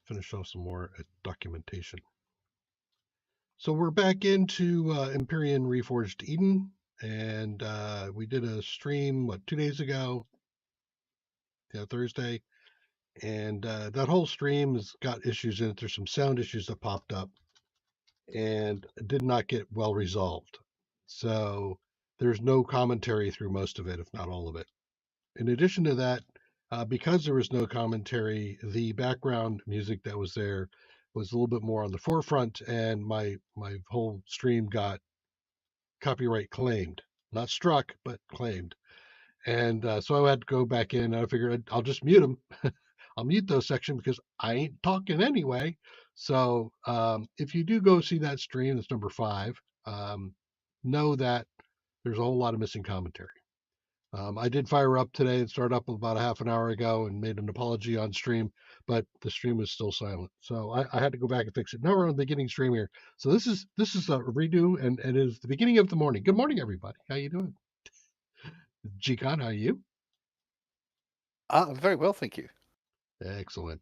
finish off some more documentation. So we're back into Empyrion Reforged Eden, and we did a stream, 2 days ago, Thursday, and that whole stream has got issues in it. There's some sound issues that popped up and did not get well resolved. So there's no commentary through most of it, if not all of it. In addition to that, because there was no commentary, the background music that was there was a little bit more on the forefront, and my whole stream got copyright claimed, not struck, but claimed. And so I had to go back in, and I figured I'll just mute them. I'll mute those sections because I ain't talking anyway. So if you do go see that stream, that's number 5, know that there's a whole lot of missing commentary. I did fire up today and start up about a half an hour ago and made an apology on stream, but the stream was still silent. So I had to go back and fix it. Now we're on the beginning stream here. So this is a redo, and it is the beginning of the morning. Good morning, everybody. How you doing? G-Con, how are you? I'm very well, thank you. Excellent.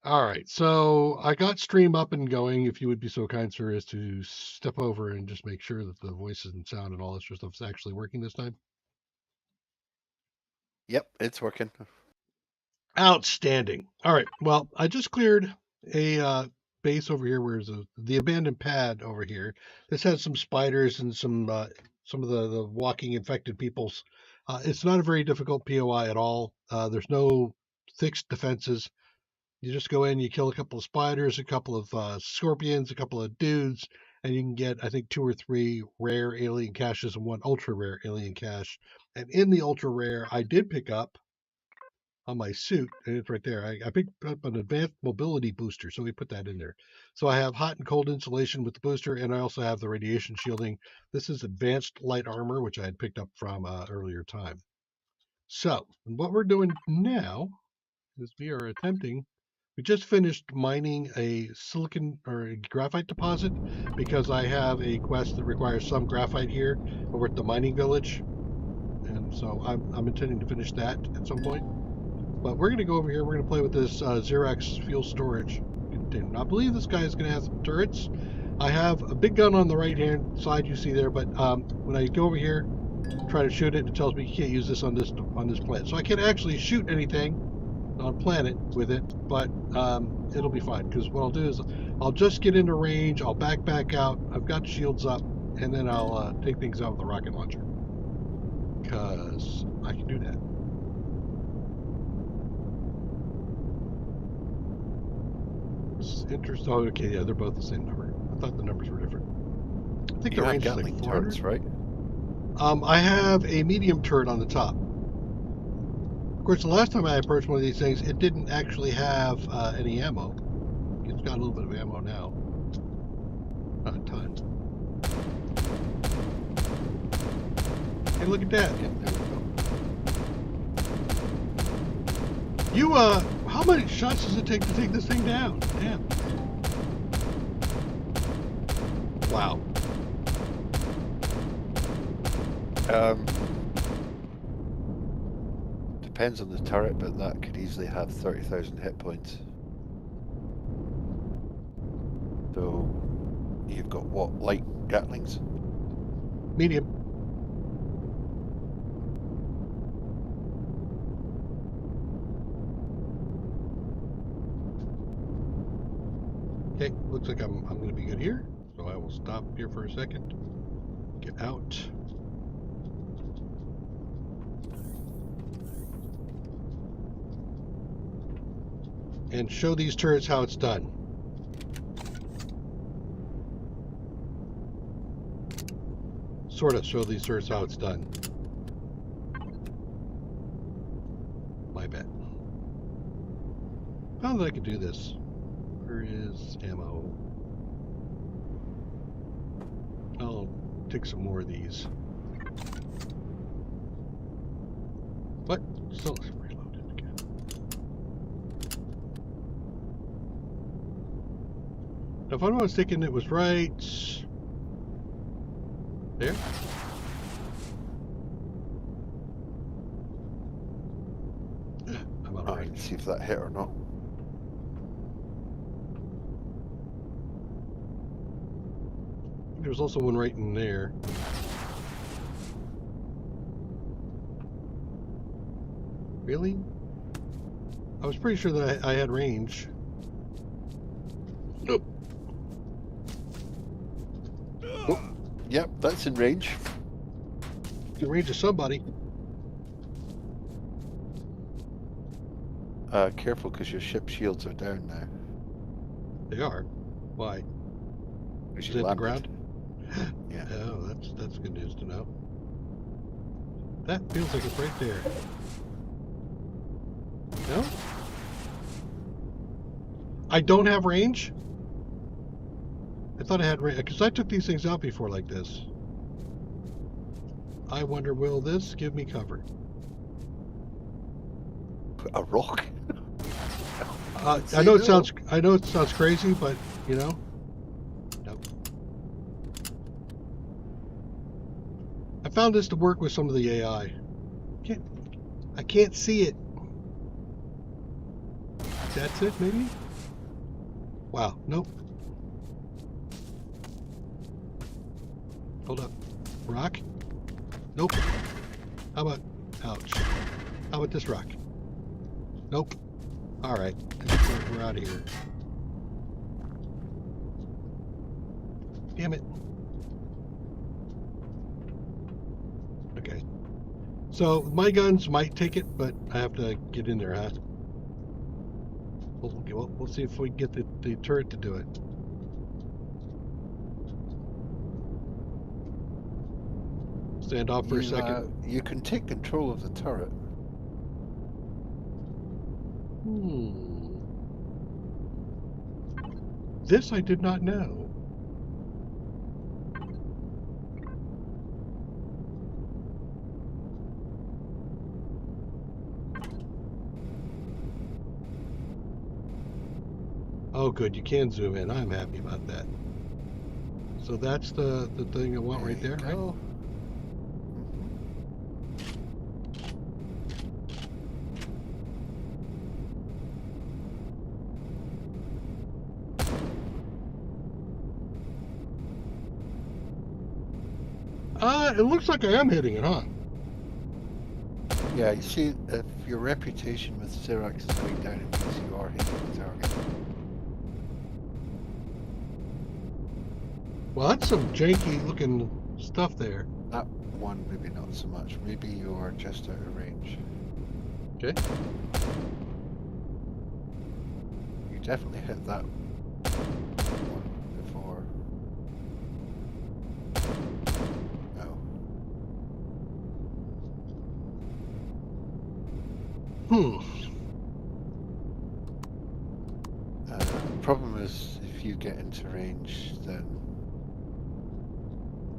All right, so I got stream up and going. If you would be so kind, sir, as to step over and just make sure that the voices and sound and all this stuff is actually working this time. Yep, it's working. Outstanding. All right, well, I just cleared a base over here where the abandoned pad over here. This has some spiders and some of the walking infected peoples. It's not a very difficult POI at all. There's no fixed defenses. You just go in, you kill a couple of spiders, a couple of scorpions, a couple of dudes, and you can get, I think, 2 or 3 rare alien caches and 1 ultra rare alien cache. And in the ultra rare, I did pick up on my suit, and it's right there. I picked up an advanced mobility booster, so we put that in there. So I have hot and cold insulation with the booster, and I also have the radiation shielding. This is advanced light armor, which I had picked up from earlier time. So what we're doing now is we are attempting. We just finished mining a silicon or a graphite deposit because I have a quest that requires some graphite here over at the mining village, and so I'm intending to finish that at some point. But we're going to go over here. We're going to play with this Zirax fuel storage container. I believe this guy is going to have some turrets. I have a big gun on the right-hand side you see there, but when I go over here, try to shoot it, it tells me you can't use this on this planet. So I can't actually shoot anything on planet with it, but it'll be fine, because what I'll do is I'll just get into range, I'll back out, I've got shields up, and then I'll take things out with the rocket launcher, because I can do that. Interesting. Oh, okay, yeah, they're both the same number. I thought the numbers were different. I think the range is like 400. Turrets, right? I have a medium turret on the top. Of course, the last time I approached one of these things, it didn't actually have any ammo. It's got a little bit of ammo now. Not a ton. Hey, look at that. Yeah, there we go. You, how many shots does it take to take this thing down? Damn. Wow. Depends on the turret, but that could easily have 30,000 hit points. So you've got what, light gatlings? Medium. Okay, looks like I'm going to be good here, so I will stop here for a second. Get out. And show these turrets how it's done. Sort of show these turrets how it's done. My bad. Found that I could do this. Where is ammo? I'll take some more of these. What? Still reloaded again. Now, if I'm not mistaken, it was right there. I'm out of range. See if that hit or not. there's also one right in there. Really? I was pretty sure that I had range. Nope. Oh, yep, that's in range. In range of somebody. Careful, because your ship shields are down now. They are. Why? Is Is it the ground? Yeah. Oh, that's good news to know. That feels like it's right there. No? I don't have range? I thought I had range, because I took these things out before like this. I wonder, will this give me cover? A rock? I know it sounds crazy, but you know, no. I found this to work with some of the AI. I can't see it. That's it, maybe? Wow, nope. Hold up. Rock? Nope. How about, ouch. How about this rock? Nope. Alright, we're out of here. Damn it. Okay. So, my guns might take it, but I have to get in there, huh? We'll see if we can get the turret to do it. Stand off for a second. You can take control of the turret. This I did not know. Oh, good. You can zoom in. I'm happy about that. So that's the thing I want right there, right? It looks like I am hitting it, huh? Yeah, you see, if your reputation with Zirax is going down, it means you are hitting the target. Well, that's some janky looking stuff there. That one, maybe not so much. Maybe you are just out of range. Okay. You definitely hit that one before. No. The problem is, if you get into range,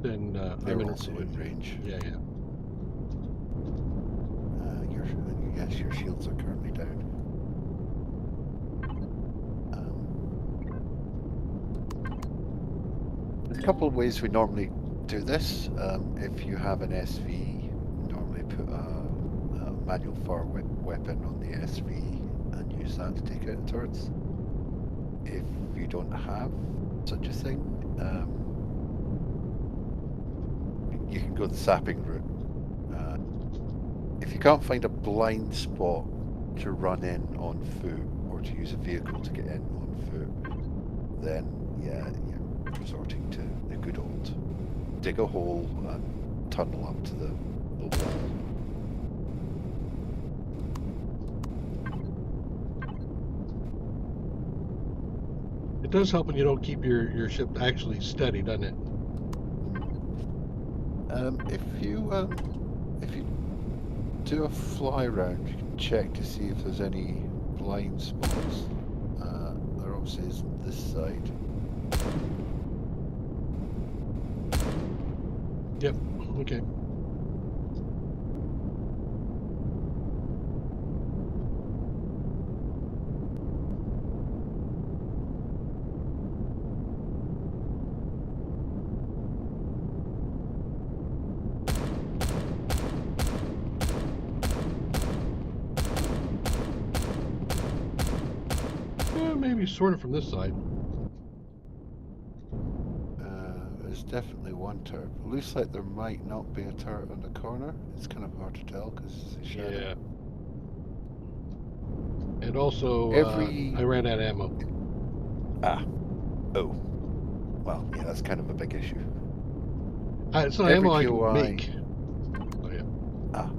then I'm also in range. Yeah. Yes, your shields are currently down. There's a couple of ways we normally do this. If you have an SV, normally put a manual fire weapon on the SV and use that to take out the turrets. If you don't have such a thing, you can go the sapping route. If you can't find a blind spot to run in on foot or to use a vehicle to get in on foot, then yeah, you're resorting to the good old dig a hole and tunnel up to the wall. It does help when you don't keep your ship actually steady, doesn't it? If you do a fly round, you can check to see if there's any blind spots. There obviously isn't this side. Yep. Okay. Maybe sort of from this side. there's definitely one turret. It looks like there might not be a turret on the corner. It's kind of hard to tell because it's a shadow. Yeah. And also, I ran out of ammo. Oh. Well, yeah, that's kind of a big issue. It's not ammo I can make. Oh, yeah.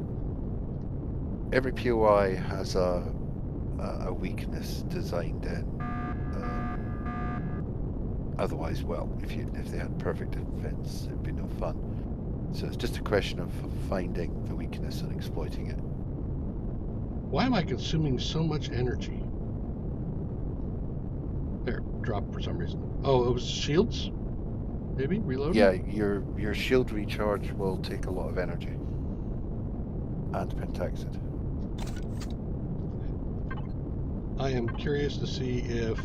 Every POI has a weakness designed in. Otherwise, well, if they had perfect defense, it'd be no fun. So it's just a question of finding the weakness and exploiting it. Why am I consuming so much energy? There, dropped for some reason. Oh, it was shields? Maybe? Reloading? Yeah, your shield recharge will take a lot of energy. And pentaxid. I am curious to see if...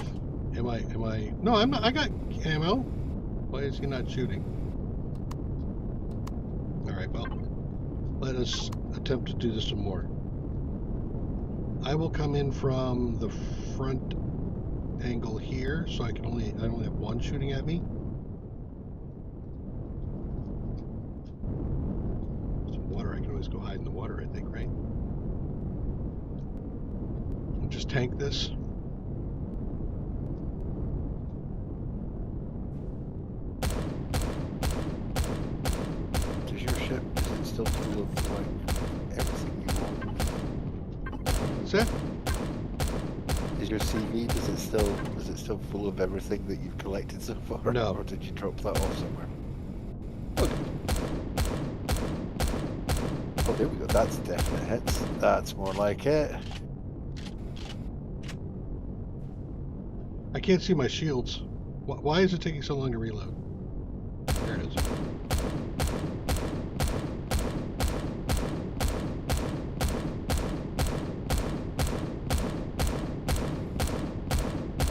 Am I... No, I'm not. I got ammo. Why is he not shooting? Alright, well. Let us attempt to do this some more. I will come in from the front angle here, so I only have one shooting at me. Some water, I can always go hide in the water, I think, right? I'll just tank this. Does your ship, is it still full of like everything you want? What's that? Is your CV, is it still full of everything that you've collected so far? No. Or did you drop that off somewhere? Okay. Oh, there we go. That's definite hits. That's more like it. I can't see my shields. Why is it taking so long to reload? There it is.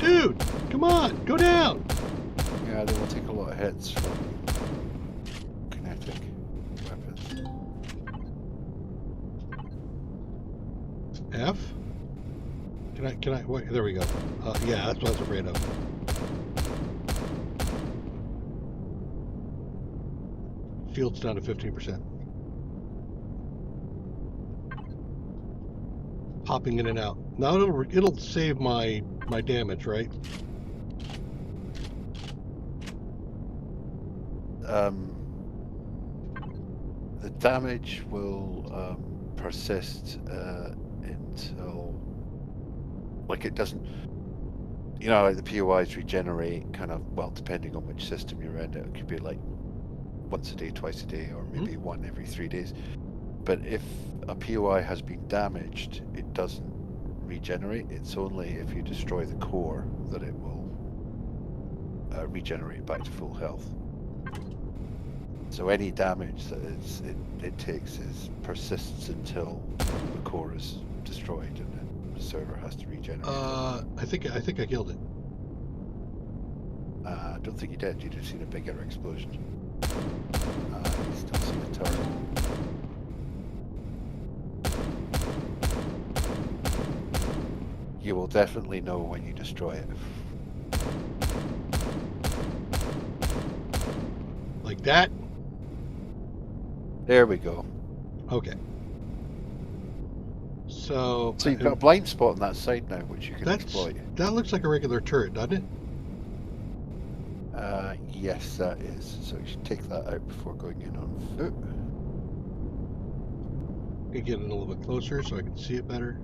Dude, come on, go down. Yeah, they will take a lot of hits from kinetic weapons. F? Can I, wait, there we go. Yeah, that's what I was afraid of. Field's down to 15%. Popping in and out. Now it'll save my damage, right? The damage will persist until, like, it doesn't, you know, like the POIs regenerate kind of, well, depending on which system you're in, it could be like once a day, twice a day, or maybe one every 3 days. But if a POI has been damaged, it doesn't regenerate. It's only if you destroy the core that it will regenerate back to full health. So any damage that it takes persists until the core is destroyed, and then the server has to regenerate. I think I killed it. I don't think you did. You'd have seen a bigger explosion. You still see the turret. You will definitely know when you destroy it. Like that? There we go. Okay. So you've got a blind spot on that side now, which you can exploit. That looks like a regular turret, doesn't it? Yes, that is. So you should take that out before going in on foot. I can get it a little bit closer so I can see it better.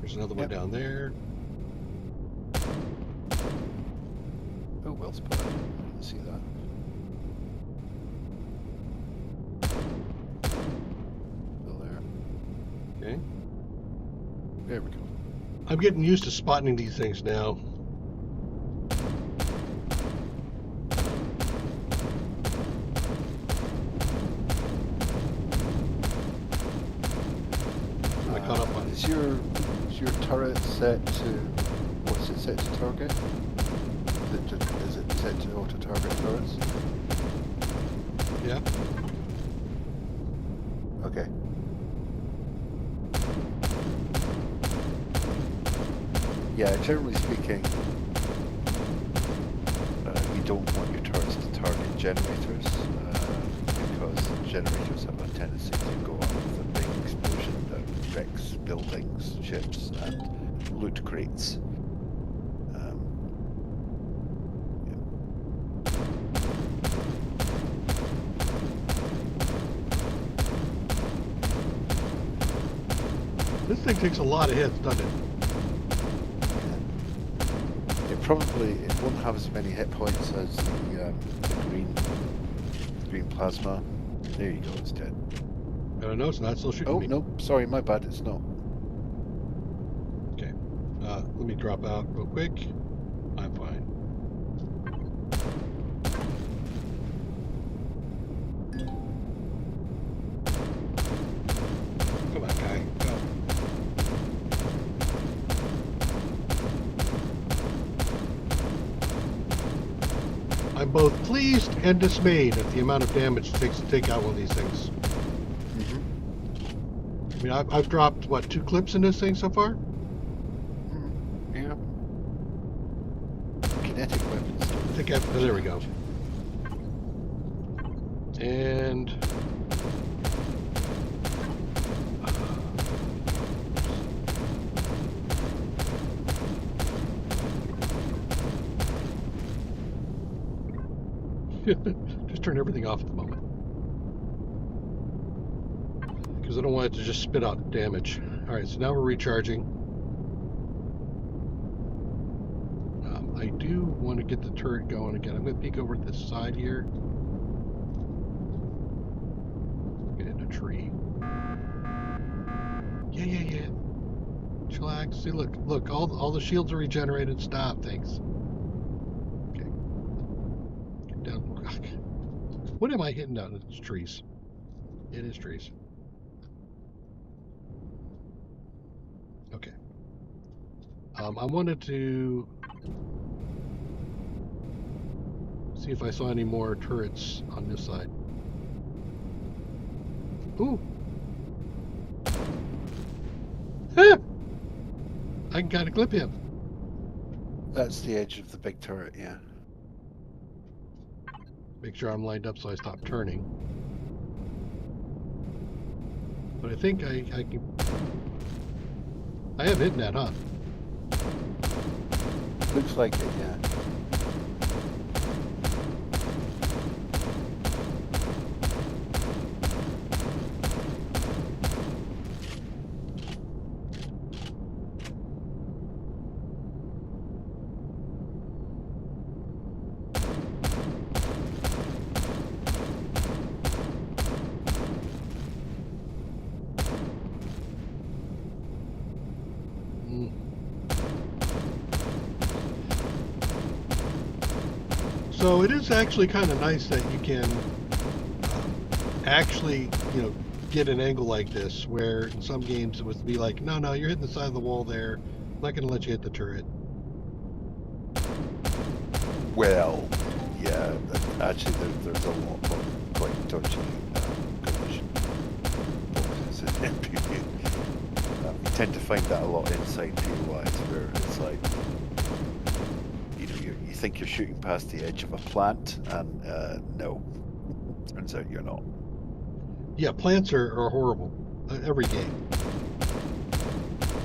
There's another one down there. Oh, well spotted. I didn't see that. Still there. Okay. There we go. I'm getting used to spotting these things now. I caught up on it. Is your turret set to, what's it set to target? Is it set to auto-target turrets? Yeah. Okay. Yeah, generally speaking, you don't want your turrets to target generators, because generators have a tendency to go off with a big explosion that wrecks buildings, ships, and loot crates. This thing takes a lot of hits, doesn't it? It won't have as many hit points as the green plasma. There you go, it's dead. I don't know, it's not still shooting me. Oh, no, sorry, my bad, it's not. Okay. Let me drop out real quick. I'm fine. Come on, guy. Go. I'm both pleased and dismayed at the amount of damage it takes to take out one of these things. I mean, I've dropped, what, 2 clips in this thing so far? Yeah. Kinetic weapons. I think oh, there we go. And just turn everything off at the moment, because I don't want it to just spit out damage. All right, so now we're recharging. I do want to get the turret going again. I'm going to peek over at this side here. Get in a tree. Yeah. Chillax. See, look, all the shields are regenerated. Stop, thanks. Okay. Get down. What am I hitting down? It's trees. It is trees. Okay. I wanted to see if I saw any more turrets on this side. Ooh. Ah! I can kind of clip him. That's the edge of the big turret, yeah. Make sure I'm lined up so I stop turning. But I think I can. I have hit that, huh? Looks like it, yeah. So it is actually kind of nice that you can actually, get an angle like this, where in some games it would be like, no, you're hitting the side of the wall there. I'm not going to let you hit the turret. Well, yeah, actually there's a lot of quite dodgy collision boxes in Empyrion. You tend to find that a lot inside POIs, where it's like, you think you're shooting past the edge of a plant, and no, turns out you're not. Yeah, plants are horrible. Every game.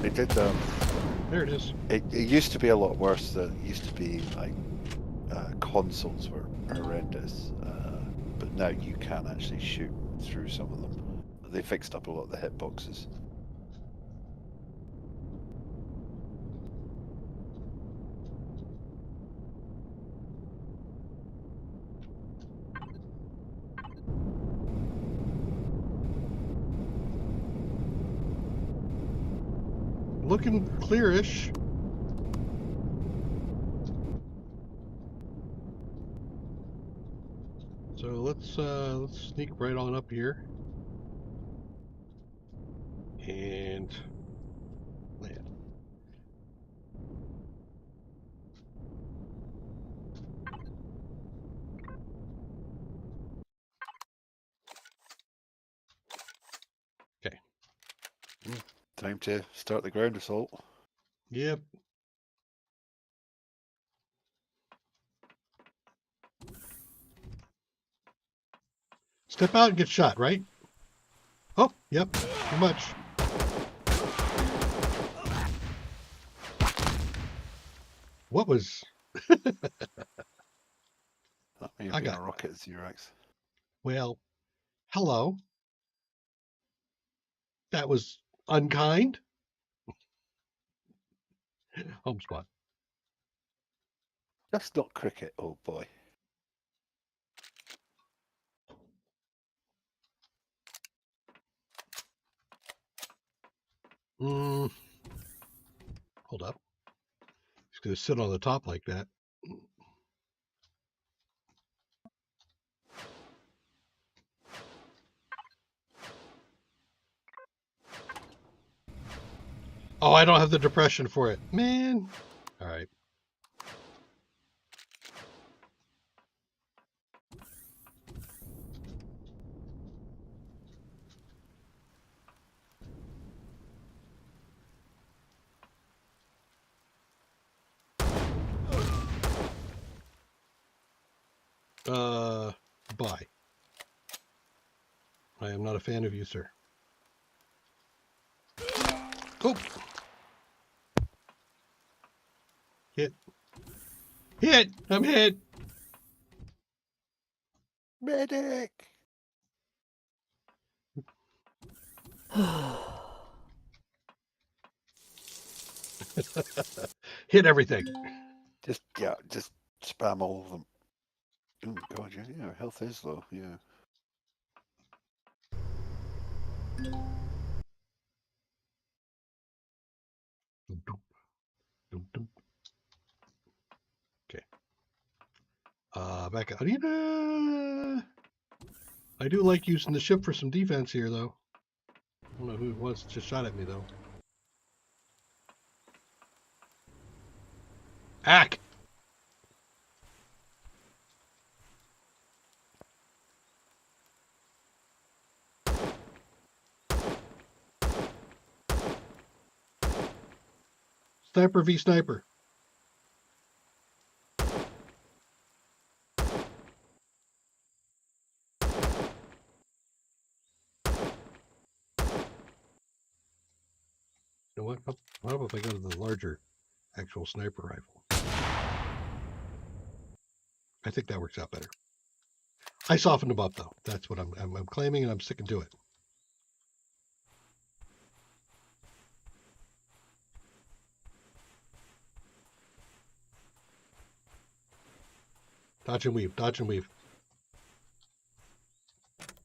They did. There it is. It used to be a lot worse. It used to be like consoles were horrendous, but now you can actually shoot through some of them. They fixed up a lot of the hitboxes. Looking clearish. So let's sneak right on up here and land. Okay. Time to start the ground assault. Yep. Step out and get shot, right? Oh, yep, too much. What was... That may have I been got... a rocket Zirax. Well, hello. That was unkind. Home spot. That's not cricket, oh boy. Hold up. He's going to sit on the top like that. Oh, I don't have the depression for it. Man. All right. Bye. I am not a fan of you, sir. Oh. Hit. Hit! I'm hit! Medic! Hit everything. Just spam all of them. Oh god, yeah, health is low, yeah. Okay. Back out. I do like using the ship for some defense here, though. I don't know who it was just shot at me, though. Hack! Sniper v sniper. You know what? How about if I go to the larger actual sniper rifle? I think that works out better. I softened them up, though. That's what I'm claiming, and I'm sticking to it. Dodge and weave. Dodge and weave.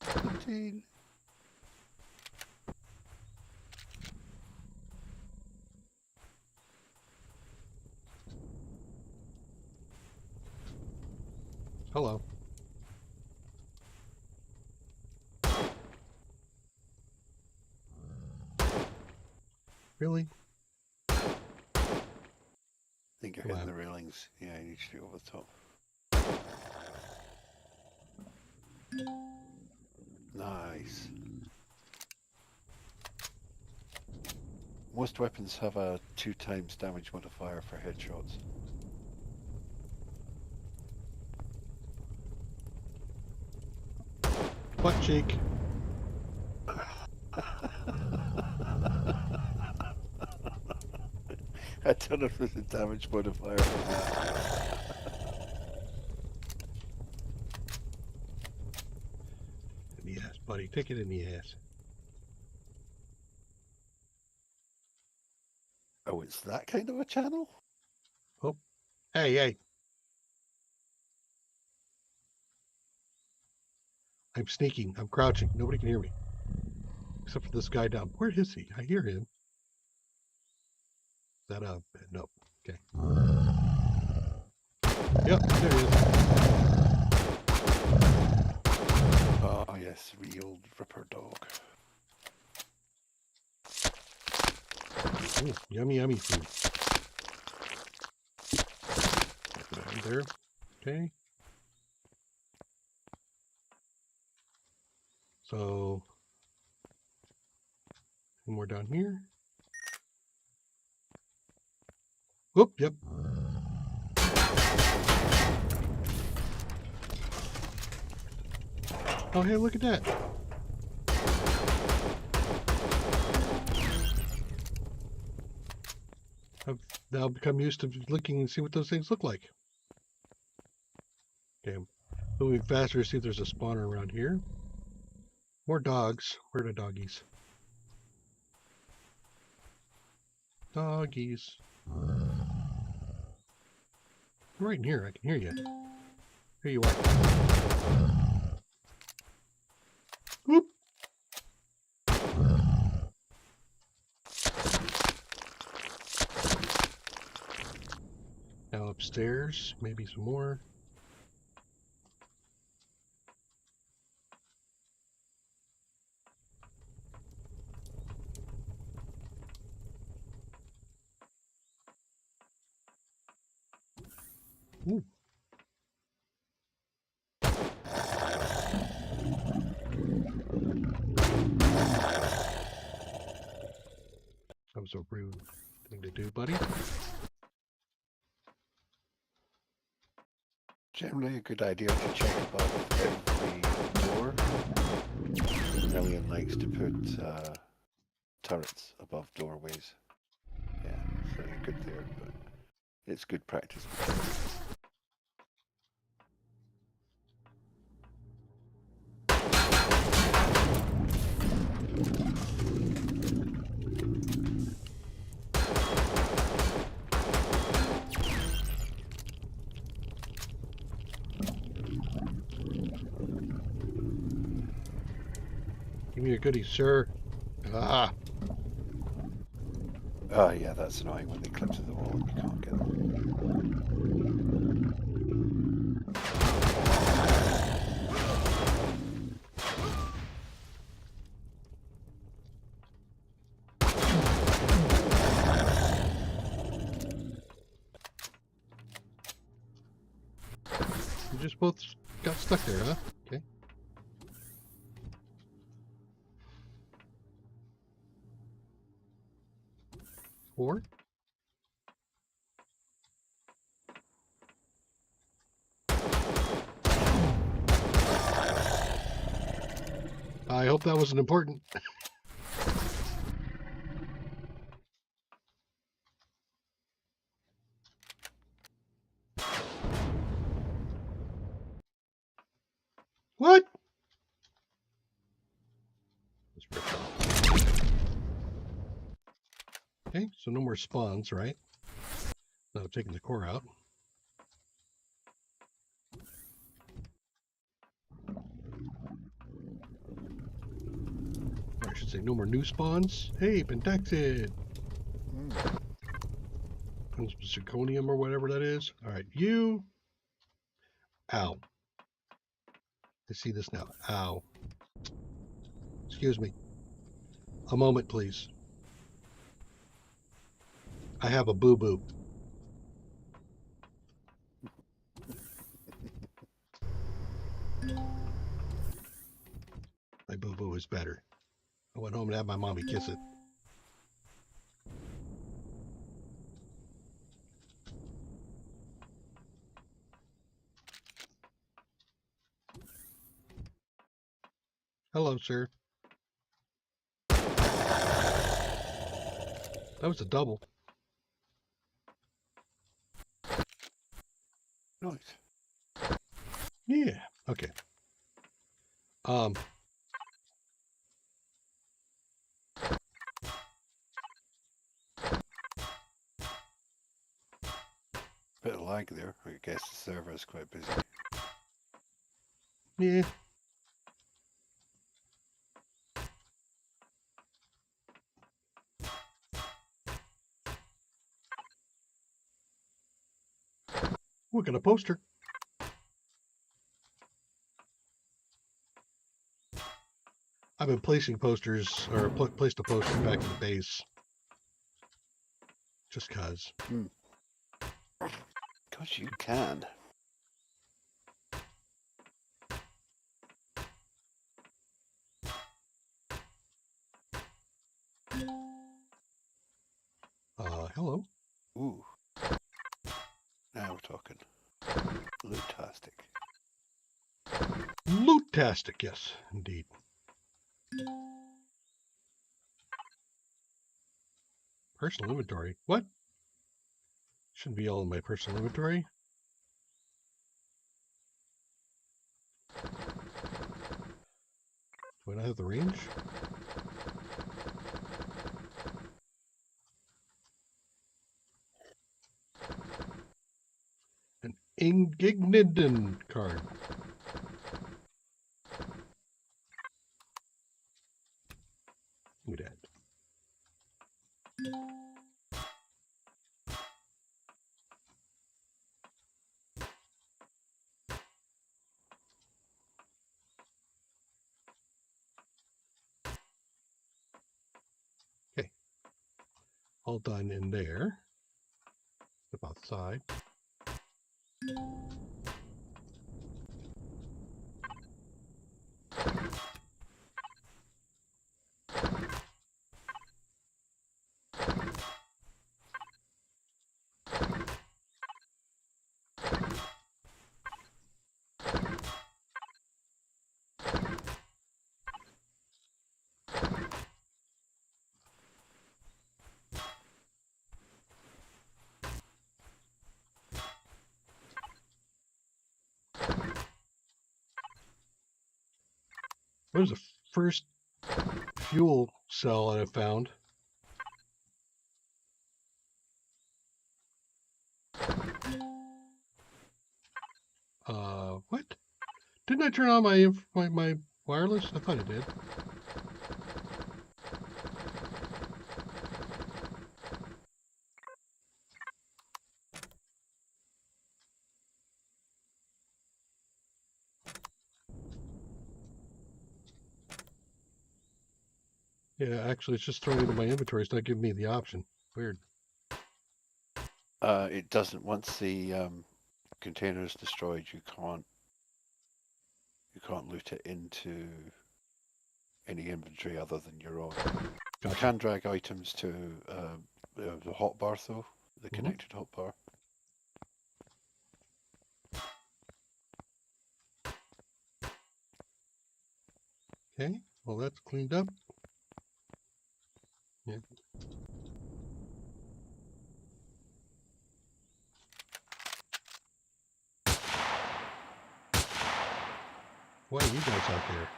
14. Hello. Really? I think you're Come hitting on. the railings. Yeah, you need to be over the top. Nice. Most weapons have a 2x damage modifier for headshots. Butt cheek. I don't know if there's a damage modifier. In the ass, buddy. Take it in the ass. Oh, it's that kind of a channel? Oh. Hey, hey. I'm sneaking. I'm crouching. Nobody can hear me. Except for this guy down. Where is he? I hear him. Is that a... No. Okay. Yep, there he is. Oh, yes, real Ripper dog. Ooh, yummy, yummy food. There. Okay. So... One more down here. Whoop, yep. Oh, hey, look at that. I've now become used to looking and see what those things look like. Okay, moving faster to see if there's a spawner around here. More dogs. Where are the doggies? Doggies. You're right in here. I can hear you. Here you are. Whoop. Now upstairs, maybe some more. Ooh. That was a rude thing to do, buddy. Generally a good idea to check above every door. Eleon likes to put turrets above doorways. Yeah, so you're good there, but it's good practice. Give me a goodie, sir. Ah. Oh yeah, that's annoying when they clip to the wall and you can't get them. You just both got stuck there, huh? Okay. Four. I hope that wasn't important. What? Let's rip it off. Okay, so no more spawns, right? Now I'm taking the core out. Or I should say no more new spawns. Hey, Pentacted. Zirconium or whatever that is. All right, you. Ow. I see this now. Ow. Excuse me. A moment, please. I have a boo-boo. My boo-boo is better. I went home and had my mommy kiss it. Hello, sir. That was a double. Nice. Yeah. Okay. Bit of lag there. I guess the server is quite busy. Yeah. We're gonna poster. I've been placing posters, or placed a poster back in the base. Just cause. Because you can. Hello. Ooh. Now we're talking. Loot-tastic. Loot Fantastic, yes, indeed. Personal inventory. What? Shouldn't be all in my personal inventory. Do I not have the range? An Ingigniden card. Look at that. Okay. All done in there. Step outside. What is the first fuel cell that I found? What? Didn't I turn on my wireless? I thought I did. Yeah, actually, it's just throwing it into my inventory. It's not giving me the option. Weird. It doesn't. Once the container is destroyed, you can't loot it into any inventory other than your own. You Gotcha. can drag items to the hotbar though, the connected hotbar. Okay, well, that's cleaned up. Yeah. Why are you guys out there?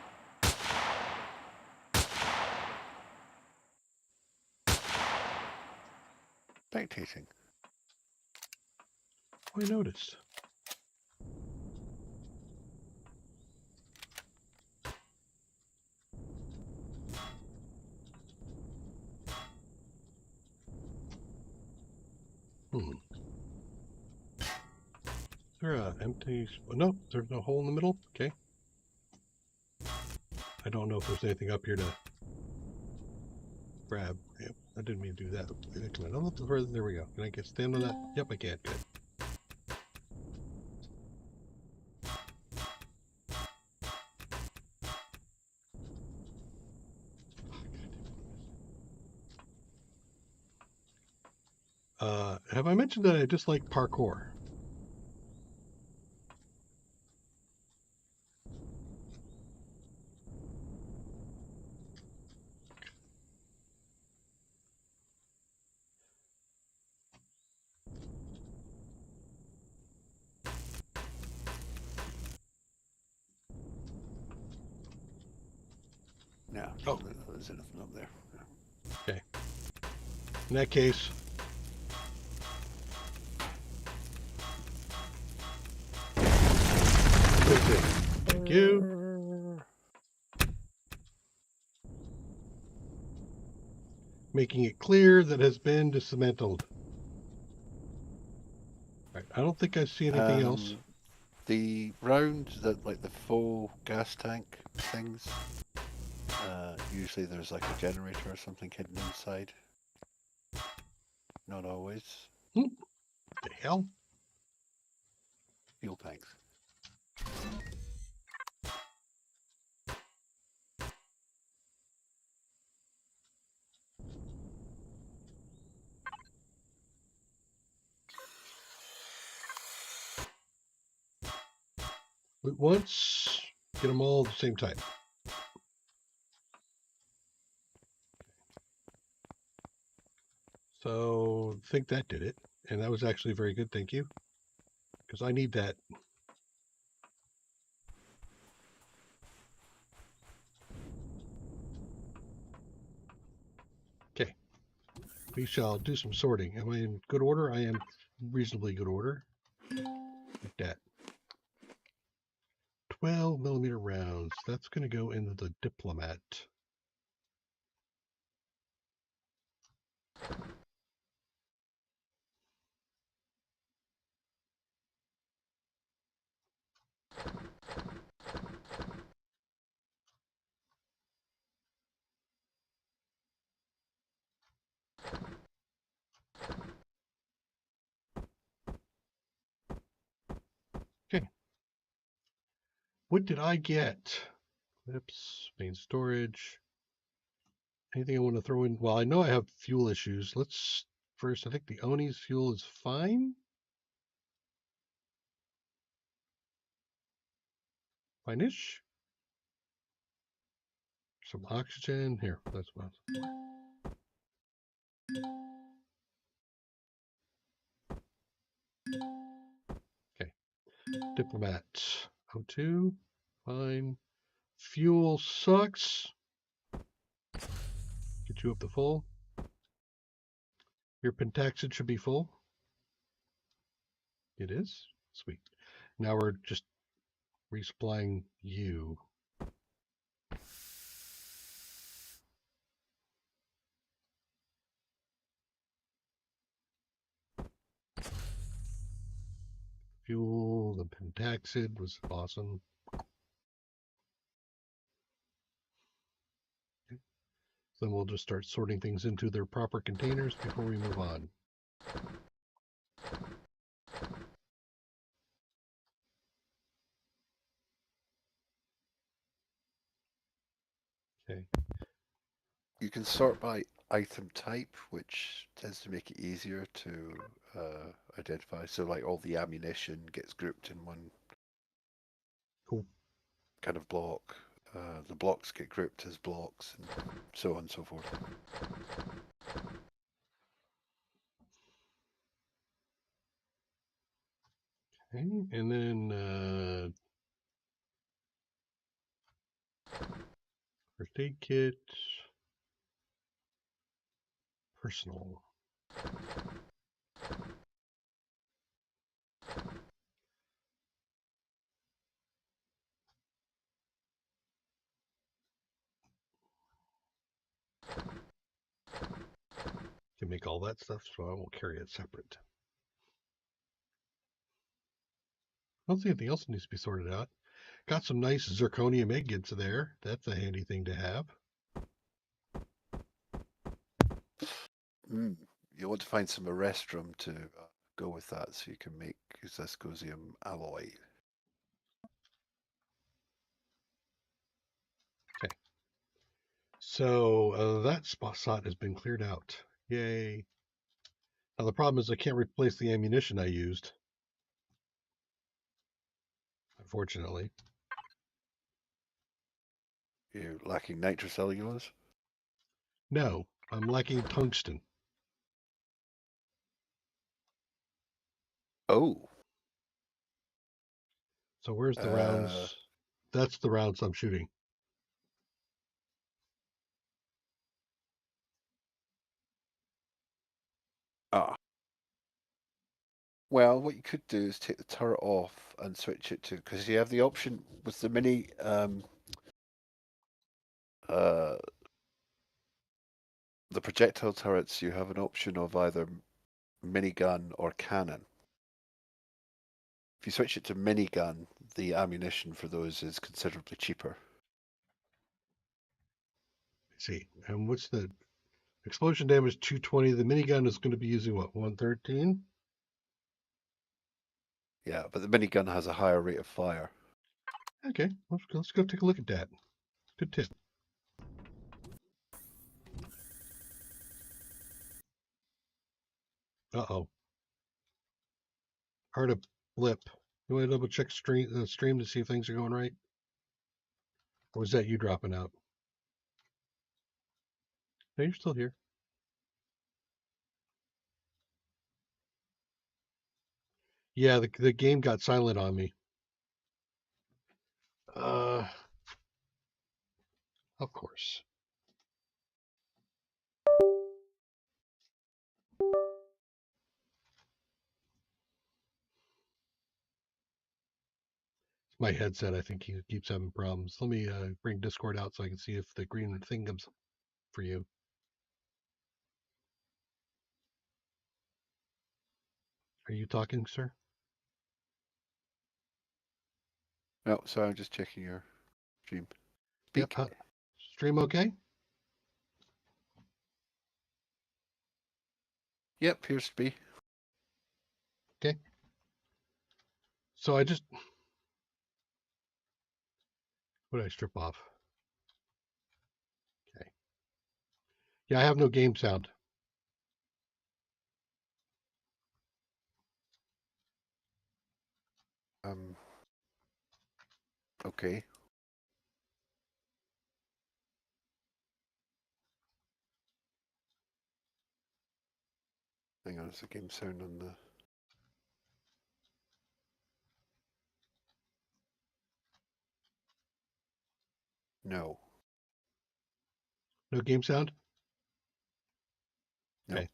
Spectating. Oh, I noticed. Is there a empty? Oh, no, there's no hole in the middle. Okay. I don't know if there's anything up here to grab. Yep, I didn't mean to do that. Come on, a little further. There we go. Can I get stand on that? Yep, I can. Good. Have I mentioned that I dislike parkour? No, Oh, there's nothing up there. okay. In that case, thank you. Making it clear that has been dismantled. Right, I don't think I see anything else. The round, like the full gas tank things, usually there's like a generator or something hidden inside. Not always. What the hell? Fuel tanks. Once Get them all the same type. So I think that did it. And that was actually very good. Thank you. Because I need that. Okay. We shall do some sorting. Am I in good order? I am reasonably good order. Like that. 12mm rounds. That's going to go into the diplomat. Okay. What did I get? Oops. Main storage. Anything I want to throw in? Well, I know I have fuel issues. Let's first, I think the Oni's fuel is fine. Fine-ish. Some oxygen. Here, that's what. Okay. Diplomat. O2. Fine. Fuel sucks. Get you up to full. Your pentaxid should be full. It is? Sweet. Now we're just resupplying you. Fuel, the pentaxid was awesome. Okay. Then we'll just start sorting things into their proper containers before we move on. Okay. You can sort by item type, which tends to make it easier to identify. So, like all the ammunition gets grouped in one Cool. kind of block. The blocks get grouped as blocks, and so on and so forth. Okay. And then first aid kit. Personal. Can make all that stuff, so I won't carry it separate. I don't see anything else that needs to be sorted out. Got some nice zirconium agates there. That's a handy thing to have. You want to find some arrestrum to go with that, so you can make zirconium alloy. Okay. So that spot has been cleared out. Yay. Now the problem is I can't replace the ammunition I used. Unfortunately. You're lacking nitrocellulose? No, I'm lacking tungsten. Oh. So where's the rounds? That's the rounds I'm shooting. Ah. Well, what you could do is take the turret off and switch it to, because you have the option with the mini the projectile turrets, you have an option of either minigun or cannon. If you switch it to minigun, the ammunition for those is considerably cheaper. Let's see. And what's the explosion damage 220? The minigun is going to be using what, 113? Yeah, but the minigun has a higher rate of fire. Okay, let's go take a look at that. Good tip. Uh-oh. Heard a blip. You want to double check stream to see if things are going right? Or was that you dropping out? No, you're still here. Yeah, the game got silent on me. Of course. My headset, I think he keeps having problems. Let me bring Discord out so I can see if the green thing comes for you. Are you talking, sir? No, sorry, I'm just checking your stream. Yep. Speak. Stream okay? Yep, appears to be. Okay. So I just, what did I strip off? Okay. Yeah, I have no game sound. Okay. Hang on, it's a game sound on the. No. No game sound? No. Okay.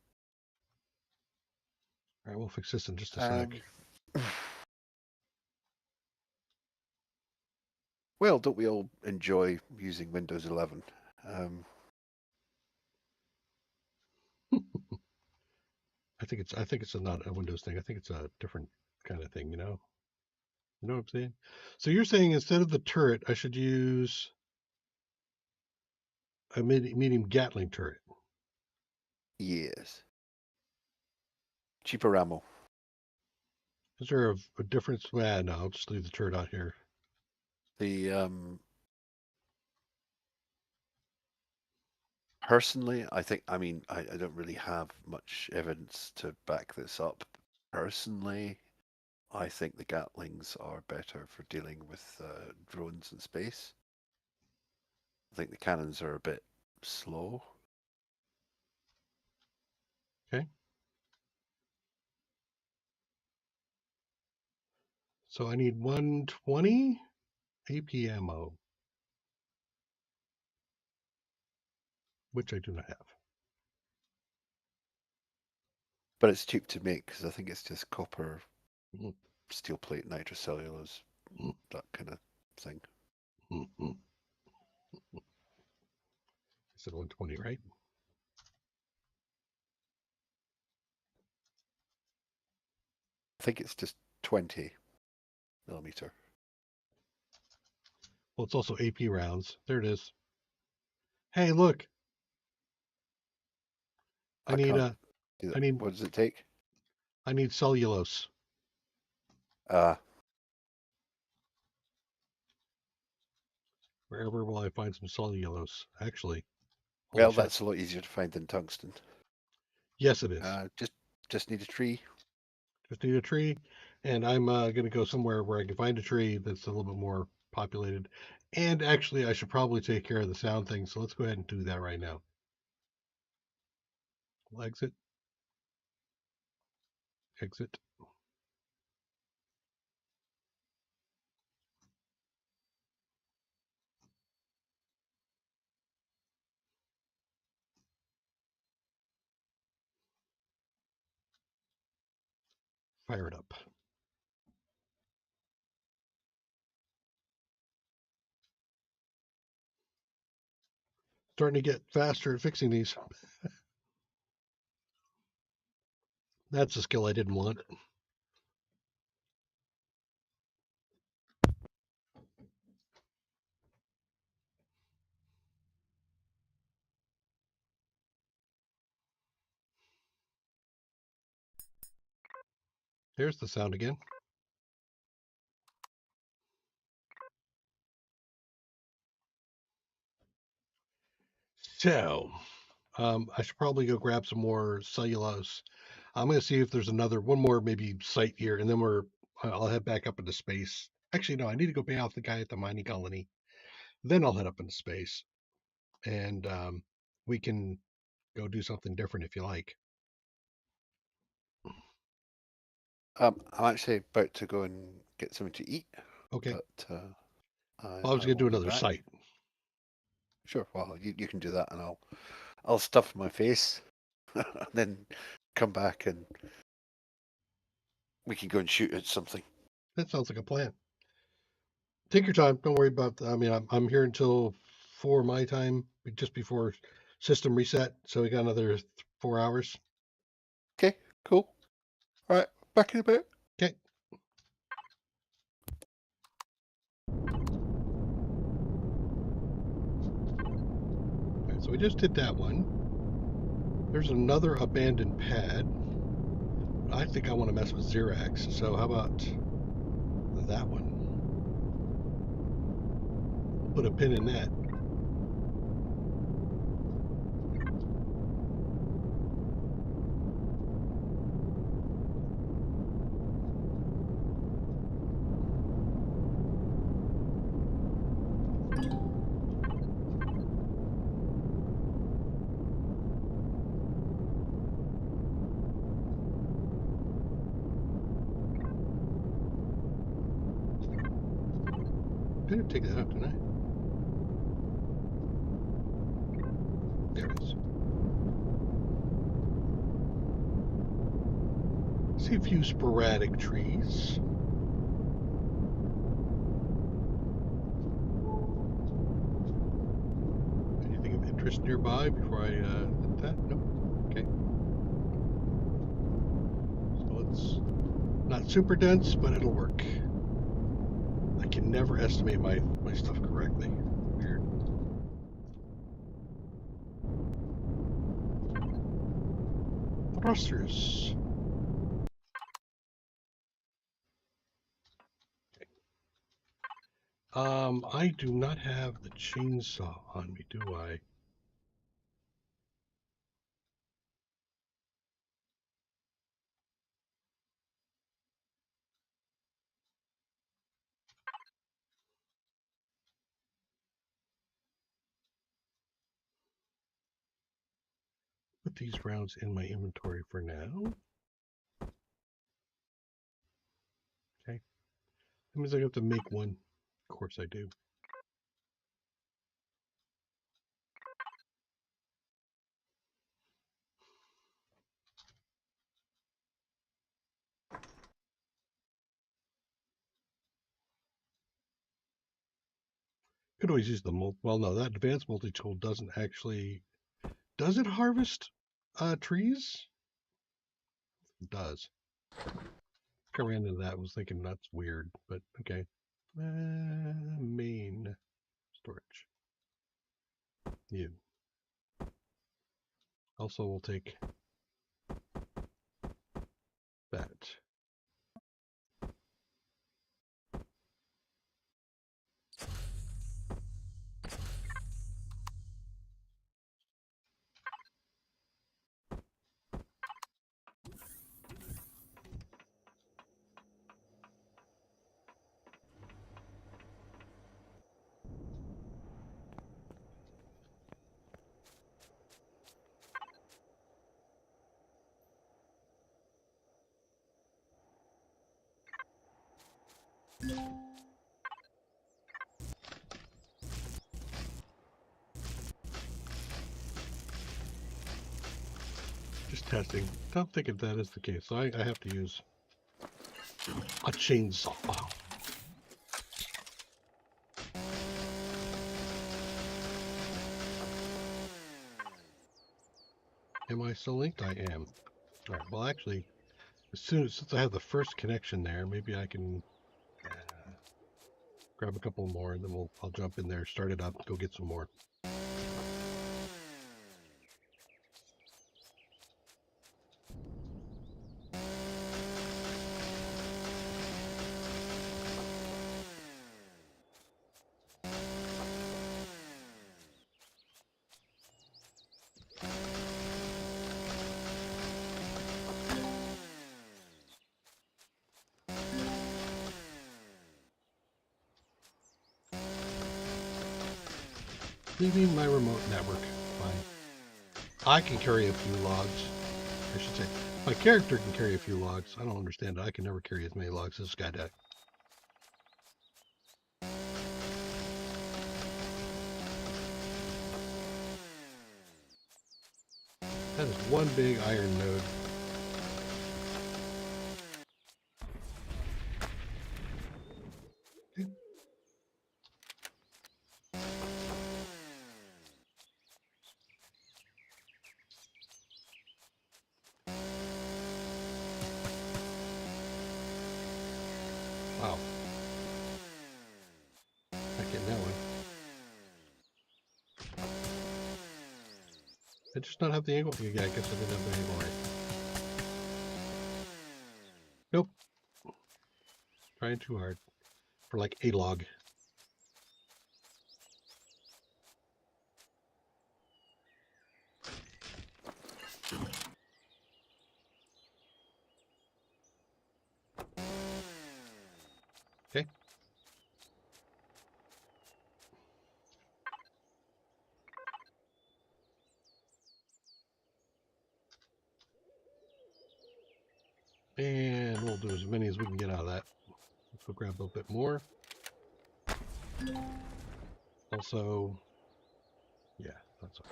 All right, we'll fix this in just a sec. Well, don't we all enjoy using Windows 11? I think it's not a Windows thing. I think it's a different kind of thing, you know? You know what I'm saying? So you're saying instead of the turret, I should use a medium Gatling turret. Yes. Cheaper ammo. Is there a difference? Well, no, I'll just leave the turret out here. The personally, I think. I mean, I don't really have much evidence to back this up. Personally, I think the Gatlings are better for dealing with drones in space. I think the cannons are a bit slow. Okay. So I need 120 AP ammo, which I do not have. But it's cheap to make because I think it's just copper, Mhm. steel plate, nitrocellulose, that kind of thing. I said 120, right? I think it's just 20 millimeter. Well, it's also AP rounds. There it is. Hey, look. I need can't do that. What does it take? I need cellulose. Wherever will I find some cellulose? Actually, holy Well, shit. that's a lot easier to find than tungsten. Yes, it is. Just need a tree. Just need a tree, and I'm going to go somewhere where I can find a tree that's a little bit more populated. And actually, I should probably take care of the sound thing. So let's go ahead and do that right now. We'll exit. Exit. Fire it up. Starting to get faster at fixing these. That's a skill I didn't want. There's the sound again. So, I should probably go grab some more cellulose. I'm going to see if there's one more maybe site here, and then I'll head back up into space. Actually, no, I need to go pay off the guy at the mining colony. Then I'll head up into space, and we can go do something different if you like. I'm actually about to go and get something to eat, Okay. but Well, I was I going to will do be another back. site. Sure. Well, you can do that, and I'll stuff my face, and then come back, and we can go and shoot at something. That sounds like a plan. Take your time. Don't worry about. I mean, I'm here until 4 my time, just before system reset. So we got another 4 hours. Okay. Cool. All right. Back in a bit. Okay. All right, so we just did that one. There's another abandoned pad. I think I want to mess with Zirax. So how about that one? We'll put a pin in that. Did I take that out, didn't I? There it is. See a few sporadic trees. Anything of interest nearby before I hit that? Nope. Okay. So it's not super dense, but it'll work. I can never estimate my stuff correctly. Weird. Thrusters. I do not have the chainsaw on me, do I? Put these rounds in my inventory for now. Okay. That means I have to make one. Of course I do. Could always use the well, no, that advanced multi-tool doesn't actually. Does it harvest trees? It does. I ran into that. Was thinking that's weird, but okay. Main storage. You. Also, we'll take that. Just testing. Don't think if that is the case. So I have to use a chainsaw. Am I still linked? I am. All right. Well, actually, since I have the first connection there, maybe I can grab a couple more, and then I'll jump in there, start it up, go get some more. Leaving my remote network. Fine. I can carry a few logs. I should say, my character can carry a few logs. I don't understand it. I can never carry as many logs as this guy does. That is one big iron node. Okay. Wow. Not getting that one. I just not have the angle. Yeah, I guess I didn't have the angle right. Nope. Trying too hard for like a log. Okay. And we'll do as many as we can get out of that. Let's go grab a little bit more. Also, yeah, that's all.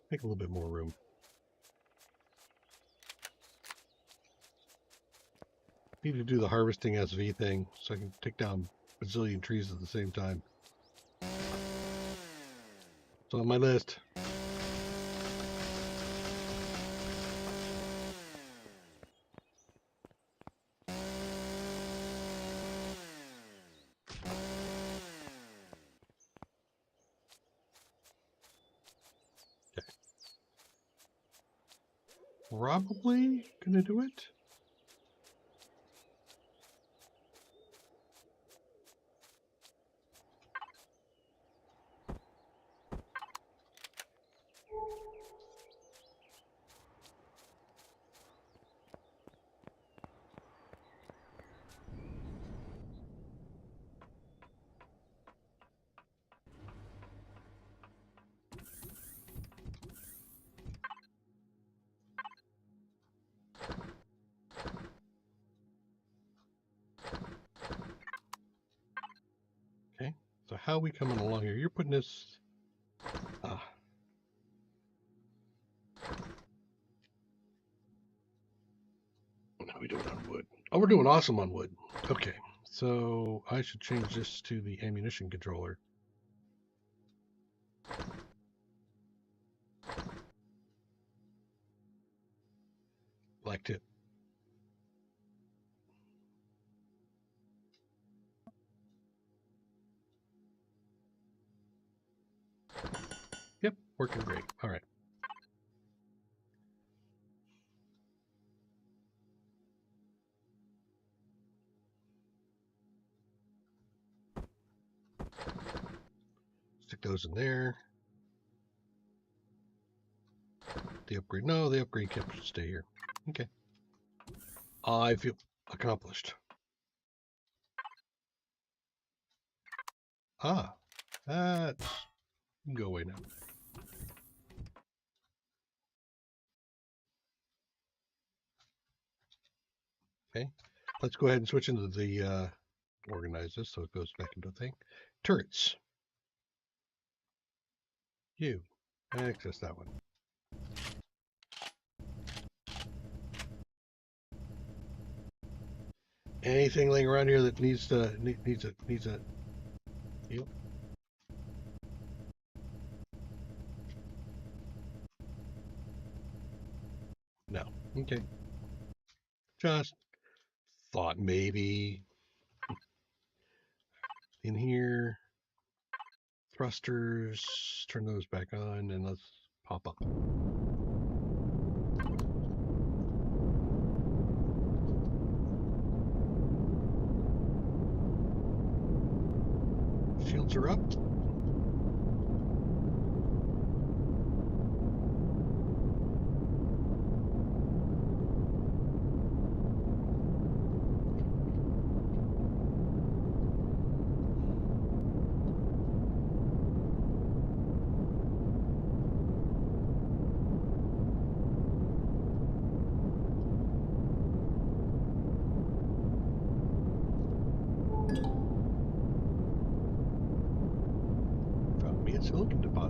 Make a little bit more room. Need to do the harvesting SV thing so I can take down a bazillion trees at the same time. It's on my list. Okay. Probably gonna do it. Okay, so how are we coming along here? You're putting this... How are we doing on wood? Oh, we're doing awesome on wood. Okay, so I should change this to the ammunition controller. Liked it. Yep, working great. All right. Stick those in there. The upgrade. No, the upgrade kit should stay here. Okay. I feel accomplished. Ah, that's... You can go away now. Okay. Let's go ahead and switch into the... organize this so it goes back into a thing. Turrets. You. Access that one. Anything laying around here that needs a heal? No. Okay. Just thought maybe in here. Thrusters, turn those back on and let's pop up. Shields are up.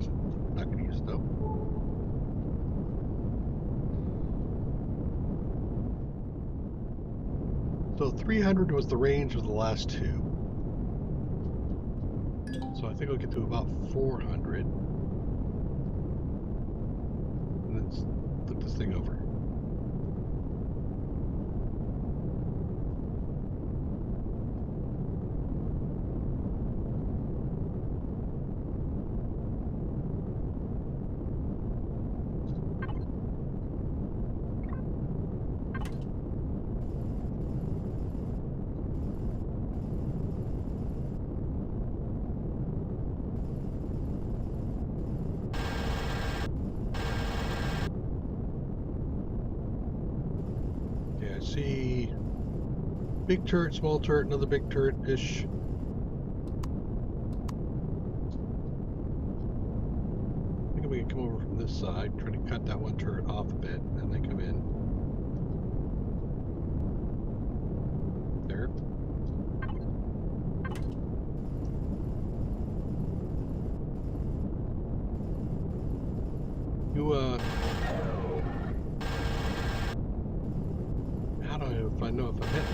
deposit. Not going to use it though. So 300 was the range of the last two. So I think I'll get to about 400. And then flip this thing over. Okay, I see big turret, small turret, another big turret-ish. I think we can come over from this side, try to cut that one turret off a bit, and then come in. There. You, how do I know if I'm hitting?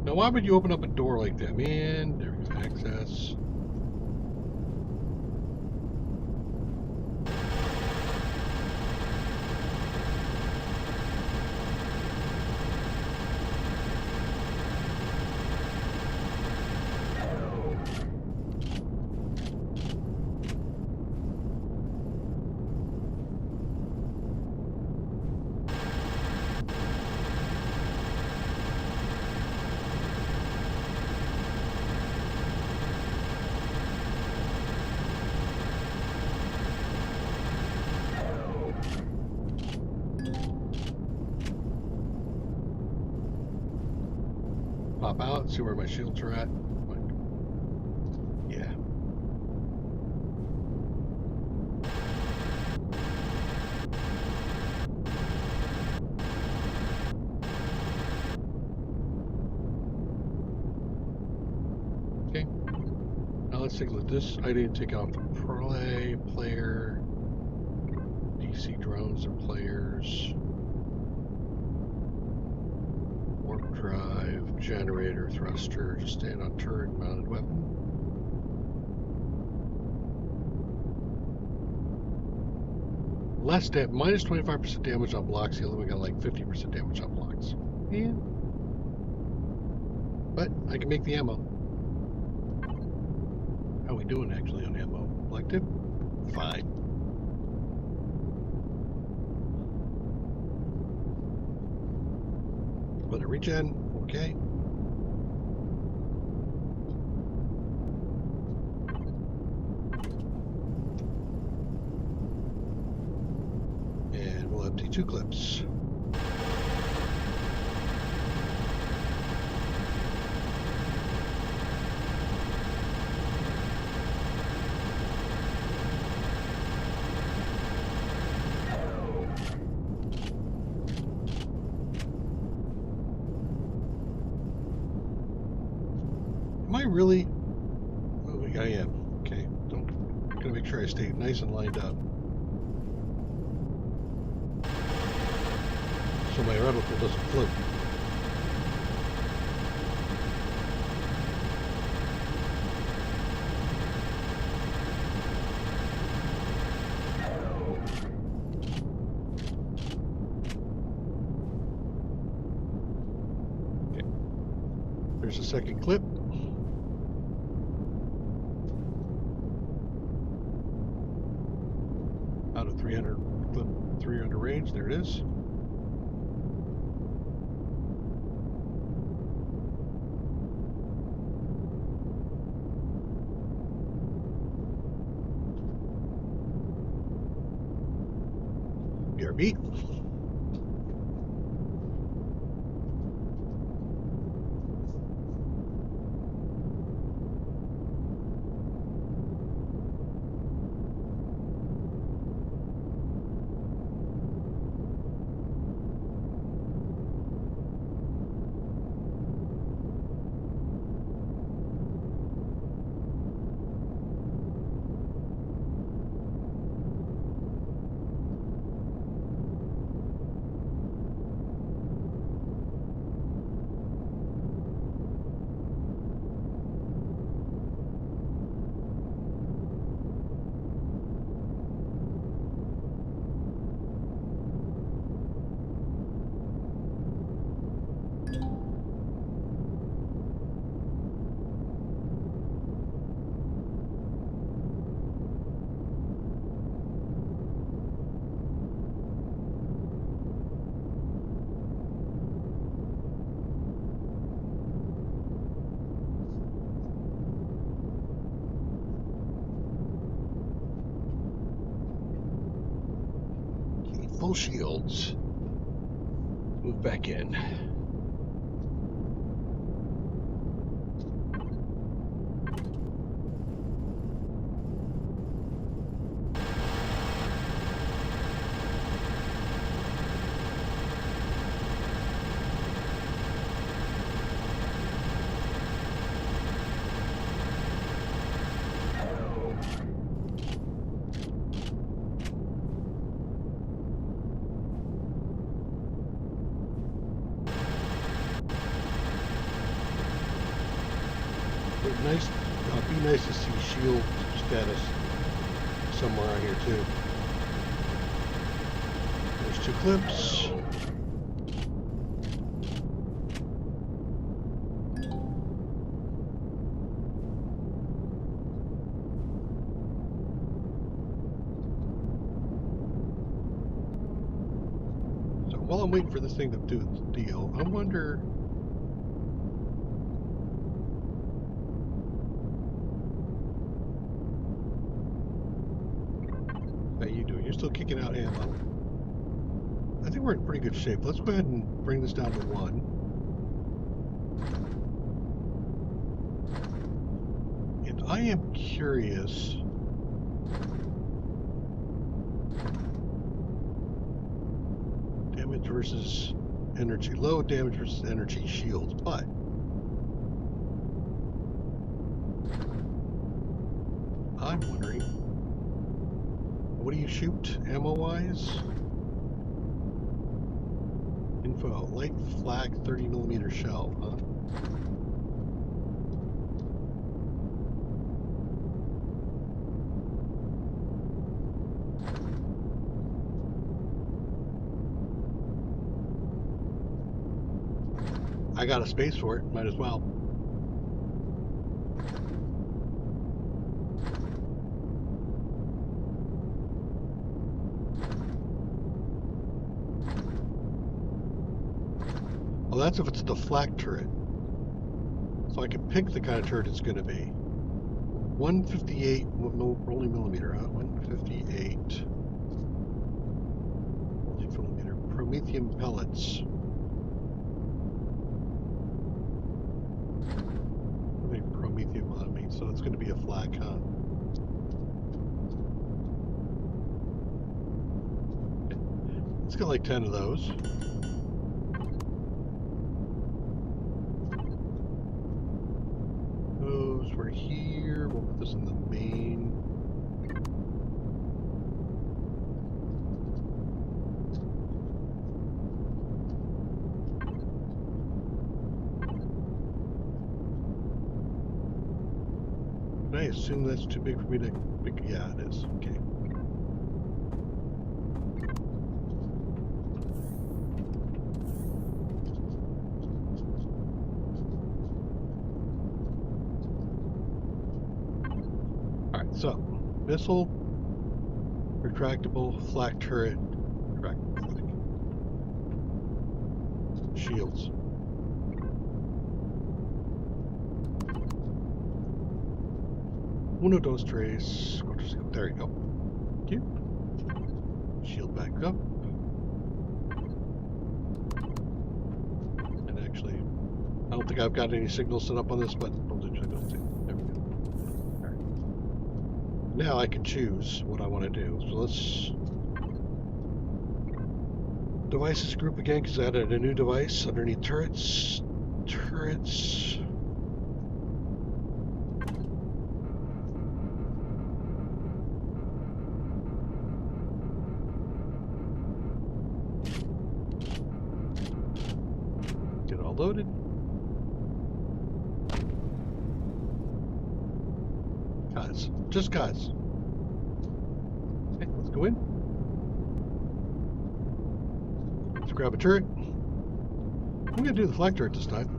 Now, why would you open up a door like that, man? There we go, access. Pop out, see where my shields are at. Yeah. Okay. Now let's take a look at this. I didn't take off the player. DC drones are players. Warp drive, generator, thruster, just stand on turret, mounted weapon. Less damage, minus 25% damage on blocks. The other one got like 50% damage on blocks. Yeah. But I can make the ammo. How are we doing actually on ammo? Collected? Fine. Let it regen. Okay. And we'll empty 2 clips. Am I really? Oh, I am. Okay. I'm gonna make sure I stay nice and lined up. So my reticle doesn't float. Okay. There's a second clip. Out of 300 clip, 300 range. There it is. BRB. Orbital shields. Move back in. Nice. Be nice to see shield status somewhere on here too. There's 2 clips. So while I'm waiting for this thing to do its deal, I wonder. How you doing? You're still kicking out ammo. I think we're in pretty good shape. Let's go ahead and bring this down to 1. And I am curious. Damage versus energy. Low damage versus energy shields. But I'm wondering, what do you shoot ammo-wise? Info, light flak 30mm shell, huh? I got a space for it, might as well. Well, that's if it's the flak turret. So I can pick the kind of turret it's going to be. 158 rolling millimeter, huh? 158 rolling millimeter. Promethium pellets. I mean, promethium on me, so it's going to be a flak, huh? Okay. Let's get like 10 of those. We're here. We'll put this in the main. Can I assume that's too big for me to pick? Yeah, it is. Okay. Alright, so missile, retractable, flak turret, retractable flak. Shields. Uno, dos, tres, cuatro, cinco. There you go. Thank you. Shield back up. And actually, I don't think I've got any signals set up on this, but I'll do signals too. There we go. Alright. Now I can choose what I want to do. So let's devices group again, because I added a new device underneath turrets. Turrets. Get it all loaded. Guys, just guys. Okay, let's go in. Let's grab a turret. I'm gonna do the flak turret this time.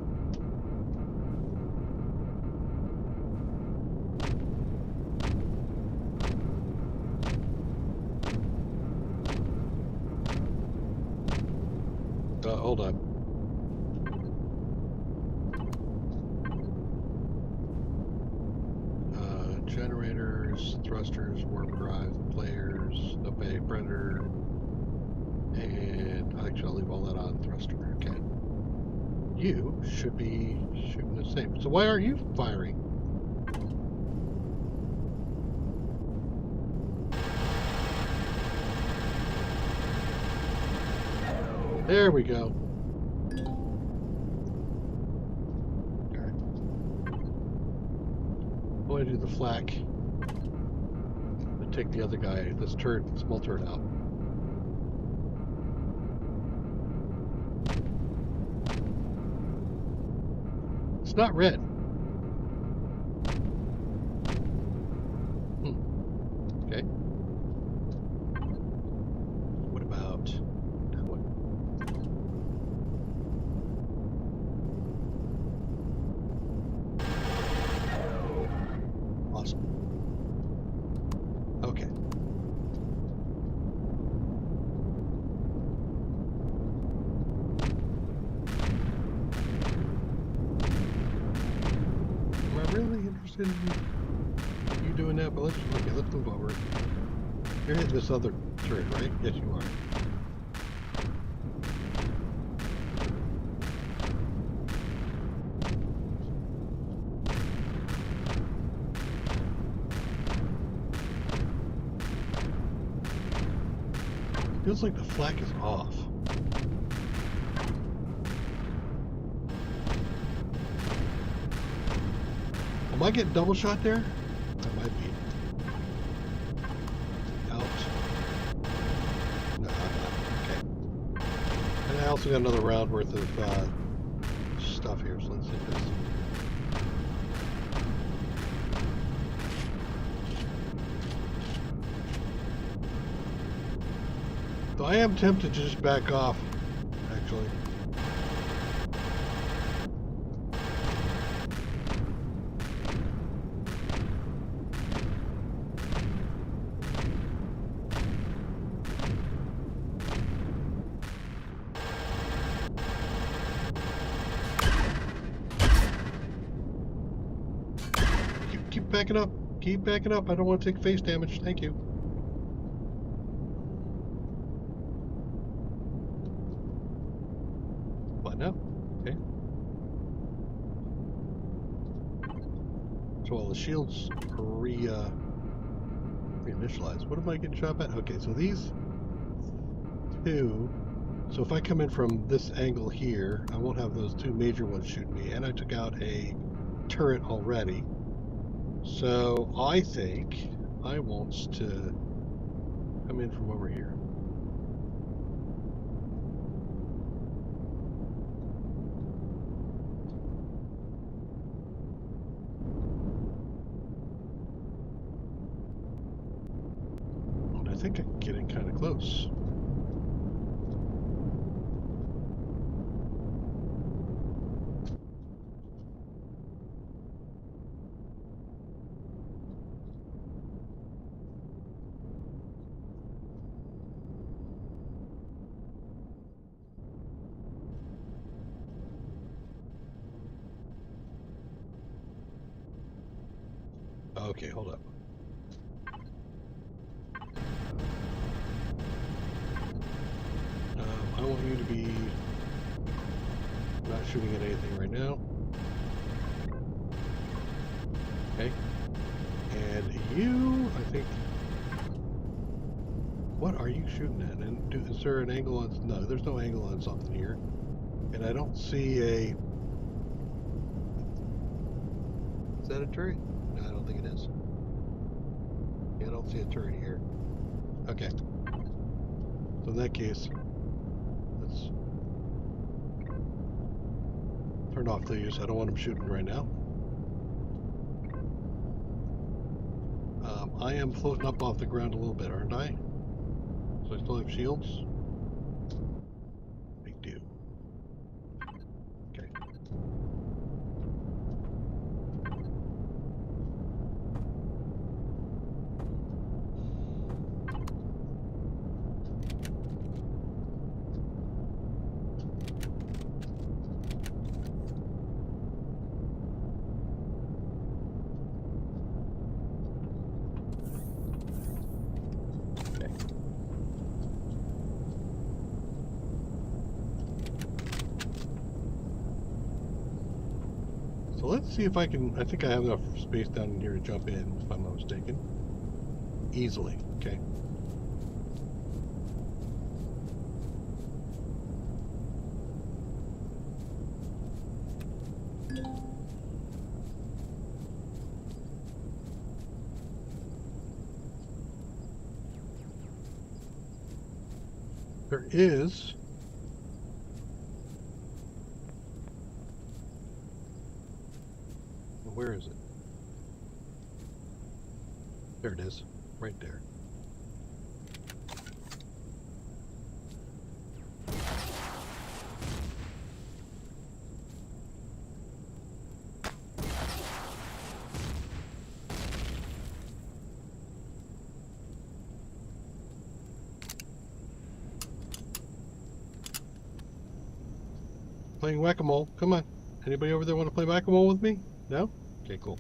Hold on. Generators, thrusters, warp drive, players, obey, predator. And actually, I'll leave all that on thruster. Okay. You should be shooting the same. So why aren't you firing? There we go. Alright. I want to do the flak. And take the other guy, this turret, small turret out. It's not red. Okay. What about that one? Awesome. Okay. Am I really interested in you doing that? But let's move over. You're hitting this other turret, right? Yes, you are. Feels like the flak is off. Am I getting double shot there? I might be. Out. No, I'm not. Okay. And I also got another round worth of stuff here, so let's hit this. So I am tempted to just back off, actually. Keep backing up. Keep backing up. I don't want to take face damage. Thank you. What now? Okay. So all the shields are reinitialized. What am I getting shot at? Okay, so these two. So if I come in from this angle here, I won't have those two major ones shoot me. And I took out a turret already. So I think I want to come in from over here. And I think I'm getting kind of close. Okay, hold up. I want you to be not shooting at anything right now. Okay. And you, I think... What are you shooting at? And is there an angle on... No, there's no angle on something here. And I don't see a... Is that a turret? No, I don't think it is. Yeah, I don't see a turret here. Okay. So in that case, let's turn off these. I don't want them shooting right now. I am floating up off the ground a little bit, aren't I? So I still have shields? I do. Okay. So let's see if I can. I think I have enough space down in here to jump in, if I'm not mistaken. Easily. Okay. There is. Where is it? There it is. Right there. Playing whack-a-mole. Come on. Anybody over there want to play whack-a-mole with me? No? Okay, cool.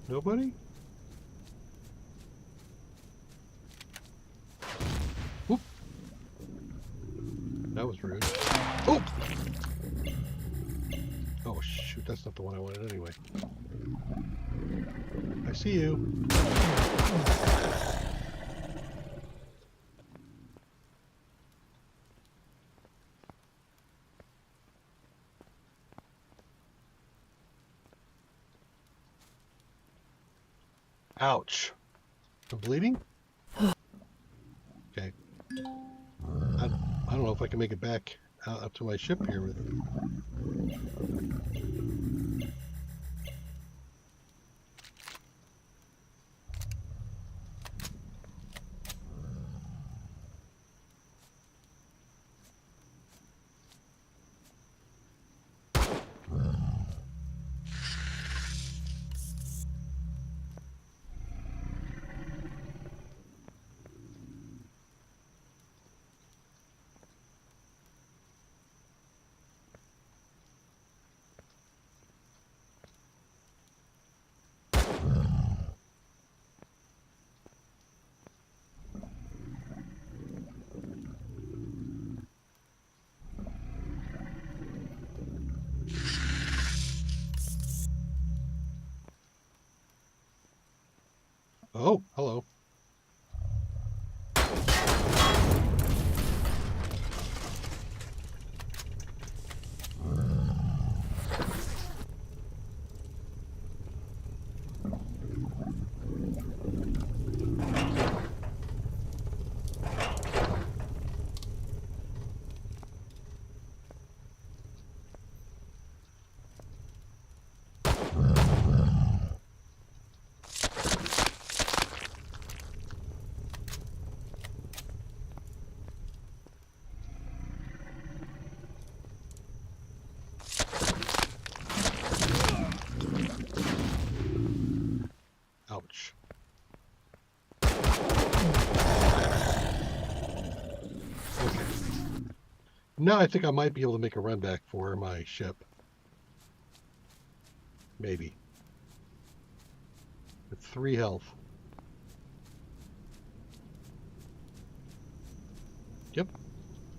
Nobody? Whoop. That was rude. Oh! Oh, shoot. That's not the one I wanted anyway. I see you. Ouch. I'm bleeding? Okay. I don't know if I can make it back out to my ship here with... Oh, hello. Ouch. Okay. Now I think I might be able to make a run back for my ship. Maybe. With 3 health. Yep.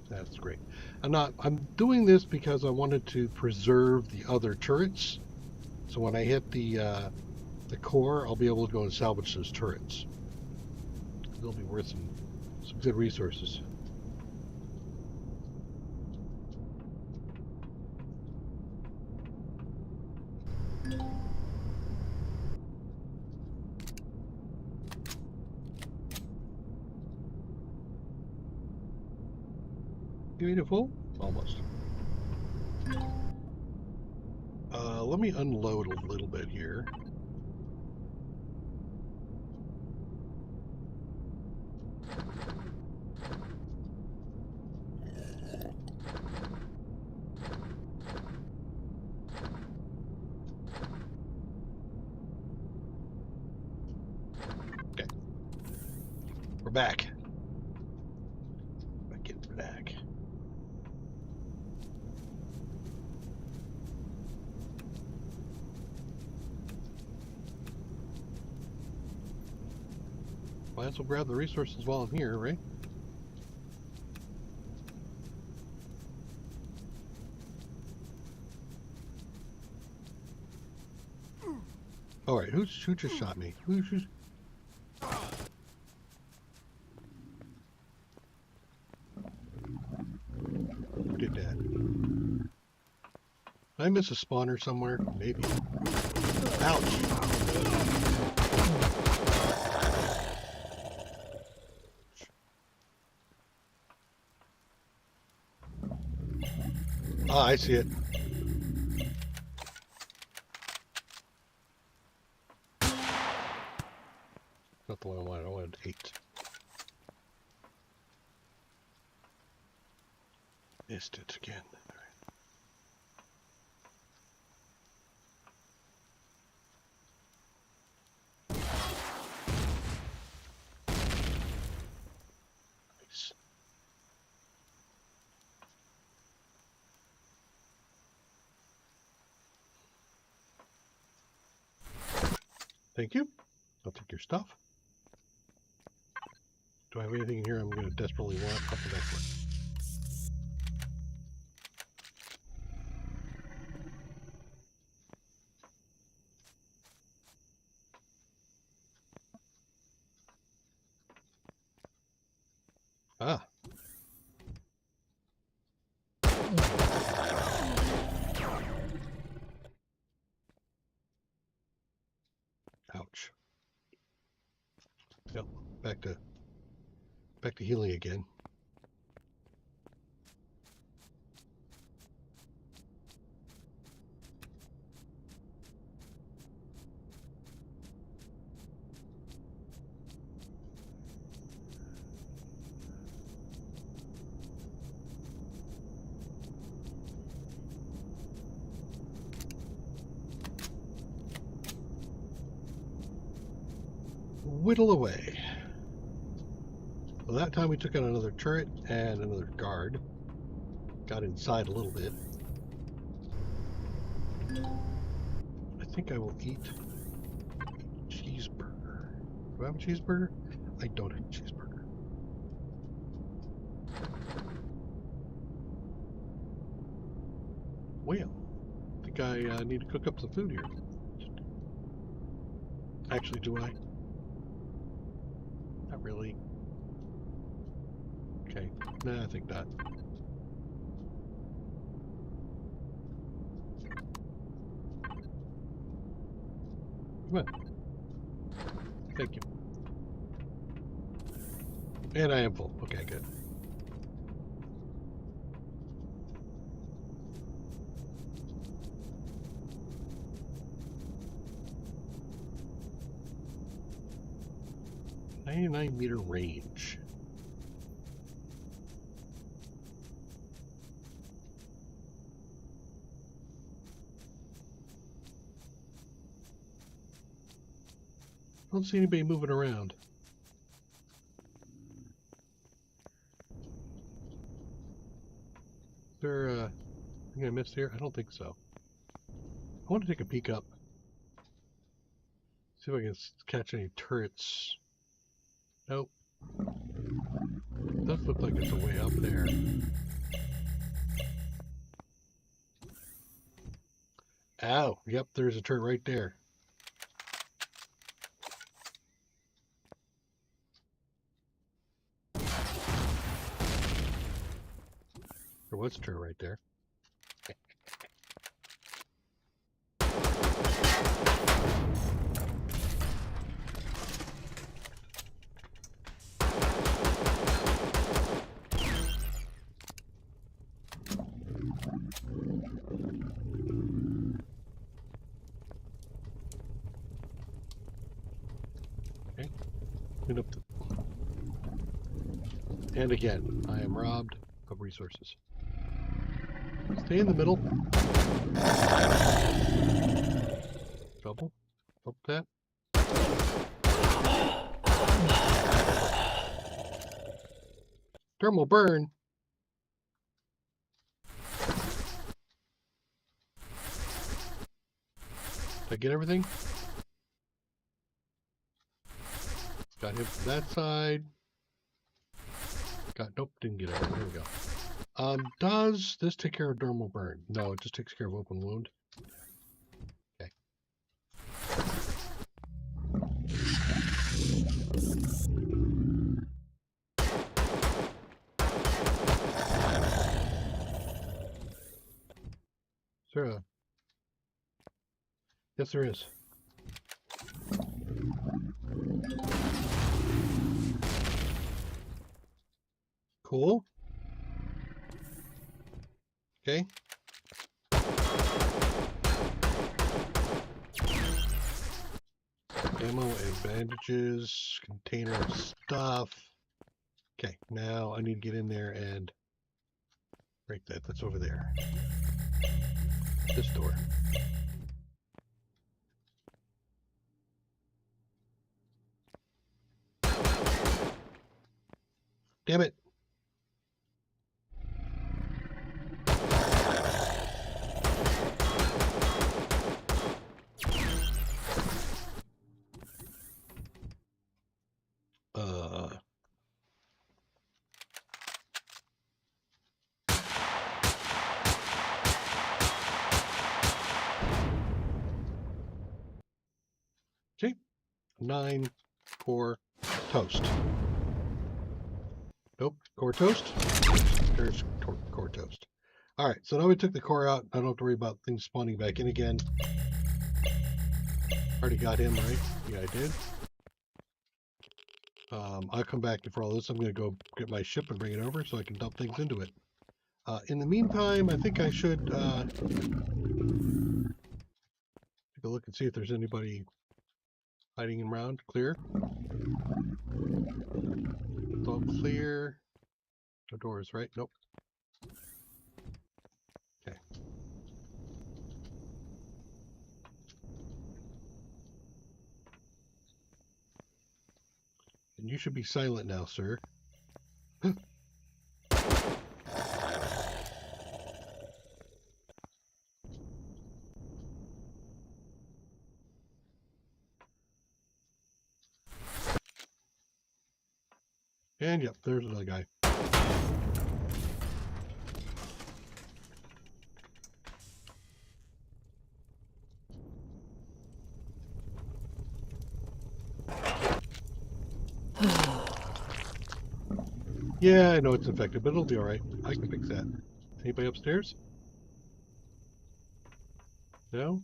That's great. I'm doing this because I wanted to preserve the other turrets. So when I hit the core, I'll be able to go and salvage those turrets. They'll be worth some good resources. Beautiful. Almost. Let me unload a little bit here. Okay. We're back. Back in black. Might as well grab the resources while I'm here, right? All right, who just shot me? Who did that? Did I miss a spawner somewhere? Maybe. Ouch! Ah, I see it. Not the one I wanted. I wanted 8. Missed it again. All right. Nice. Thank you. I'll take your stuff. Do I have anything in here I'm going to desperately want? I'll come back for it. Ah. Ouch. Yep. Back to healing again. Whittle away. Well, that time we took out another turret and another guard. Got inside a little bit. I think I will eat cheeseburger. Do I have a cheeseburger? I don't have a cheeseburger. Well, I think I need to cook up some food here. Actually, do I? Not really. Okay, nah, I think not. Come on. Thank you. And I am full. Okay, good. .99-meter range. I don't see anybody moving around. Is there anything I missed here? I don't think so. I want to take a peek up. See if I can catch any turrets. Nope. It does look like it's a way up there. Ow! Yep, there's a turret right there. There was a turret right there. Okay. Clean up the... And again, I am robbed of resources. Stay in the middle. Double. Double tap. Thermal burn. Did I get everything? Got Got him from that side. Nope, didn't get it. There we go. Does this take care of dermal burn? No, it just takes care of open wound. Okay. Sure. Yes, there is. Cool. Okay. Ammo and bandages, container of stuff. Okay, now I need to get in there and break that. That's over there. This door. Damn it. Okay. 9 core toast. Nope. Core toast. There's core toast. All right. So now we took the core out. I don't have to worry about things spawning back in again. Already got him, right? Yeah, I did. I'll come back before all this. I'm going to go get my ship and bring it over so I can dump things into it. In the meantime, I think I should take a look and see if there's anybody hiding around. Clear. It's all clear. No doors, right? Nope. Okay. And you should be silent now, sir. And yep, there's another guy. Yeah, I know it's infected, but it'll be alright. I can fix that. Anybody upstairs? No?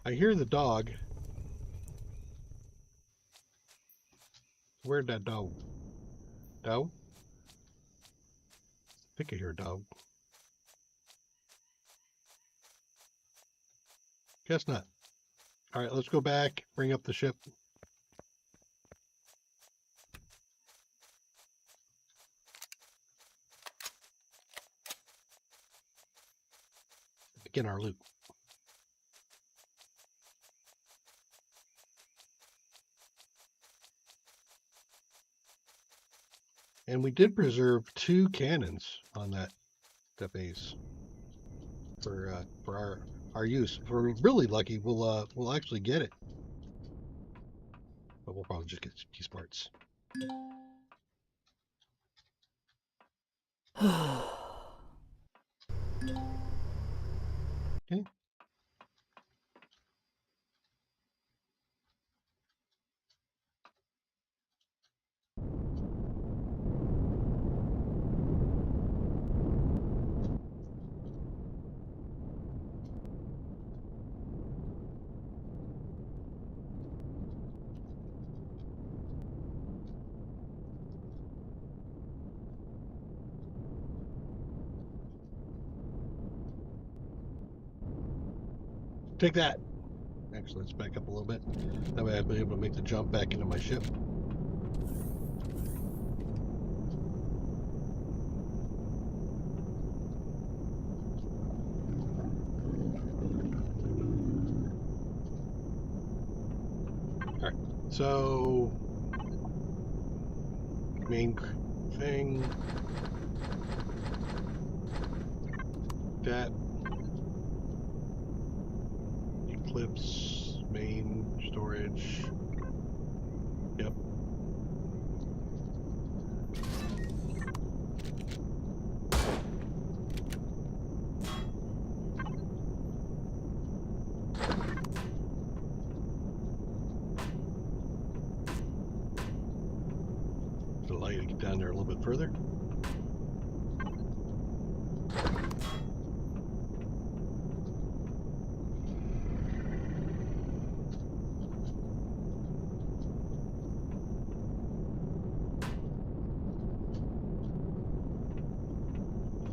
I hear the dog. Where'd that dog? Dog? I think I hear a dog. Guess not. Alright, let's go back, bring up the ship. Begin our loot. And we did preserve 2 cannons on that base for our use. If we're really lucky, we'll actually get it. But we'll probably just get these parts. Okay. Take that. Actually, let's back up a little bit. That way I'll be able to make the jump back into my ship. Alright, so main thing, that Eclipse, main storage, yep. there a little bit further.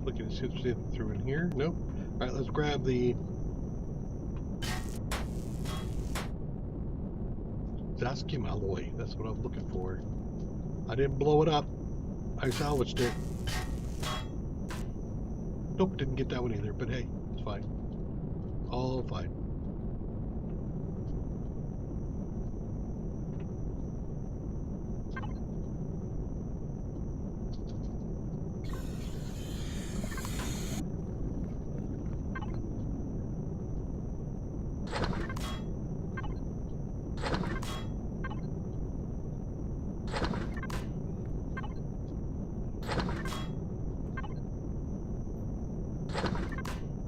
Looking to see if there's anything through in here. Nope. All right, let's grab the Zaskim alloy. That's what I'm looking for. I didn't blow it up. I salvaged it. Nope, didn't get that one either, but hey, it's fine. All fine.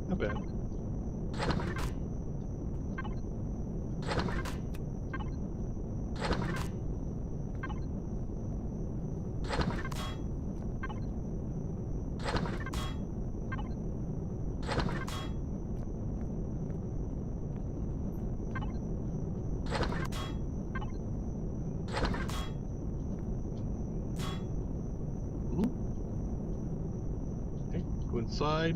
Not bad. Okay, go inside.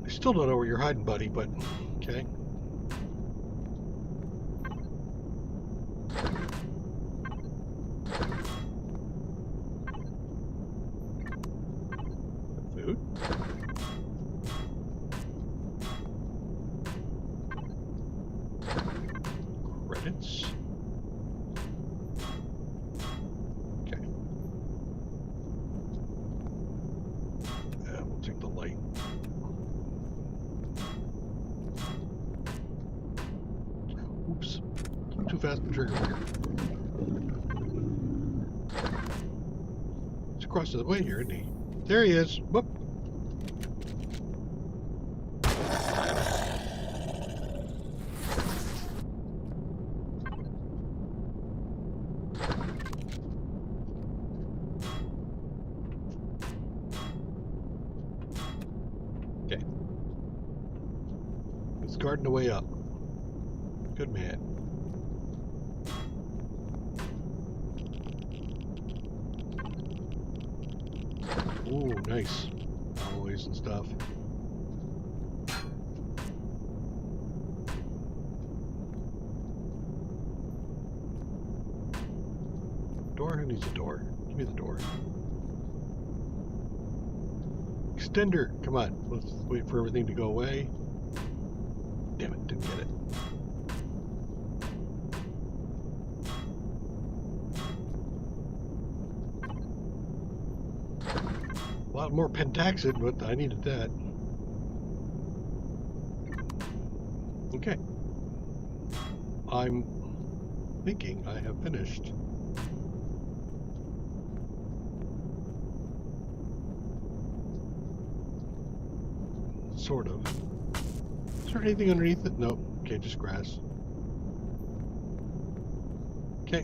I still don't know where you're hiding, buddy, but okay. Food. Credits. Okay. We'll take the light. Oops. Too fast for trigger finger. He's across the way here, isn't he? There he is. Whoop. Okay. He's guarding the way up. Good man. Ooh, nice. Alloys and stuff. Door? Who needs a door? Give me the door. Extender! Come on. Let's wait for everything to go away. Damn it, didn't get it. A lot more pentaxid, but I needed that. Okay. I'm thinking I have finished. Sort of. Is there anything underneath it? No. Okay, just grass. Okay.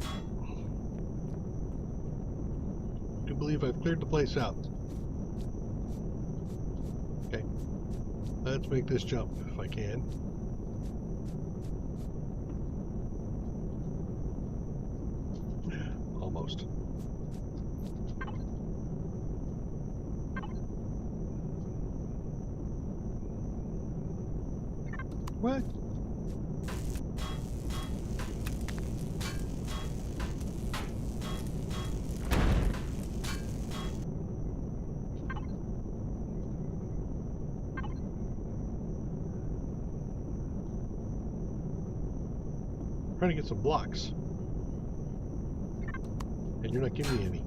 I do believe I've cleared the place out. Okay. Let's make this jump if I can. Almost. What? Trying to get some blocks. And you're not giving me any.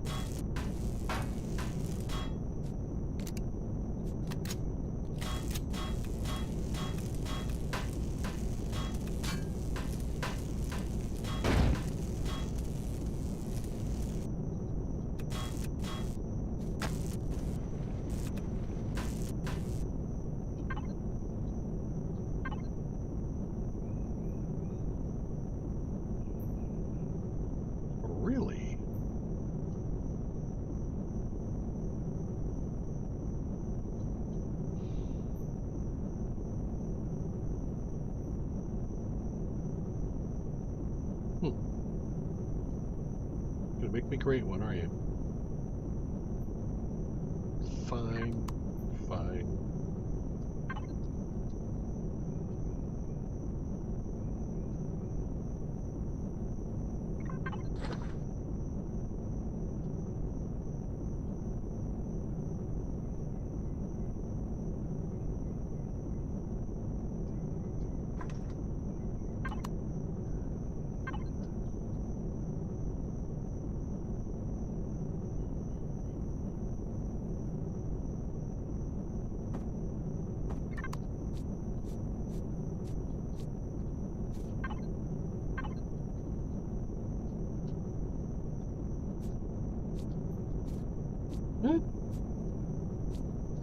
make me create one, are you? Fine. Fine.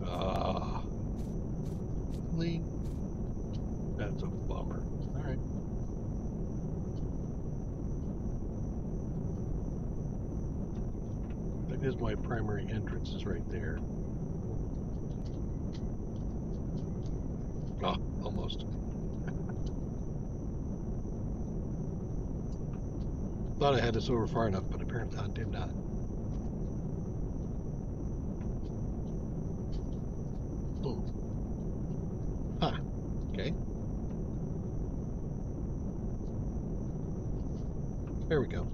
Ah, really? That's a bummer. All right. That is my primary entrance is right there. Oh, almost. Thought I had this over far enough, but apparently I did not. Hmm. Huh. Okay. There we go.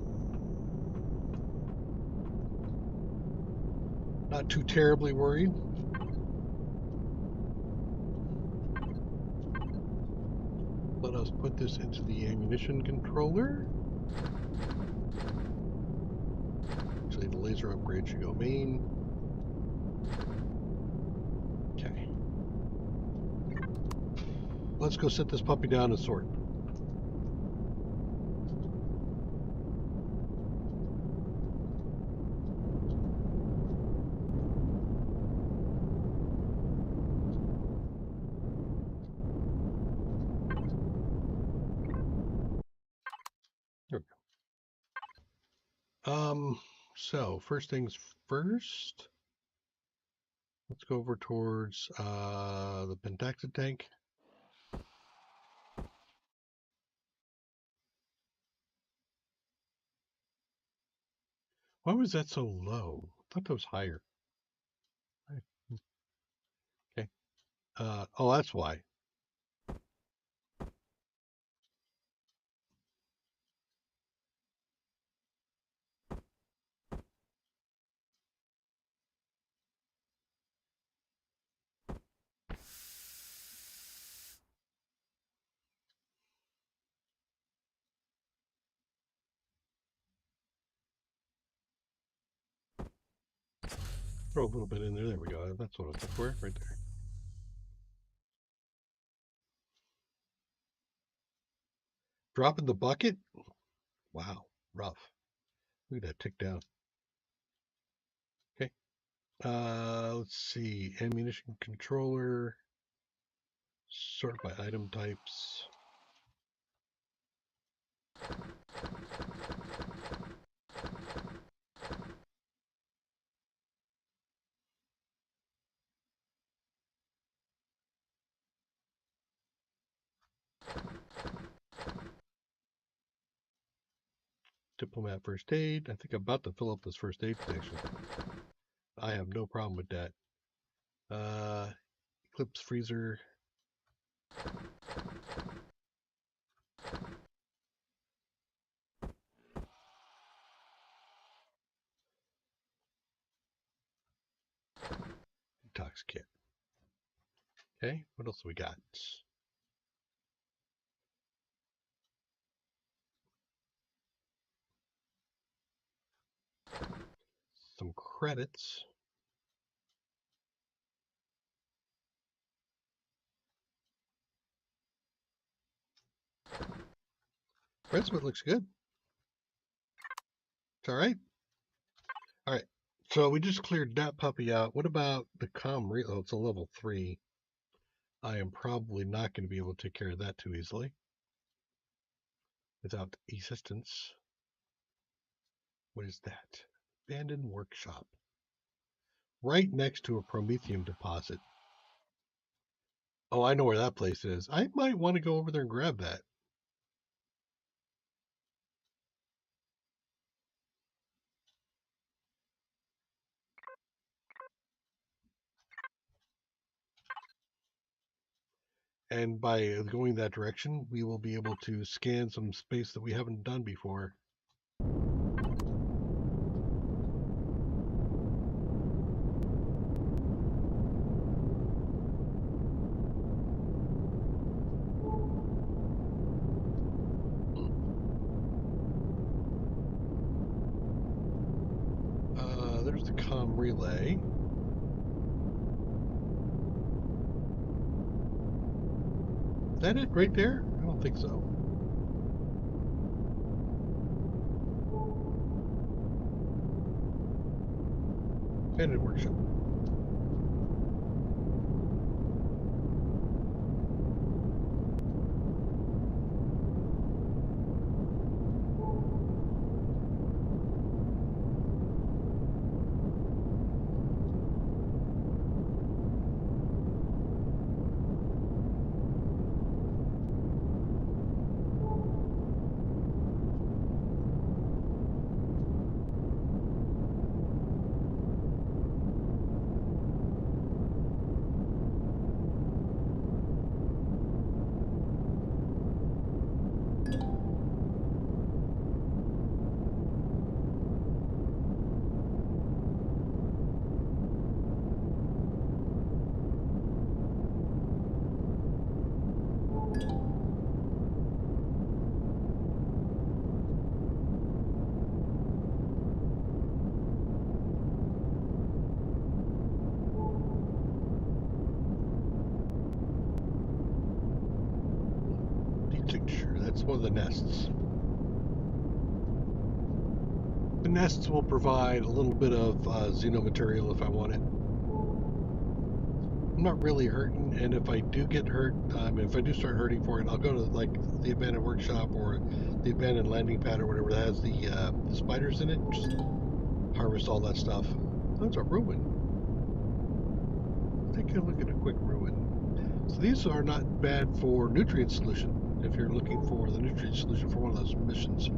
Not too terribly worried. Let us put this into the ammunition controller. Actually, the laser upgrade should go main. Okay. Let's go set this puppy down and sort. There we go. So first things first. Let's go over towards the Pentaxid tank. Why was that so low? I thought that was higher. Okay. Oh, that's why. Throw a little bit in there. There we go. That's what I was looking for right there. Drop in the bucket? Wow. Rough. Look at that tick down. Okay. Let's see. Ammunition controller. Sort by item types. Diplomat first aid. I think I'm about to fill up this first aid station. I have no problem with that. Eclipse freezer. Detox kit. Okay, what else we got? Some credits. Redsmith looks good. It's all right. All right. So we just cleared that puppy out. What about the oh, it's a level 3. I am probably not going to be able to take care of that too easily without assistance. What is that? Abandoned workshop. Right next to a Promethium deposit. Oh, I know where that place is. I might want to go over there and grab that. And by going that direction, we will be able to scan some space that we haven't done before. There's the comm relay. Is that it right there? I don't think so. Abandoned workshop. Signature. That's one of the nests. The nests will provide a little bit of xenomaterial if I want it. I'm not really hurting, and if I do get hurt, if I do start hurting for it, I'll go to like the abandoned workshop or the abandoned landing pad or whatever that has the spiders in it. Just harvest all that stuff. That's a ruin. Take a look at a quick ruin. So these are not bad for nutrient solution if you're looking for the nutrient solution for one of those missions.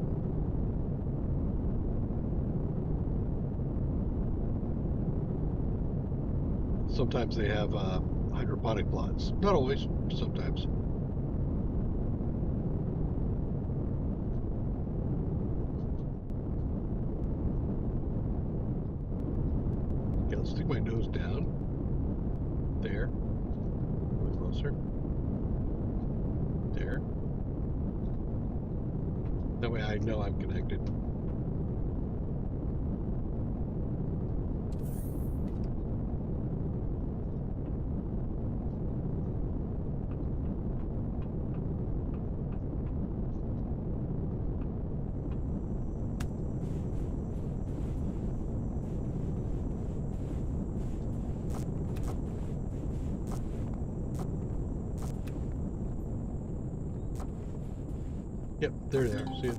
Sometimes they have hydroponic plots. Not always, sometimes. Okay, let's stick my nose down. There. A little closer. There. That way I know I'm connected. Yep, there they are. See it?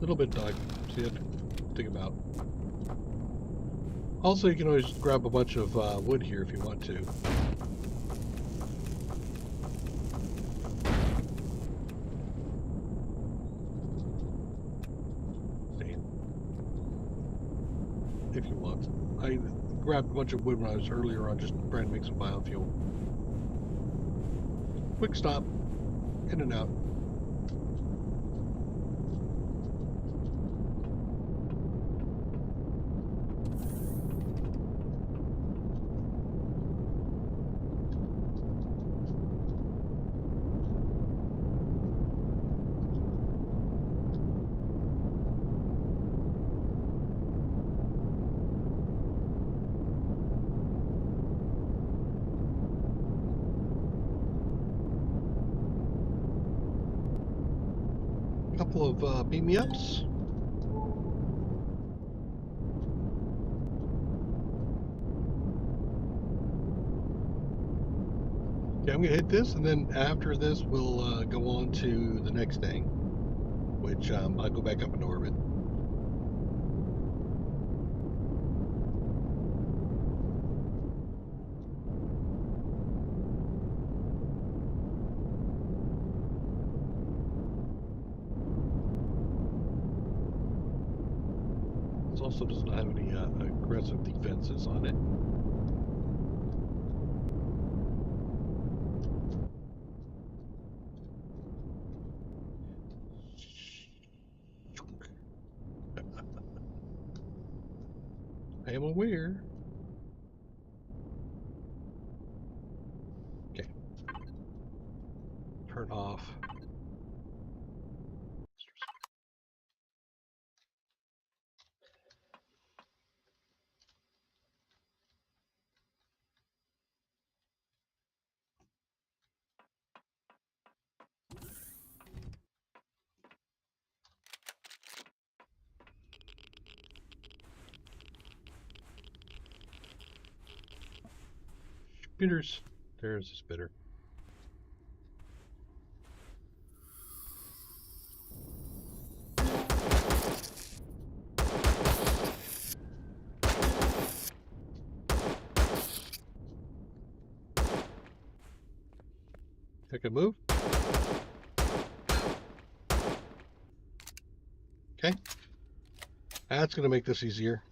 Little bit dog. See it? Think about. Also, you can always grab a bunch of wood here if you want to. If you want. I grabbed a bunch of wood when I was earlier on just trying to make some biofuel. Quick stop. In and out. Couple of beam me ups. Okay, I'm gonna hit this, and then after this, we'll go on to the next thing, which I'll go back up into orbit. also does not have any aggressive defenses on it. I am aware. Okay. Turn off. Spitters. There's a spitter. I can move. Okay. That's going to make this easier.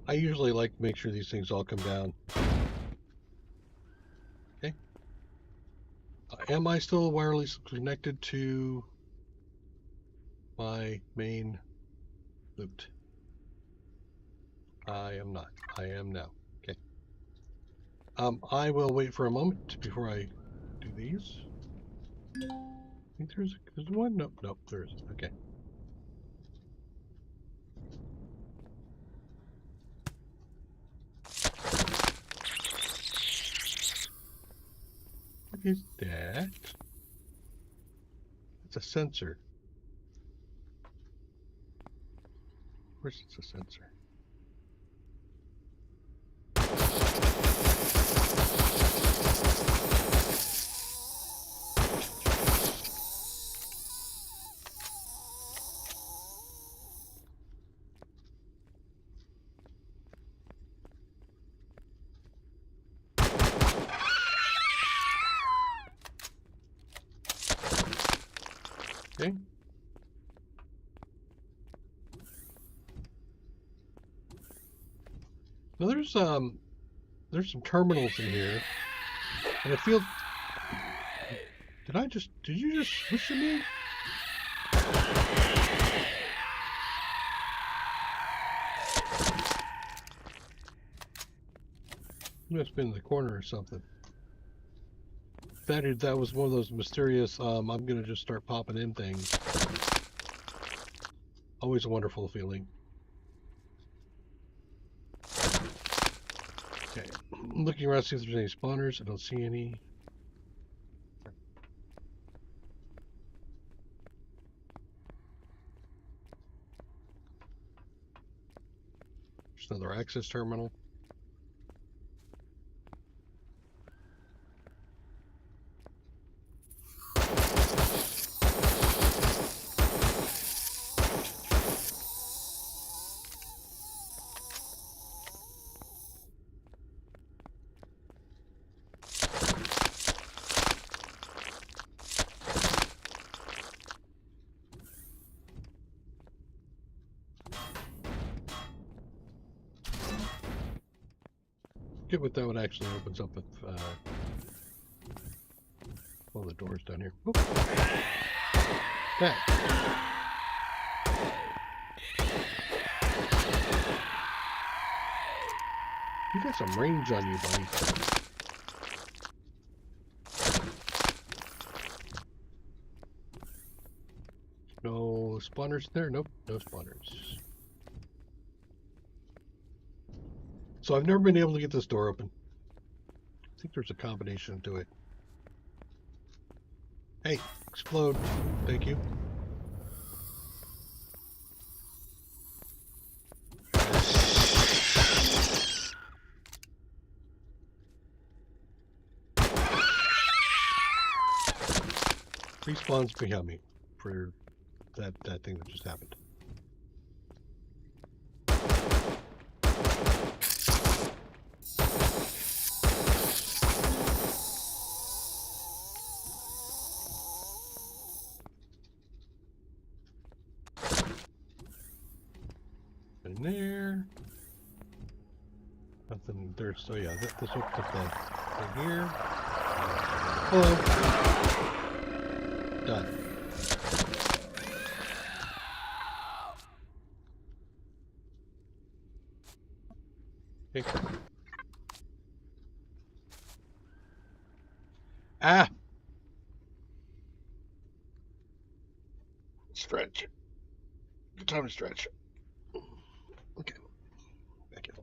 I usually like to make sure these things all come down. Okay. Am I still wirelessly connected to my main loot? I am not. I am now. Okay. I will wait for a moment before I do these. I think there's one. Nope, nope, there isn't. Okay. What is that? It's a sensor. Where's a sensor? Okay. Now there's some terminals in here, and I feel. Did you just switch to me? You must have been in the corner or something. That was one of those mysterious, I'm gonna just start popping in things. Always a wonderful feeling. Okay, I'm looking around to see if there's any spawners. I don't see any. There's another access terminal. Get what that one actually opens up with one of the doors down here. Oh. That. You got some range on you, buddy. No spawners there? Nope, no spawners. So I've never been able to get this door open. think there's a combination to it. Hey, explode. Thank you. Respawn's behind me for that thing that just happened. In there. Nothing there. So yeah, this opens up the thing here. Hello. Done. Okay. Ah! Stretch. Good time to stretch. Okay. Back in.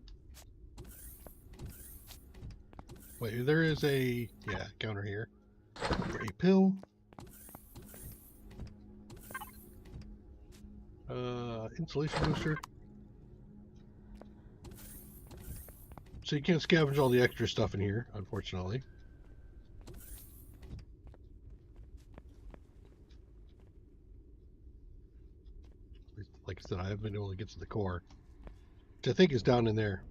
Wait, there is a counter here. For a pill. Insulation booster. So you can't scavenge all the extra stuff in here, unfortunately. Like I said, I haven't been able to get to the core, which I think is down in there.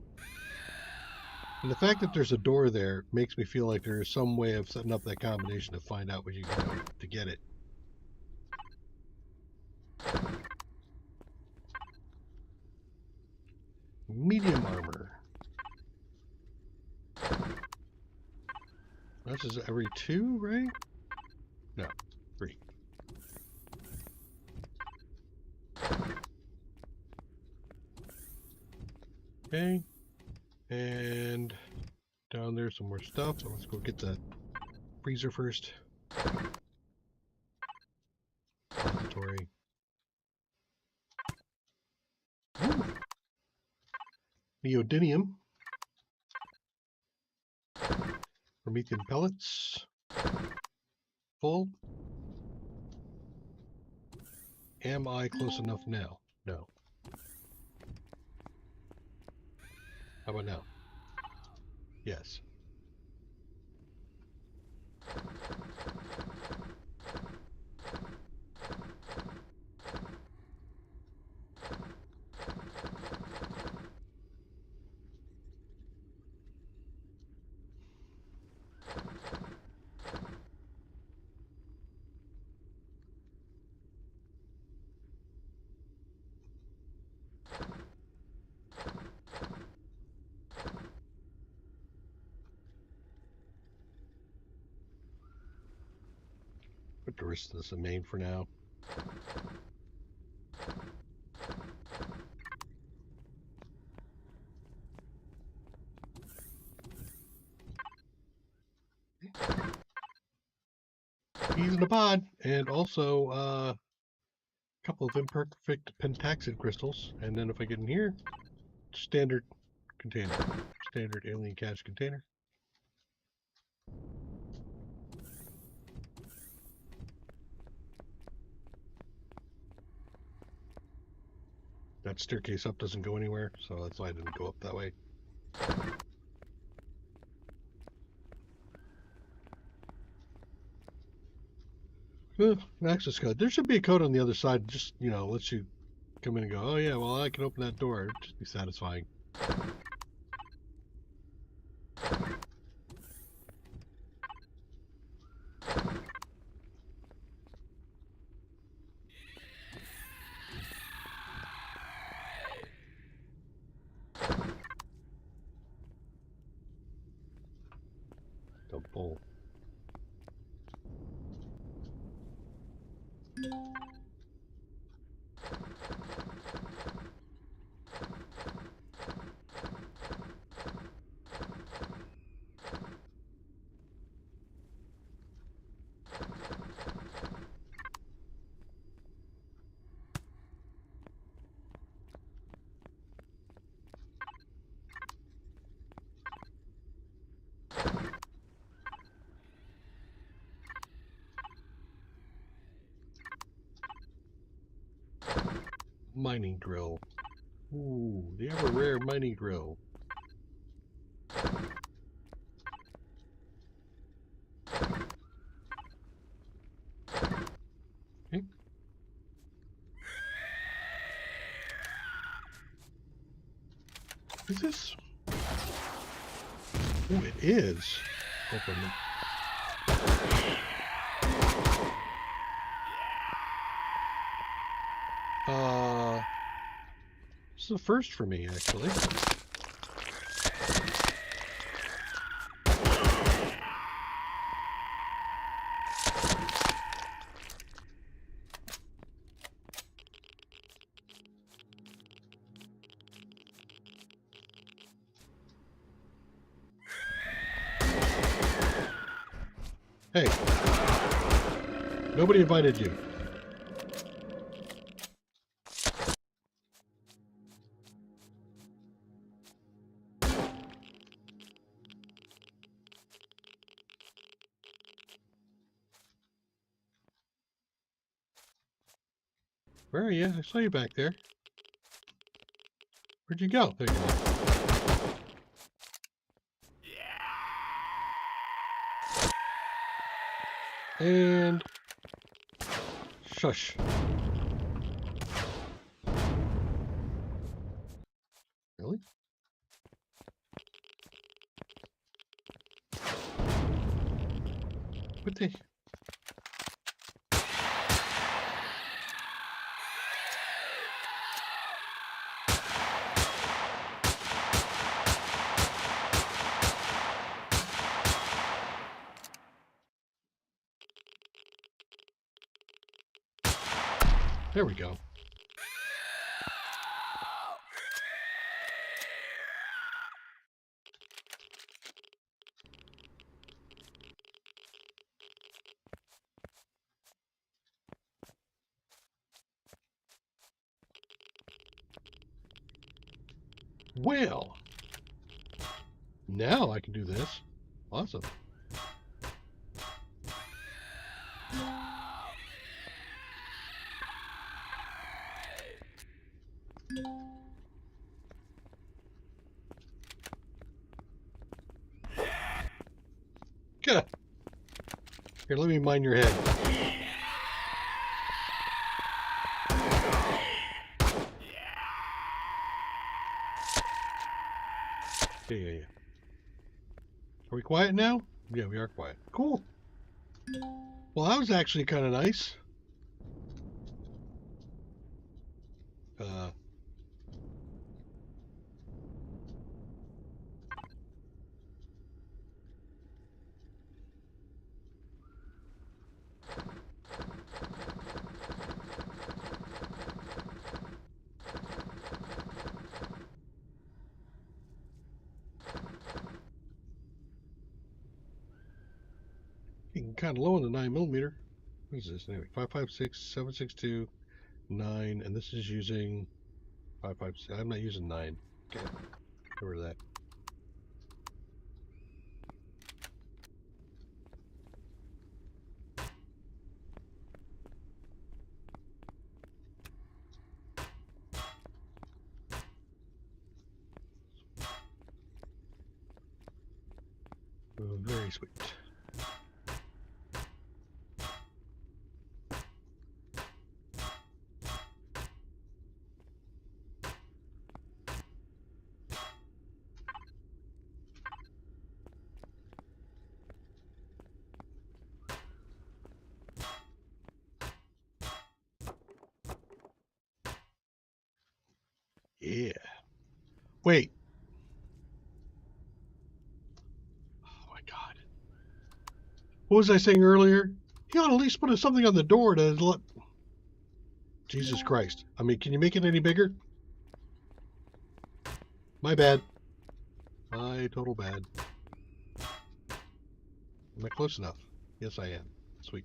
And the fact that there's a door there makes me feel like there is some way of setting up that combination to find out what you can do to get it. Medium armor. This is every 2, right? No, 3. Okay. And down there some more stuff. So let's go get the freezer first. Repository. Ooh. Neodymium. Promethean pellets. Full. Am I close enough now? No. How about now? Yes. Put the rest of this in main for now. He's in the pod, and also a couple of imperfect pentaxid crystals. And then if I get in here, standard container, standard alien cache container. That staircase up doesn't go anywhere, so that's why I didn't go up that way. Access code. There should be a code on the other side, just, lets you come in and go, oh yeah, well, I can open that door. It'd just be satisfying. Double. Mining drill. Ooh, the ever rare mining drill. Okay. Is this? Oh, it is. Open. This is the first for me, actually. Hey, nobody invited you. Where are you? I saw you back there. Where'd you go? There you go. And shush. Really? What the? There we go. Well, now I can do this. Awesome. Good. Here, let me mine your head. Yeah. Are we quiet now? Yeah, we are quiet. Cool. Well, that was actually kind of nice. Getting kind of low on the 9mm. What is this anyway? 5.56, 7.62, 9, and this is using 5.56. I'm not using 9. Okay, get rid of that. Very sweet. Yeah. Wait. Oh my God. What was I saying earlier? You ought to at least put something on the door to let. Jesus Christ. I mean, can you make it any bigger? My bad. My total bad. Am I close enough? Yes, I am. Sweet.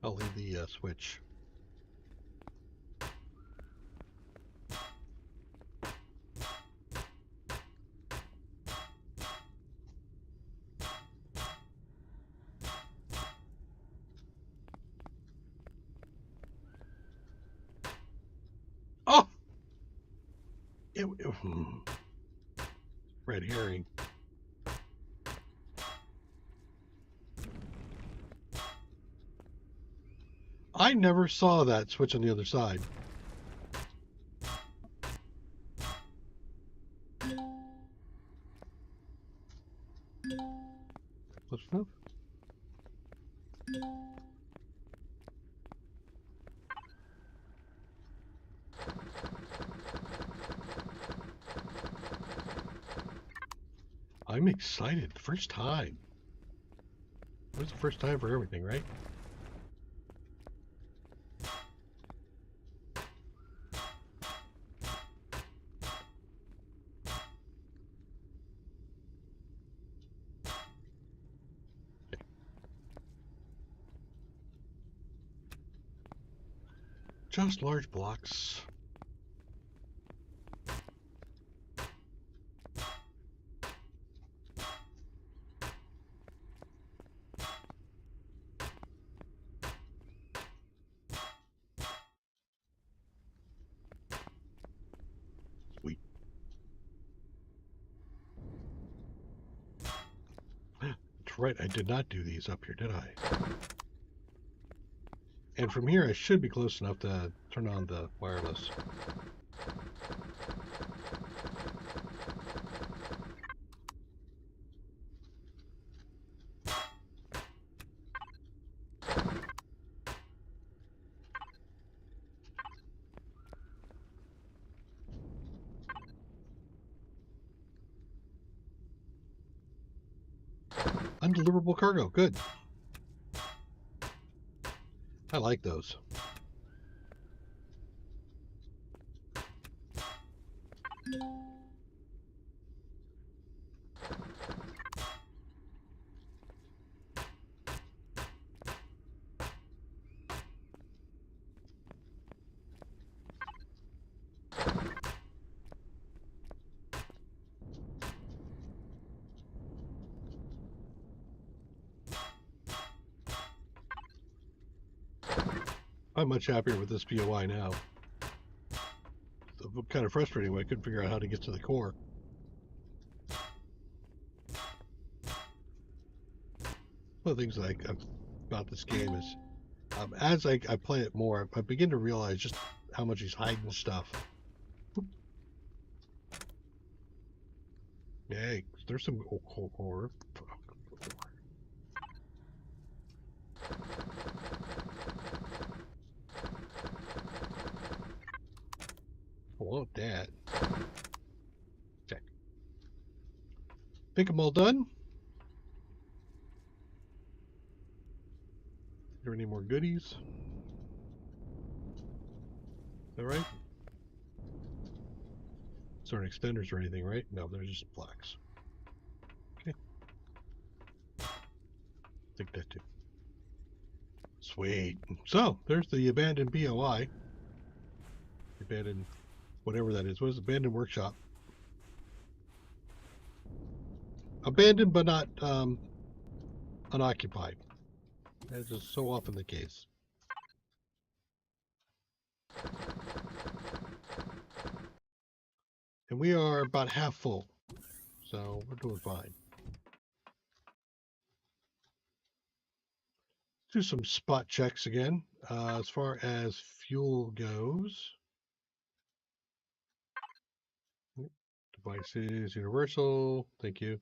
I'll leave the switch. Oh! Red herring. I never saw that switch on the other side. Close enough? I'm excited. First time. It was the first time for everything, right? Just large blocks. Sweet. That's right, I did not do these up here, did I? And from here, I should be close enough to turn on the wireless. Undeliverable cargo, good. I like those. I'm much happier with this POI now. It's kind of frustrating when I couldn't figure out how to get to the core. One of the things that I about this game is, as I play it more, I begin to realize just how much he's hiding stuff. Hey, there's some horror. I want that. Check. Think I'm all done. Are there any more goodies? Is that right? These aren't extenders or anything, right? No, they're just blocks. Okay. Think that too. Sweet. So, there's the abandoned BOI. Abandoned, whatever that is. What is abandoned workshop? Abandoned but not unoccupied. As is so often the case. And we are about half full. So we're doing fine. Do some spot checks again. As far as fuel goes. Devices, universal. Thank you.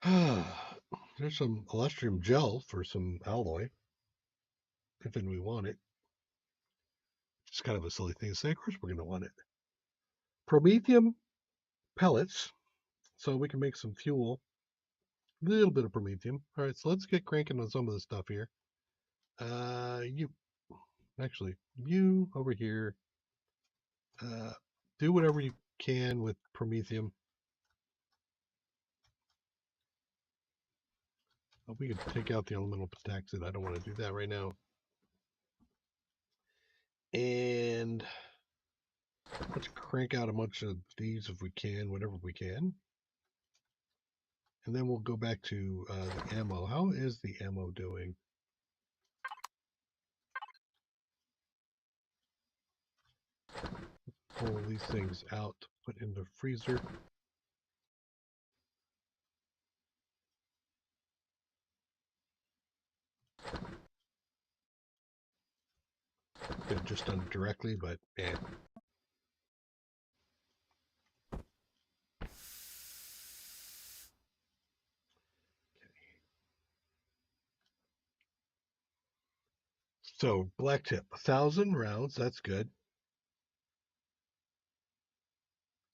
There's some Illustrium gel for some alloy. If and we want it. It's kind of a silly thing to say. Of course we're going to want it. Promethium pellets. So we can make some fuel. A little bit of promethium. All right, so let's get cranking on some of this stuff here. You over here. Do whatever you can with promethium. We could take out the elemental pentaxid. I don't want to do that right now. And let's crank out a bunch of these if we can, whatever we can. And then we'll go back to the ammo. How is the ammo doing? Pull these things out, put in the freezer. Could have just done it directly, but eh. So black tip, 1,000 rounds. That's good.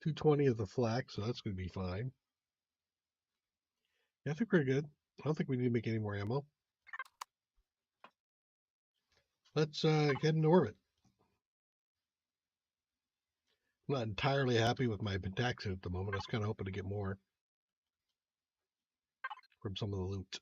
220 of the flak, so that's going to be fine. Yeah, I think we're good. I don't think we need to make any more ammo. Let's get into orbit. I'm not entirely happy with my pentaxid at the moment. I was kind of hoping to get more from some of the loot.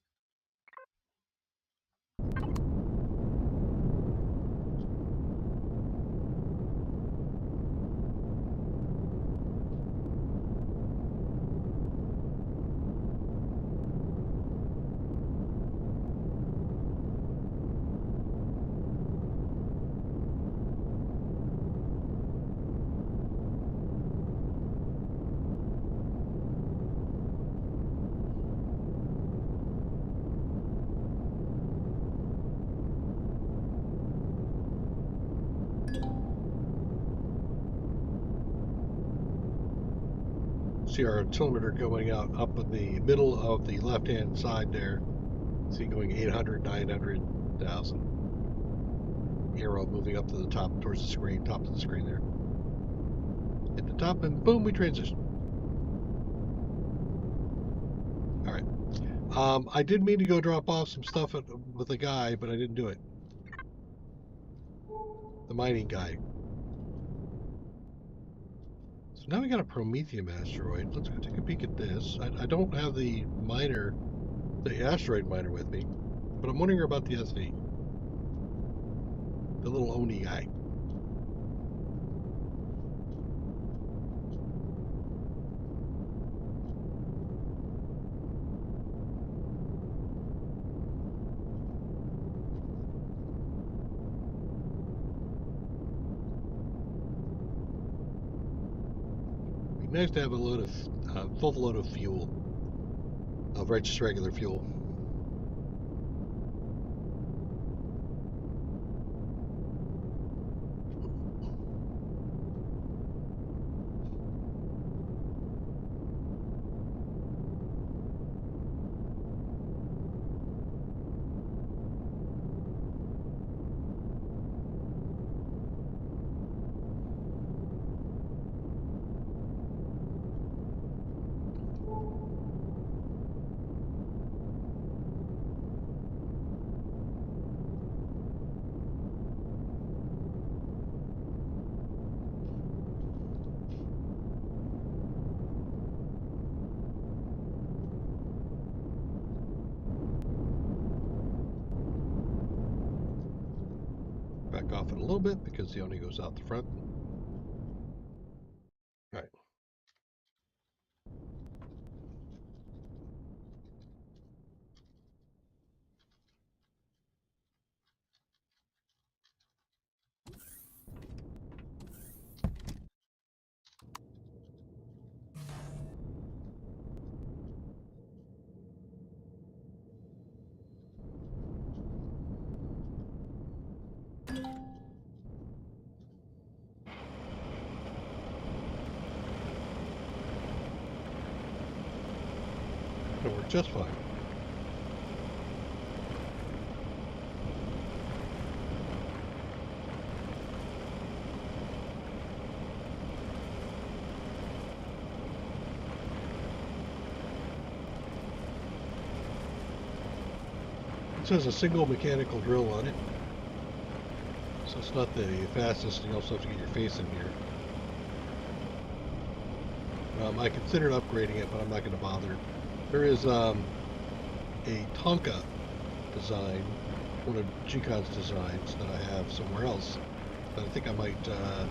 See our altimeter going out up in the middle of the left-hand side there. See going 800, 900,000. Arrow moving up to the top towards the screen, top of the screen there. Hit the top and boom, we transition. All right. I did mean to go drop off some stuff with a guy, but I didn't do it. The mining guy. So now we got a Prometheum asteroid. Let's go take a peek at this. I don't have the miner, the asteroid miner with me, but I'm wondering about the SV. The little Oni guy. Be nice to have a load of full load of fuel, of just regular fuel. Back off it a little bit because the Oni goes out the front. All right. It'll work just fine. It says a single mechanical drill on it. So it's not the fastest, you also have to get your face in here. I considered upgrading it, but I'm not going to bother. There is a Tonka design, one of G-Con's designs that I have somewhere else. That I think I might. I'm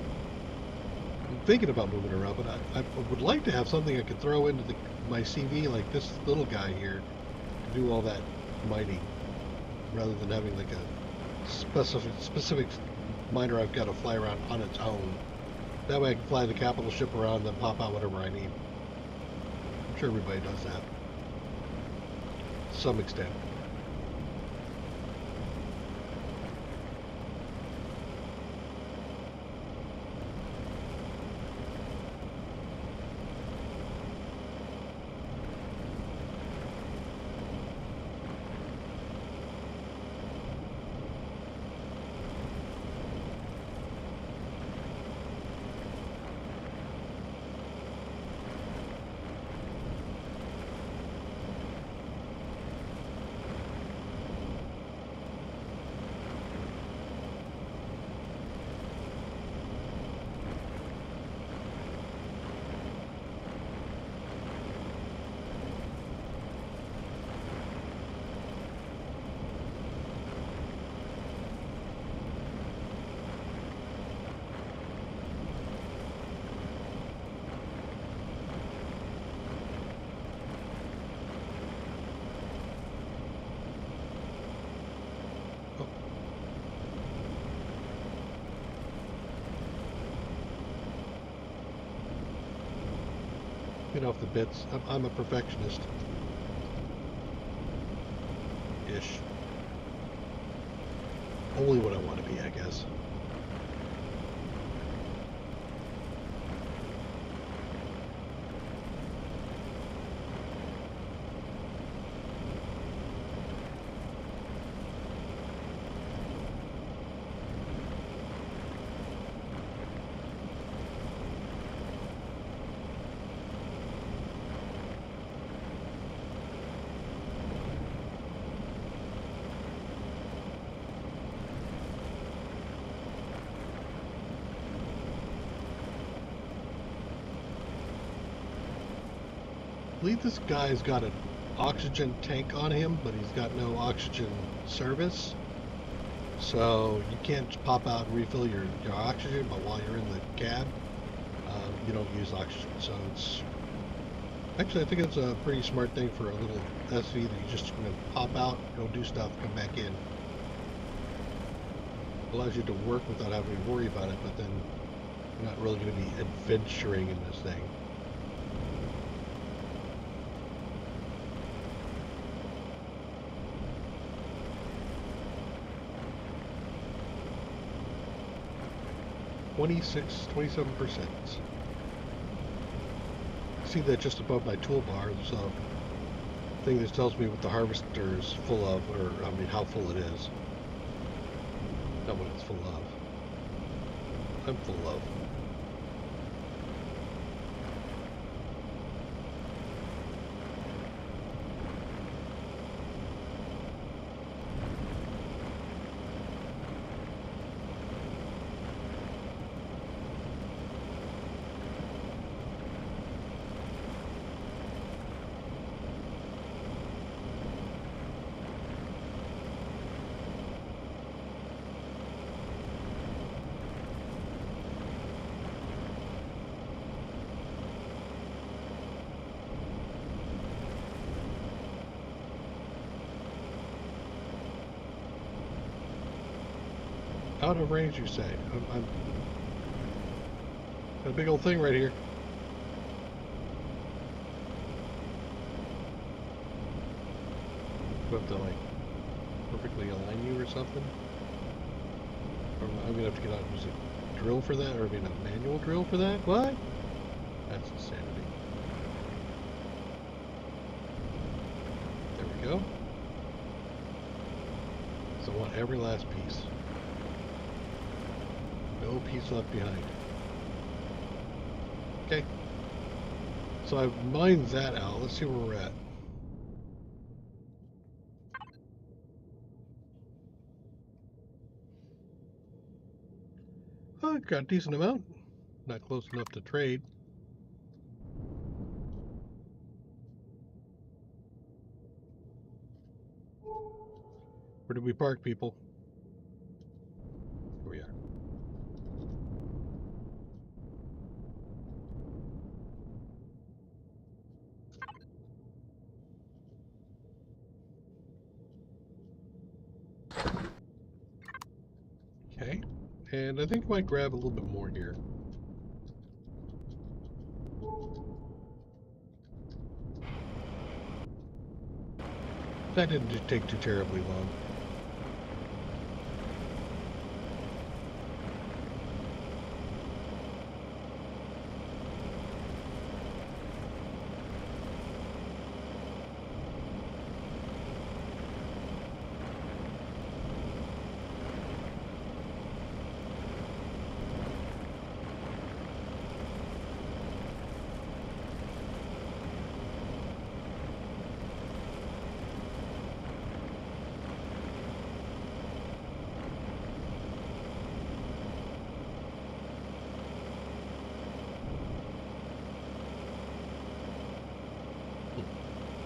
thinking about moving around, but I would like to have something I could throw into my CV like this little guy here to do all that mining, rather than having like a specific miner I've got to fly around on its own. That way I can fly the capital ship around and then pop out whatever I need. I'm sure everybody does that. To some extent. Get off the bits. I'm a perfectionist. Ish. Only what I want to be, I guess. I believe this guy's got an oxygen tank on him, but he's got no oxygen service. So you can't pop out and refill your oxygen, but while you're in the cab, you don't use oxygen. So it's actually, I think it's a pretty smart thing for a little SV that you just pop out, go do stuff, come back in. Allows you to work without having to worry about it, but then you're not really going to be adventuring in this thing. $27%. See that just above my toolbar. There's a thing that tells me what the harvester is full of, or I mean how full it is. Not what it's full of. I'm full of. Out of range, you say? I'm got a big old thing right here. Do I have to like perfectly align you or something? Or I'm gonna have to get out and use a drill for that, or I mean a manual drill for that? What? That's insanity. There we go. So I want every last piece. No piece left behind. Okay. So I've mined that out. Let's see where we're at. Oh, got a decent amount. Not close enough to trade. Where did we park, people? Here we are. Okay, and I think I might grab a little bit more here. That didn't take too terribly long.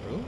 Really?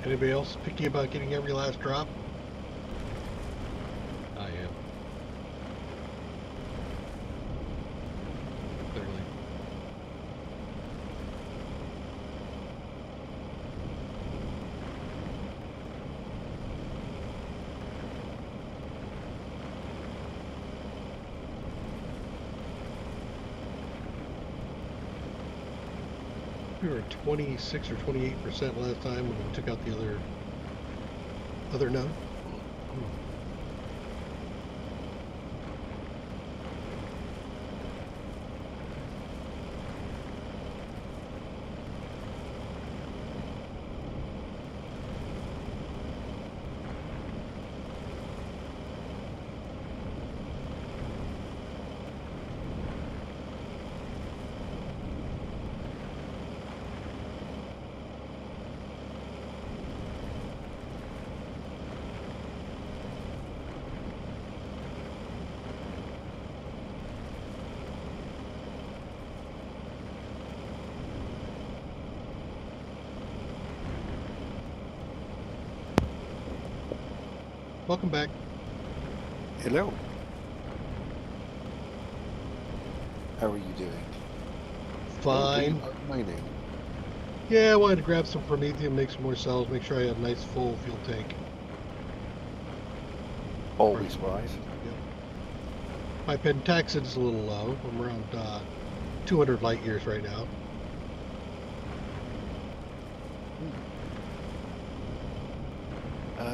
Anybody else picky about getting every last drop? I am. Clearly. We were at 26 or 28% last time when we took out the other node. Welcome back. Hello. How are you doing? Fine. Mining. Yeah, I wanted to grab some promethium, make some more cells, make sure I had a nice full fuel tank. Always wise. Yep. My pentaxid's a little low. I'm around 200 light years right now.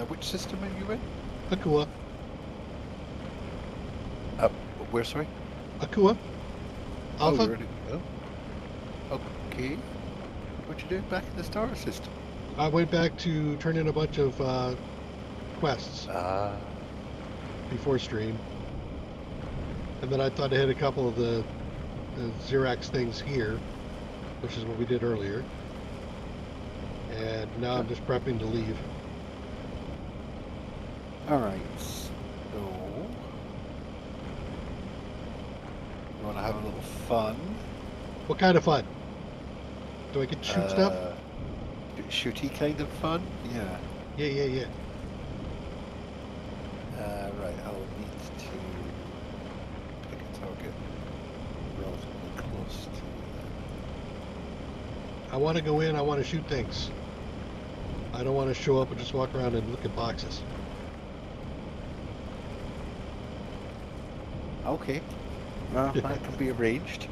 Which system are you in? Akua. Where, sorry? Akua. Alpha. Oh, you're in it. Oh. Okay. What you doing back in the star system? I went back to turn in a bunch of quests before stream. And then I thought I hit a couple of the Zirax things here, which is what we did earlier. And now I'm just prepping to leave. Alright, so you want to have a little fun? What kind of fun? Do I get to shoot stuff? Shooty kind of fun? Yeah. Yeah. Right, I'll need to pick a target relatively close to I want to go in. I want to shoot things. I don't want to show up and just walk around and look at boxes. Okay. Well, that can be arranged.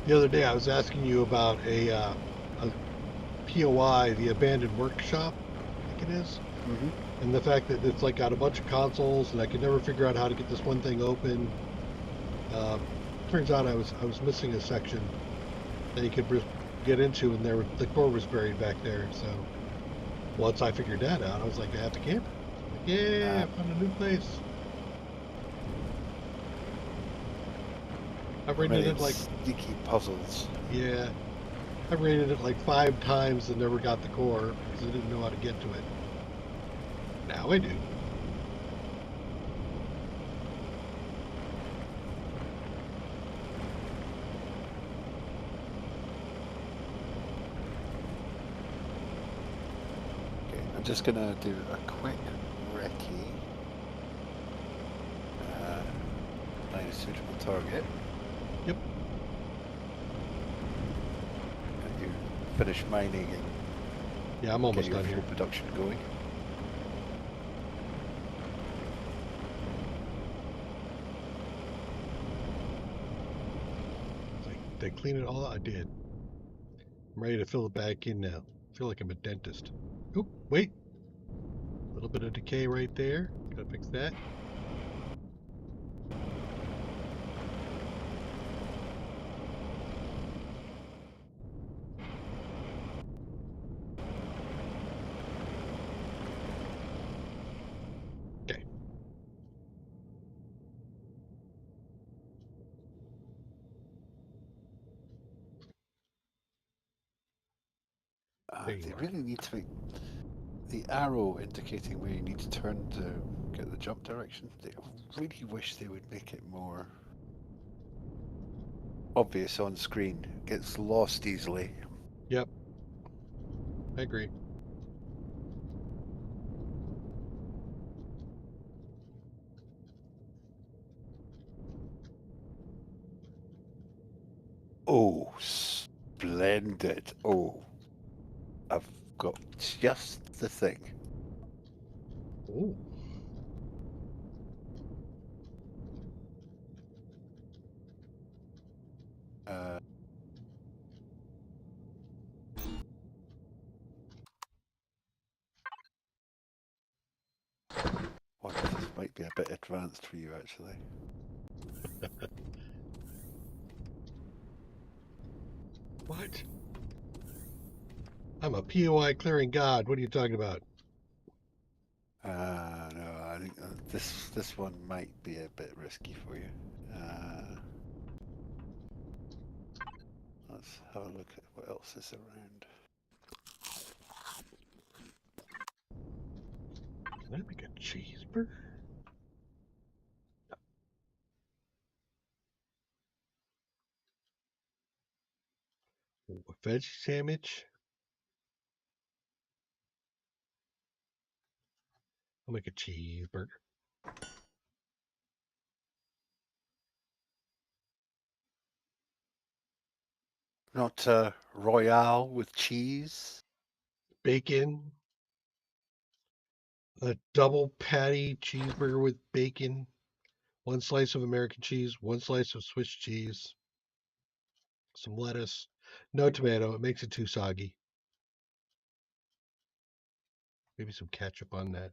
The other day, I was asking you about a POI, the abandoned workshop, I think it is, and the fact that it's like got a bunch of consoles, and I could never figure out how to get this one thing open. Turns out I was missing a section that you could get into, and the core was buried back there. So once I figured that out, I was like, I have to camp. Like, yeah, I found a new place. I've raided it like sneaky puzzles. Yeah, I raided it like 5 times and never got the core because I didn't know how to get to it. Now I do. Okay, I'm just gonna do a quick recce. Find a suitable target. Yep. And you finish mining and Yeah, I'm almost get your done full here. production going. It's like, did I clean it all out? I did. I'm ready to fill it back in now. I feel like I'm a dentist. Oh, wait. A little bit of decay right there. Gotta fix that. Okay. There you They are. really need to make the arrow indicating where you need to turn to get the jump direction. They really wish they would make it more obvious on screen. It gets lost easily. Yep. I agree. Oh, splendid. Oh, I've got just the thing. Ooh. Wonder if this might be a bit advanced for you, actually. What? I'm a POI clearing god. What are you talking about? No, I think this one might be a bit risky for you. Let's have a look at what else is around. Can I make a cheeseburger? Ooh, a veggie sandwich? I'll make a cheeseburger. Not Royale with cheese? Bacon. A double patty cheeseburger with bacon. 1 slice of American cheese. 1 slice of Swiss cheese. Some lettuce. No tomato. It makes it too soggy. Maybe some ketchup on that.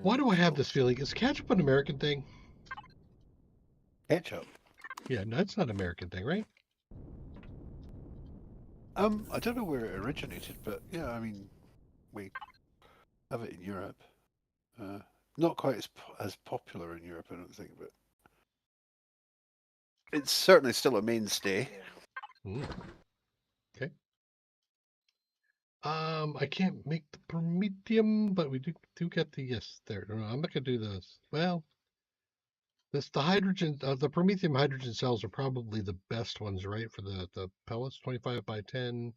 Why do I have this feeling? Is ketchup an American thing? Ketchup? Yeah, no, it's not an American thing, right? I don't know where it originated, but yeah, I mean, we have it in Europe. Not quite as popular in Europe, I don't think, but it's certainly still a mainstay. Mm. I can't make the promethium, but we do get the yes there. No, I'm not gonna do this. Well, the hydrogen, the promethium hydrogen cells are probably the best ones, right? For the pellets, 25 by 10.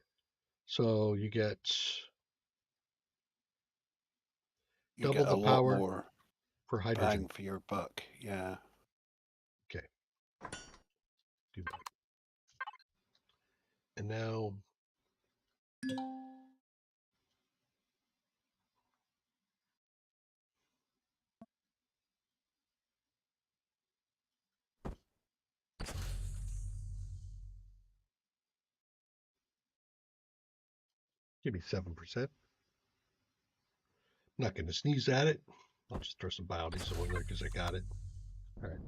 So you get You double get a the lot power more for hydrogen. bang for your buck. Yeah. Okay, do that. And now give me 7%. I'm not going to sneeze at it. I'll just throw some biodiesel in there because I got it. All right.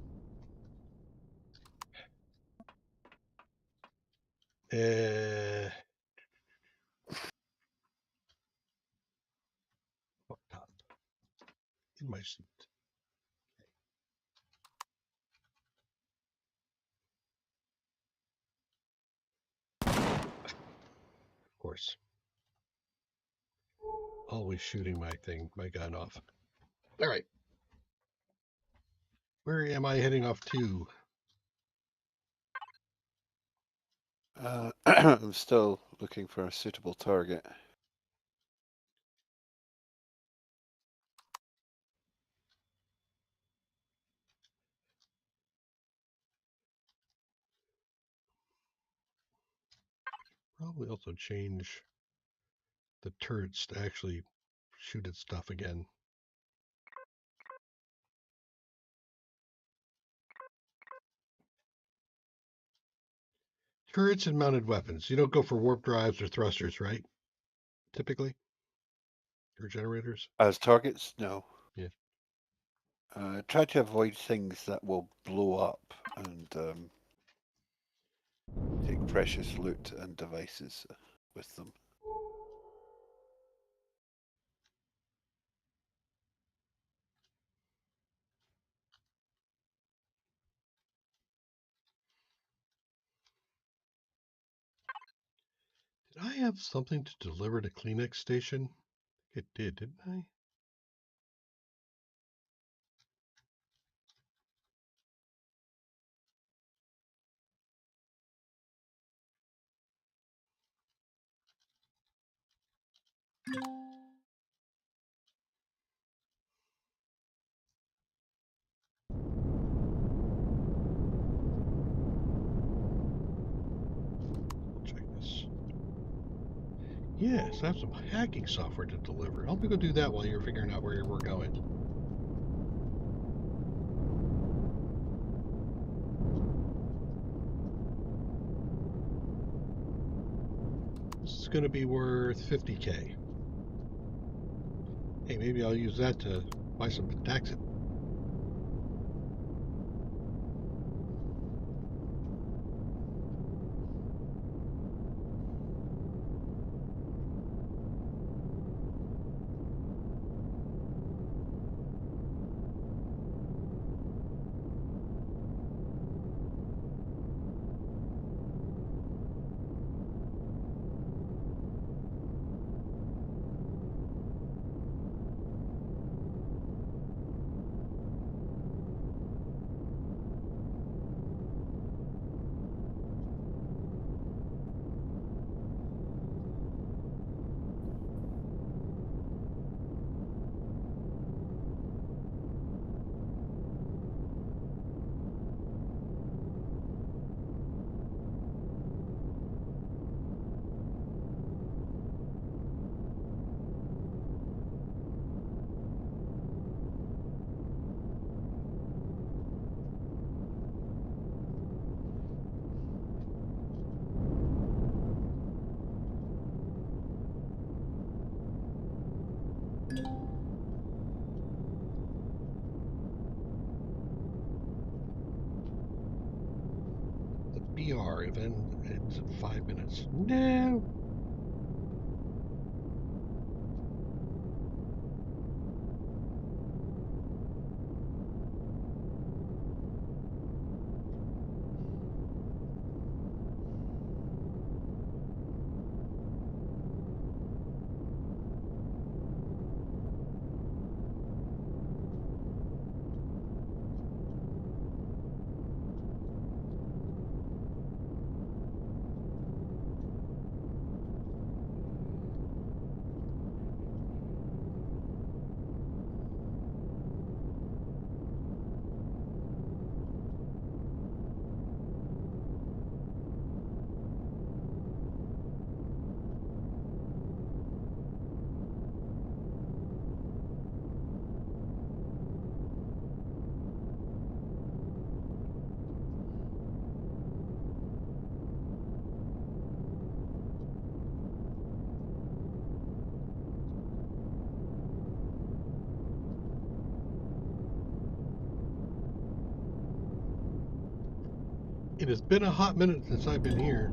Up top in my seat. Of course. Always shooting my gun off. All right. Where am I heading off to? I'm still looking for a suitable target. Probably also change the turrets to actually shoot at stuff again. Turrets and mounted weapons. You don't go for warp drives or thrusters, right? Typically, or generators. As targets, no. Yeah. Try to avoid things that will blow up and take precious loot and devices with them. Did I have something to deliver to Kleenex station? It did, didn't I? I'll check this. Yes, I have some hacking software to deliver. Help me go do that while you're figuring out where we're going. This is going to be worth 50K. Hey, maybe I'll use that to buy some Pentaxid. The BR event ends in 5 minutes. No. It has been a hot minute since I've been here.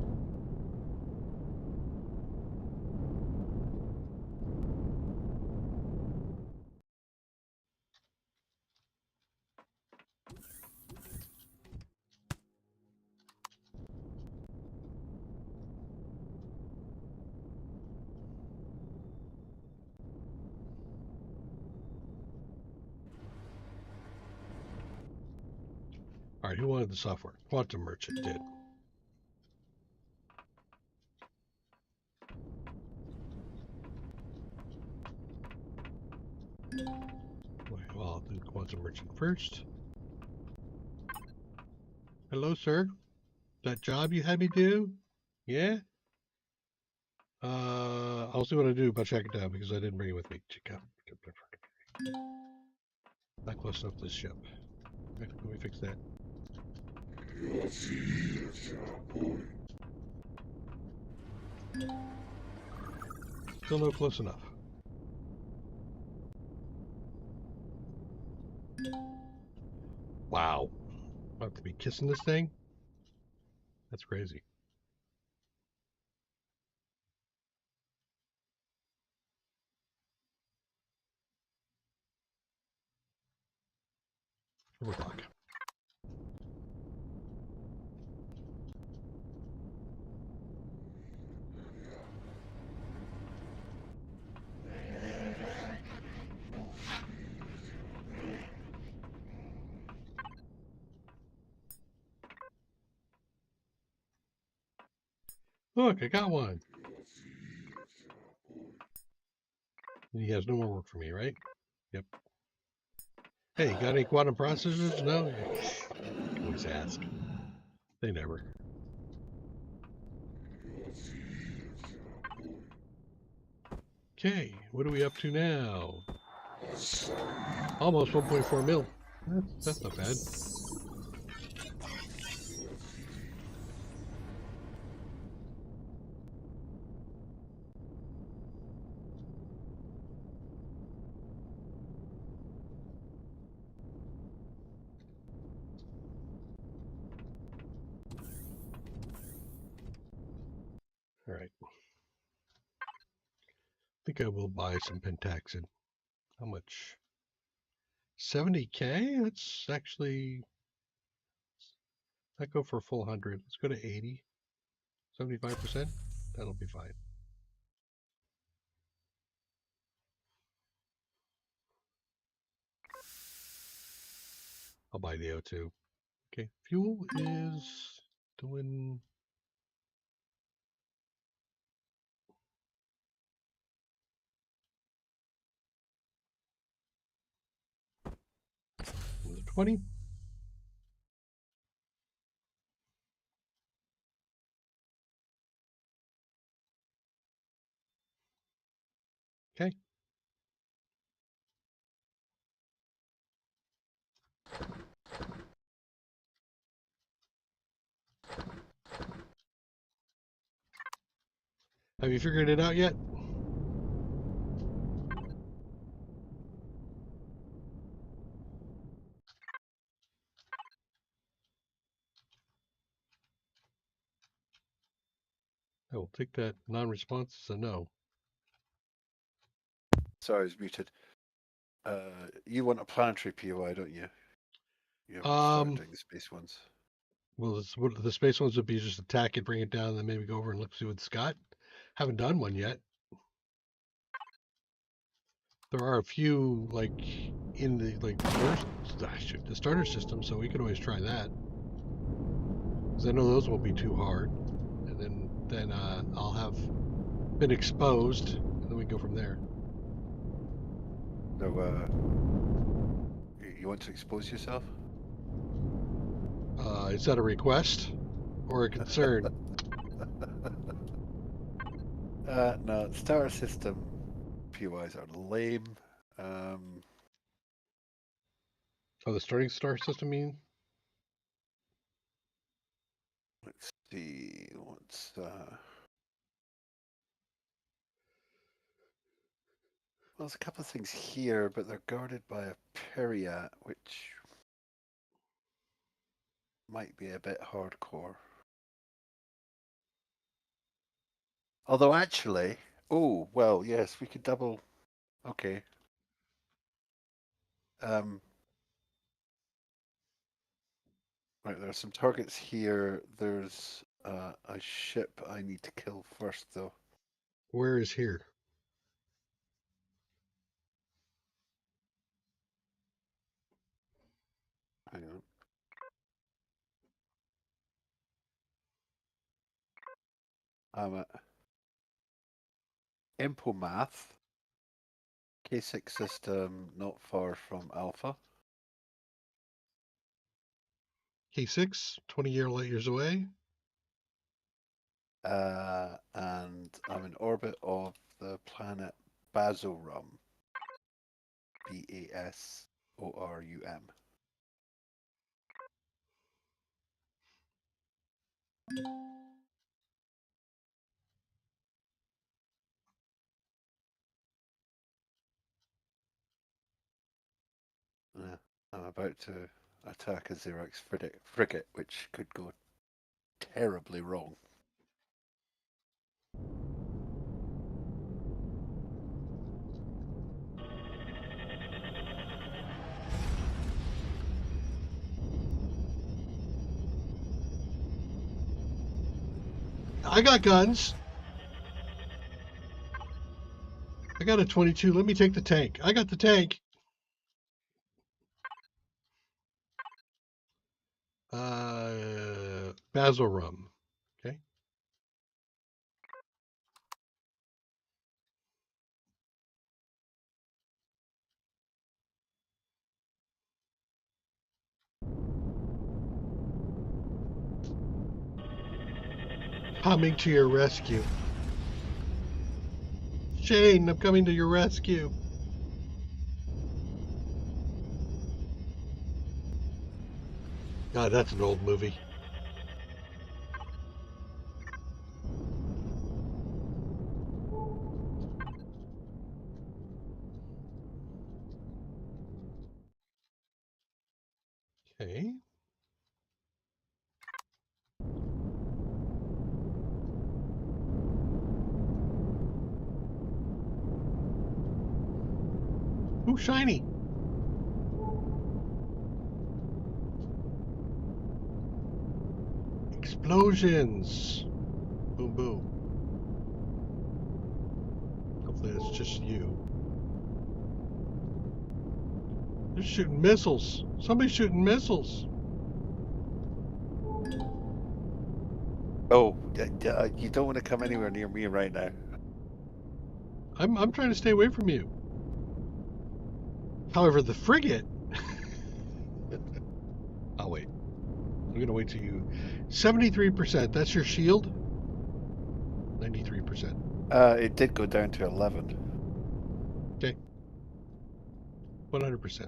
All right, who wanted the software? Quantum Merchant did. Well, I'll do Quantum Merchant first. Hello, sir. That job you had me do? Yeah? I'll see what I do about check it down because I didn't bring it with me. Check out. Not close enough to this ship. Let me fix that. Still no close enough. Wow. I have to be kissing this thing? That's crazy. Overclock. Look, I got one. And he has no more work for me, right? Yep. Hey, got any quantum processors? No? You can always ask. They never. Okay, what are we up to now? Almost 1.4 mil. That's not bad. All right. I think I will buy some pentaxid. How much? 70K? That's actually... I'd go for a full 100. Let's go to 80. 75%? That'll be fine. I'll buy the O2. Okay, fuel is doing... Was it 20? Okay. Have you figured it out yet? I will take that non-response as a no. Sorry, I was muted. You want a planetary POI, don't you? You haven't started doing the space ones. Well, the space ones would be just attack it, bring it down, and then maybe go over and look see what it's got. Haven't done one yet. There are a few like in the the starter system, so we could always try that. Because I know those won't be too hard, and then I'll have been exposed, and then we go from there. So, you want to expose yourself? Is that a request or a concern? No, starter system POIs are lame. Oh, the starting star system, you mean? Let's see, what's well, there's a couple of things here, but they're guarded by a Periat, which might be a bit hardcore. Although actually, oh, well, yes, we could double. Okay. Right, there are some targets here. There's a ship I need to kill first, though. Where is here? Hang on. I'm at Impomath, K6 system, not far from Alpha. K6, 20 light years away. And I'm in orbit of the planet Bazorum. Basorum. I'm about to attack a Zirax frigate, which could go terribly wrong. I got guns. I got a 22. Let me take the tank. I got the tank. Bazorum. Okay. Coming to your rescue. Shane, I'm coming to your rescue. God, that's an old movie. Okay. Ooh, shiny. Explosions. Boom, boom. Hopefully it's just you. They're shooting missiles. Somebody's shooting missiles. Oh, you don't want to come anywhere near me right now. I'm trying to stay away from you. However, the frigate. I'll wait. I'm gonna wait till you. 73%. That's your shield. 93%. It did go down to 11. Okay. 100%.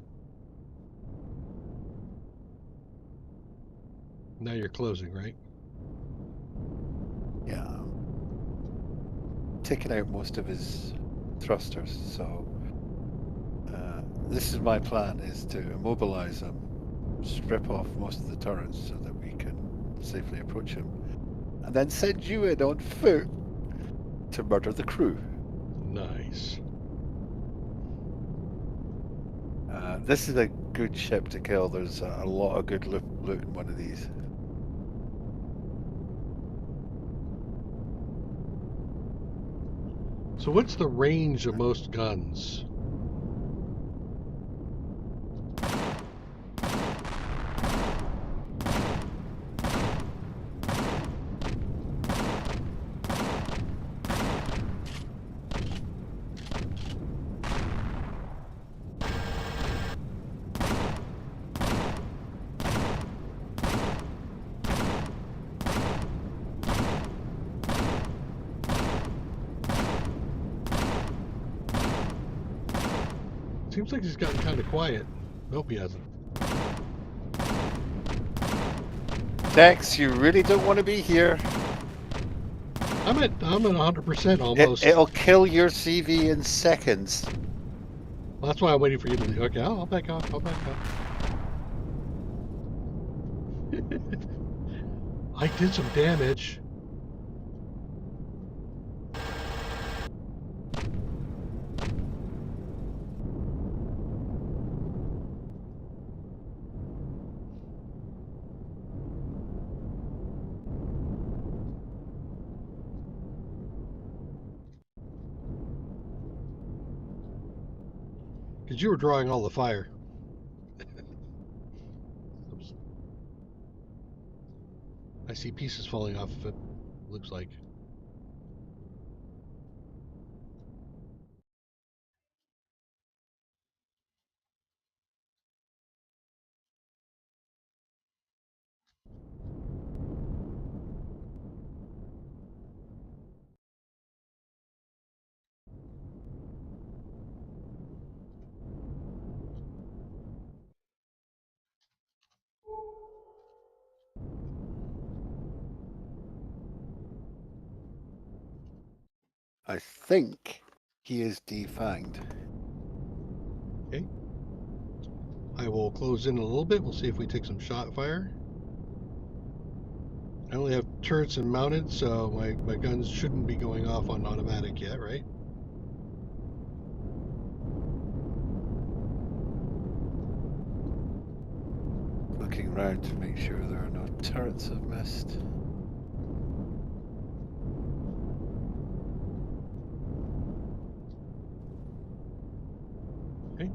Now you're closing, right? Yeah. Taking out most of his thrusters, so this is my plan, is to immobilize him, strip off most of the turrets so that we can safely approach him, and then send you in on foot to murder the crew. Nice. This is a good ship to kill. There's a lot of good loot in one of these. So what's the range of most guns? Seems like he's gotten kind of quiet. Nope, he hasn't. Dex, you really don't want to be here. I'm at 100% almost. It'll kill your CV in seconds. Well, that's why I'm waiting for you to. Okay, I'll back off. I'll back off. I did some damage. Because you were drawing all the fire. Oops. I see pieces falling off of it, looks like. I think he is defanged. Okay. I will close in a little bit. We'll see if we take some shot fire. I only have turrets and mounted, so my guns shouldn't be going off on automatic yet, right? Looking around to make sure there are no turrets I've missed. Okay.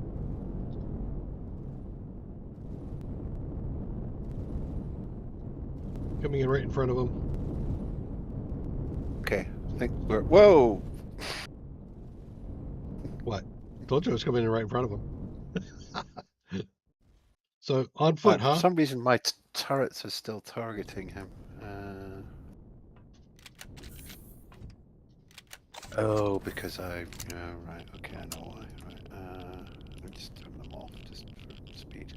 Coming in right in front of them. Okay, I think we're... Whoa! What? Told you I was coming in right in front of them. So on foot, For huh? some reason my turrets are still targeting him. Oh, because I... Yeah, right, okay, I know why. Right, let me just turn them off just for speed.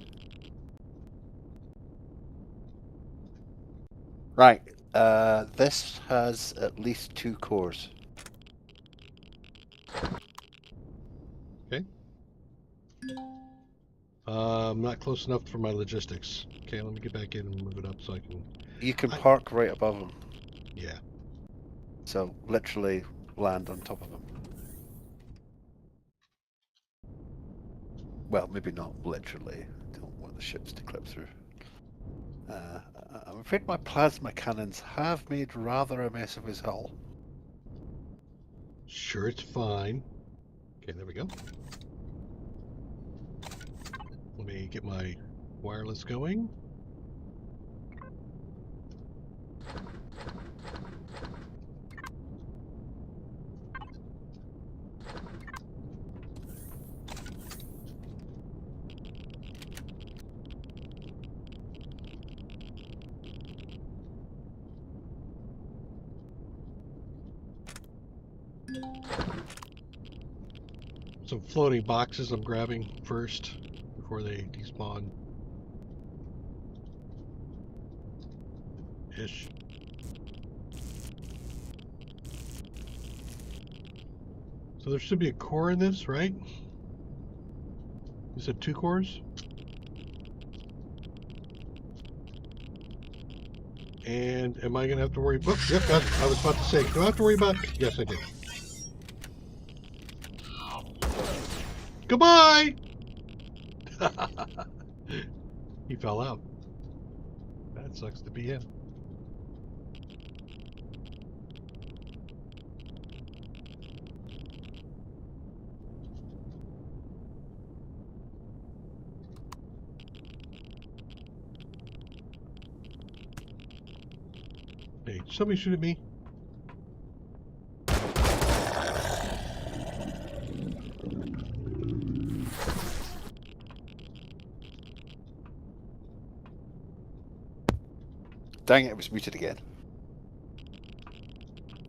Right, this has at least 2 cores. Okay. Not close enough for my logistics. Okay, let me get back in and move it up so I can... You can park right above him. Yeah. So, literally land on top of him. Well, maybe not literally. Don't want the ships to clip through. I'm afraid my plasma cannons have made rather a mess of his hull. Sure, it's fine. Okay, there we go. Let me get my wireless going. Some floating boxes I'm grabbing first before they despawn. Ish. So there should be a core in this, right? You said 2 cores? And am I going to have to worry? Oh, yep, I was about to say, do I have to worry about? Yes, I do. Goodbye! He fell out. That sucks to be him. Hey, somebody shoot at me. Dang it, it was muted again.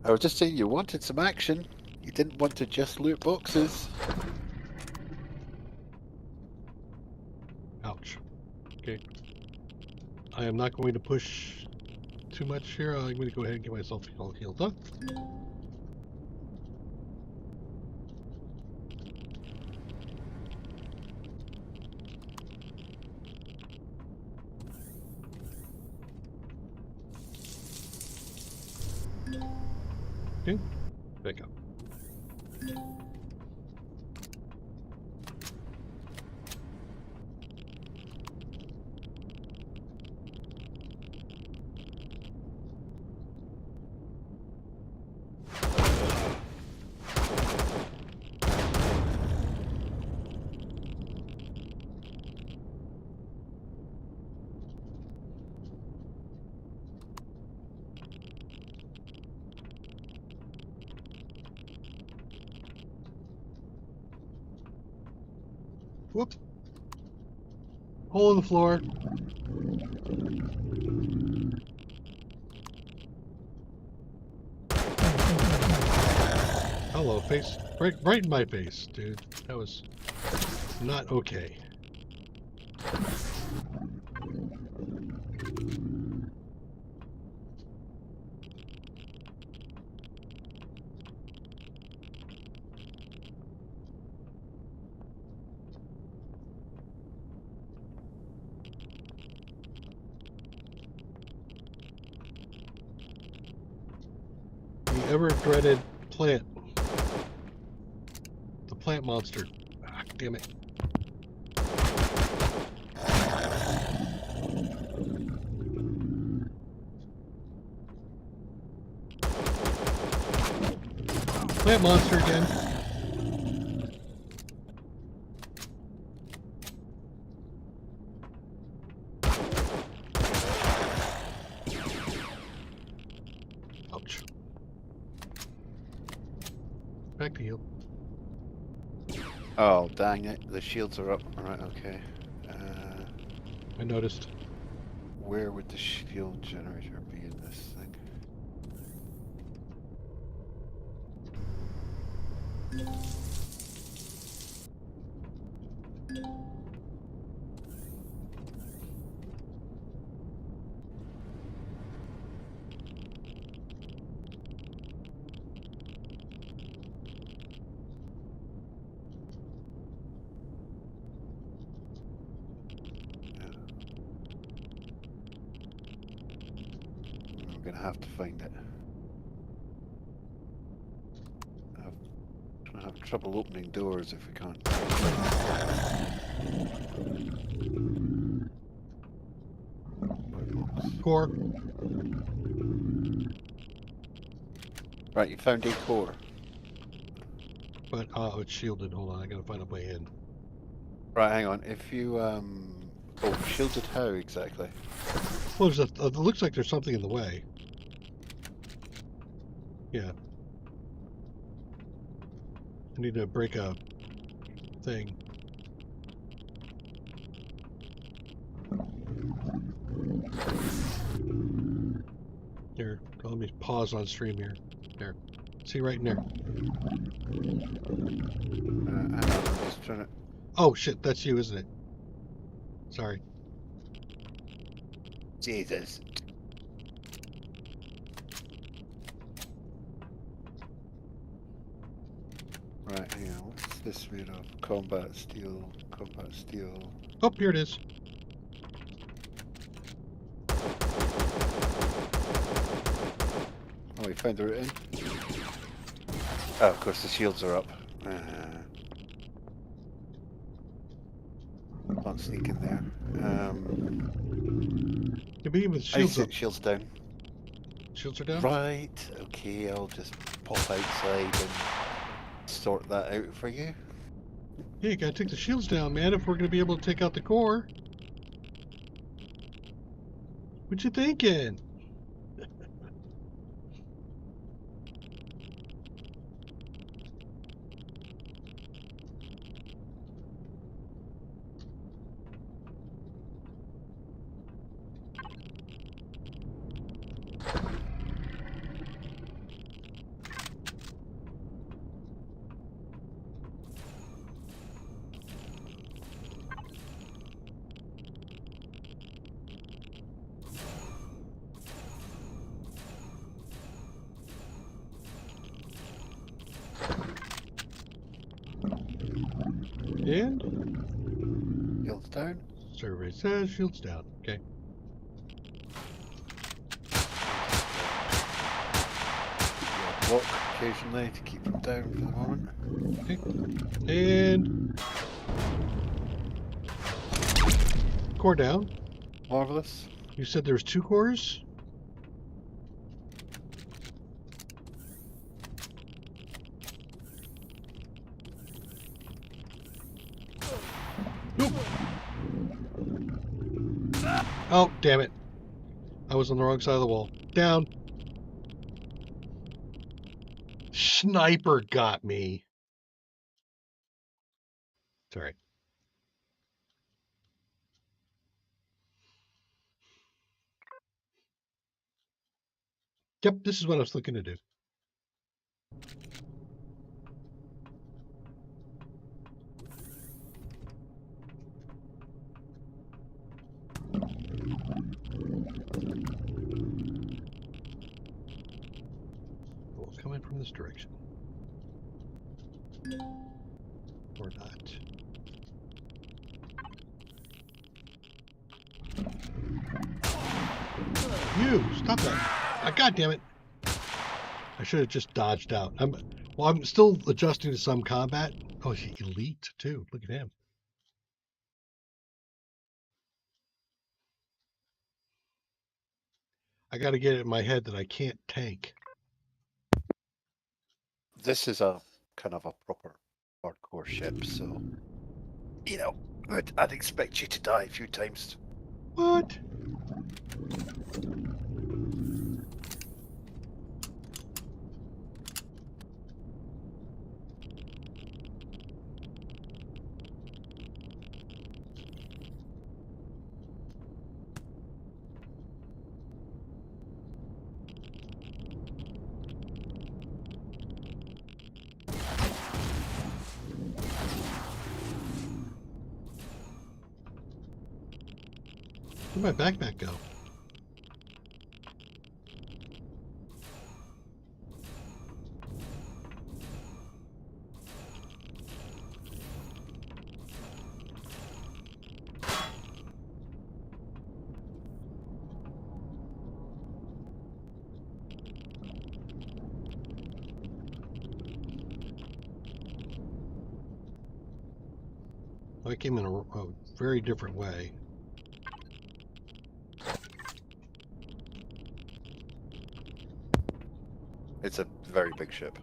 I was just saying you wanted some action. You didn't want to just loot boxes. Ouch. Okay. I am not going to push too much here. I'm going to go ahead and get myself all healed up. Okay, back up. Whoop. Hole in the floor. Hello, face. Right in my face, dude. That was not okay. The ever-dreaded plant. The plant monster. Ah, damn it. Plant monster again. Ouch. Back to you. Oh, dang it. The shields are up. Alright, okay. I noticed. Where would the shield generator be in this thing? I'm gonna have to find it. I'm gonna have trouble opening doors if we can't. Core. Right, you found a core. But, oh, it's shielded. Hold on, I gotta find a way in. Right, hang on. If you, oh, shielded how exactly? Well, there's it looks like there's something in the way. Yeah. I need to break a thing. Here, let me pause on stream here. There. See right in there. Hang on, I'm just trying to... Oh shit, that's you, isn't it? Sorry. Jesus. Right, hang on. What's this made of? Combat steel. Combat steel. Oh, here it is. Oh, we found the route in. Oh, of course, the shields are up. Can't sneak in there. Yeah, but even with shields up. Shields down. Shields are down? Right, okay, I'll just pop outside and sort that out for you. Yeah, you gotta take the shields down, man, if we're gonna be able to take out the core. What you thinking? And Shields down. survey says shields down. Okay. walk occasionally to keep them down for the moment. And core down. Marvelous. You said there's 2 cores? Nope. Oh, damn it. I was on the wrong side of the wall. Down. Sniper got me. Sorry. Yep, this is what I was looking to do. Well, coming from this direction. Or not. You! Stop that! God damn it! I should have just dodged out. I'm still adjusting to some combat. Oh, he's elite too. Look at him. I got to get it in my head that I can't tank. This is a kind of a proper hardcore ship, so you know, I'd expect you to die a few times. What? Where'd my backpack go? I came in a very different way. It's a very big ship.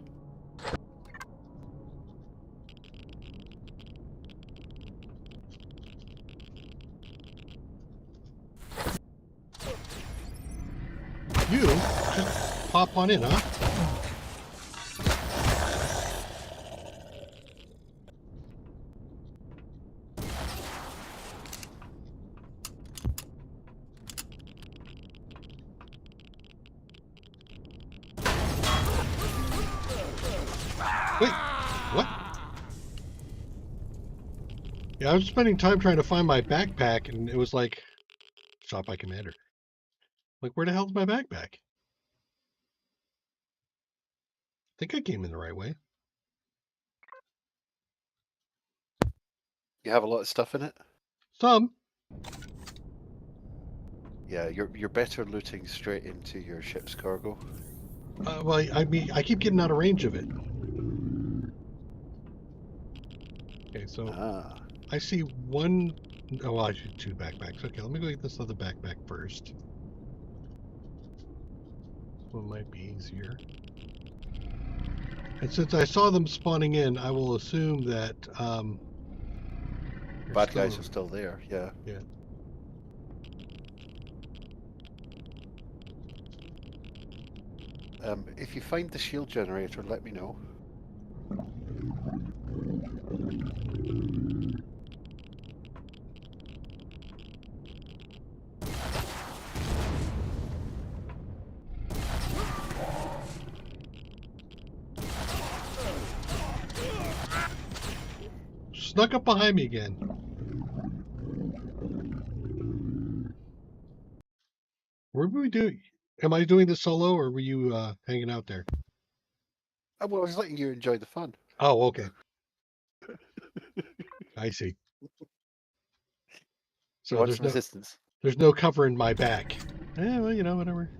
You just pop on in, huh? Wait, what? Yeah, I was spending time trying to find my backpack, and it was like, shot by commander. Like, where the hell's my backpack? I think I came in the right way. You have a lot of stuff in it? Some. Yeah, you're better looting straight into your ship's cargo. Well, I mean, I keep getting out of range of it. Okay, so I see one. Oh, well, I should 2 backpacks. Okay, let me go get this other backpack first. This one might be easier. And since I saw them spawning in, I will assume that bad guys are still there. Yeah. Yeah. If you find the shield generator, let me know. Snuck up behind me again. What were we doing? Am I doing this solo, or were you hanging out there? Well, I was letting you enjoy the fun. Oh, okay. I see. So there's resistance. There's no covering my back. Well, you know, whatever.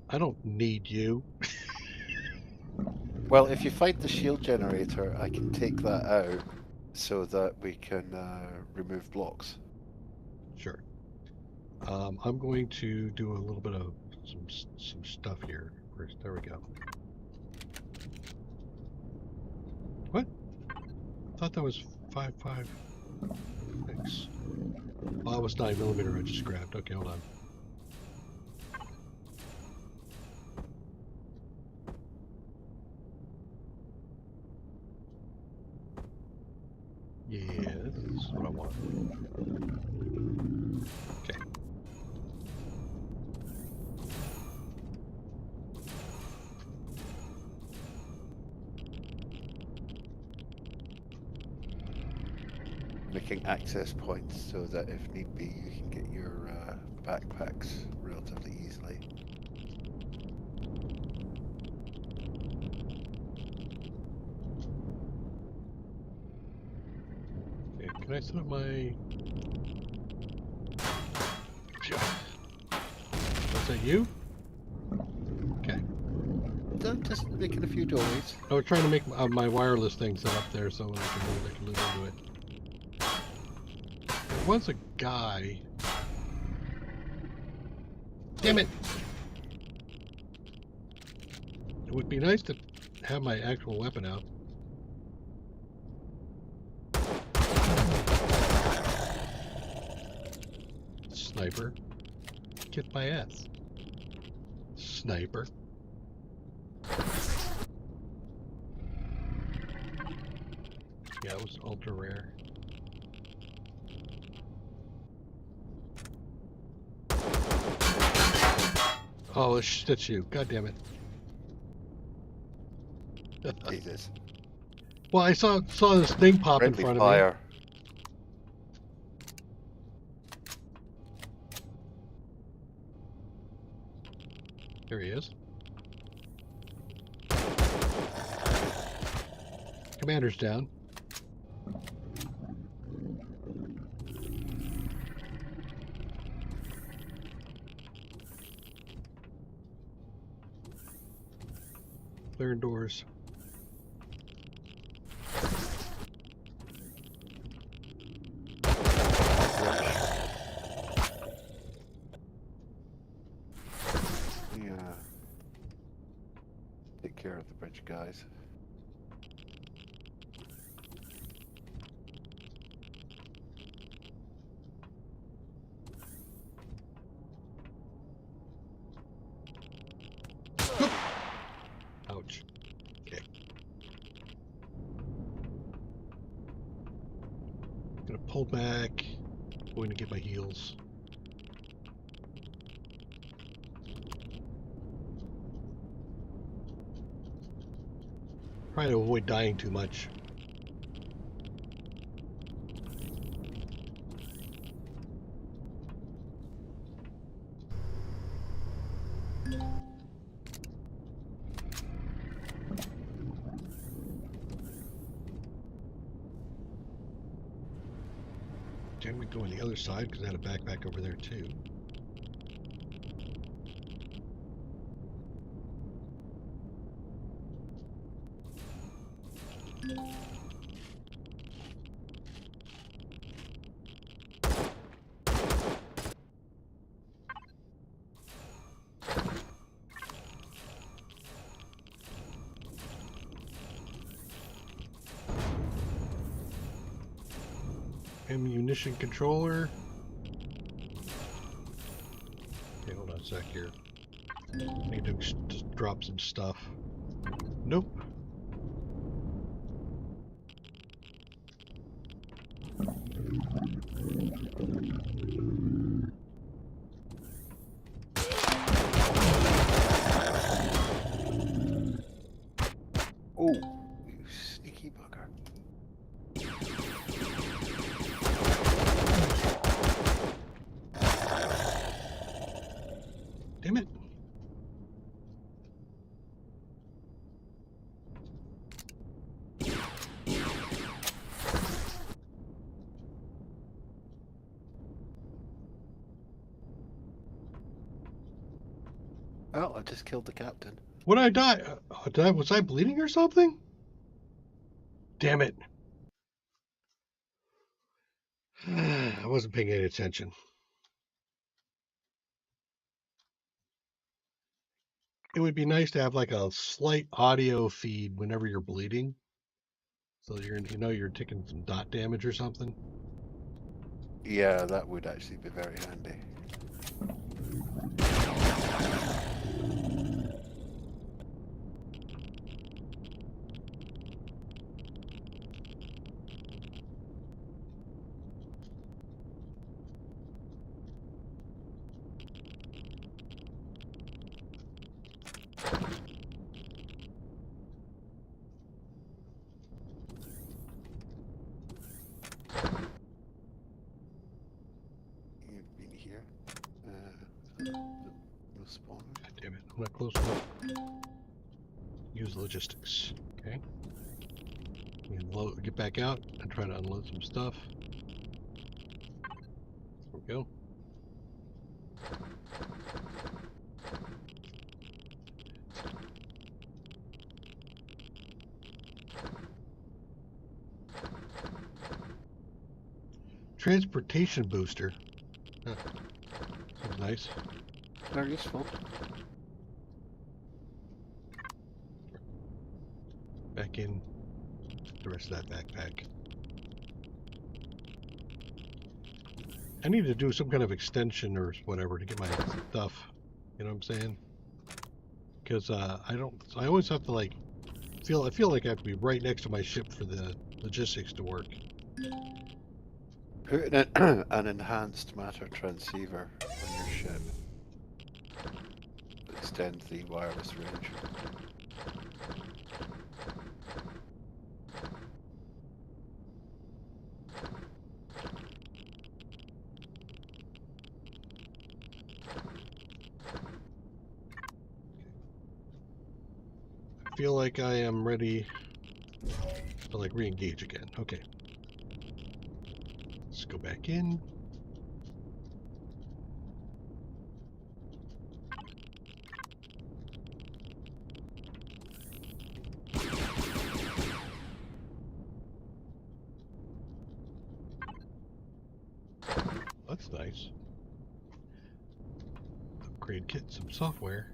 I don't need you. Well, if you find the shield generator, I can take that out so that we can remove blocks. Sure. I'm going to do a little bit of some stuff here. First, there we go. What? I thought that was 5.5. Thanks. Oh, that was 9mm I just grabbed. Okay, hold on. Yeah, this is what I want. Okay. Making access points so that if need be, you can get your backpacks relatively easily. Okay, can I set up my... Was that you? Okay. I'm just making a few doorways. I was trying to make my wireless thing set up there so when I can move, I can move into it. There was a guy... Damn it! It would be nice to have my actual weapon out. Sniper. Get my ass. Sniper. Yeah, it was ultra rare. Oh, that's you. God damn it. Jesus. Well, I saw this thing pop Friendly in front fire. of me. There he is. Commander's down. Clearing doors. Yeah. Take care of the bridge, guys. Ouch. Okay. Gonna pull back. Going to get my heals. Trying to avoid dying too much. Can we go on the other side? Because I had a backpack over there too. Ammunition controller. Okay, hold on a sec here. I need to just drop some stuff. Nope. Oh, you sneaky bugger. Damn it. Oh, I just killed the captain. When I die, was I bleeding or something? Damn it. I wasn't paying any attention. It would be nice to have like a slight audio feed whenever you're bleeding. So you're taking some dot damage or something. Yeah, that would actually be very handy. You've been here. No spawn. God damn it, I'm not close enough. Use logistics. Okay. Get back out and try to unload some stuff. There we go. Transportation booster. Huh. Seems nice. Very useful. Back in the rest of that backpack. I need to do some kind of extension or whatever to get my stuff. You know what I'm saying? Because I always have to like I feel like I have to be right next to my ship for the logistics to work. Put in an enhanced matter transceiver on your ship. Extend the wireless range. I feel like I am ready to like re-engage again. Okay. Let's go back in. That's nice. Upgrade kit, some software.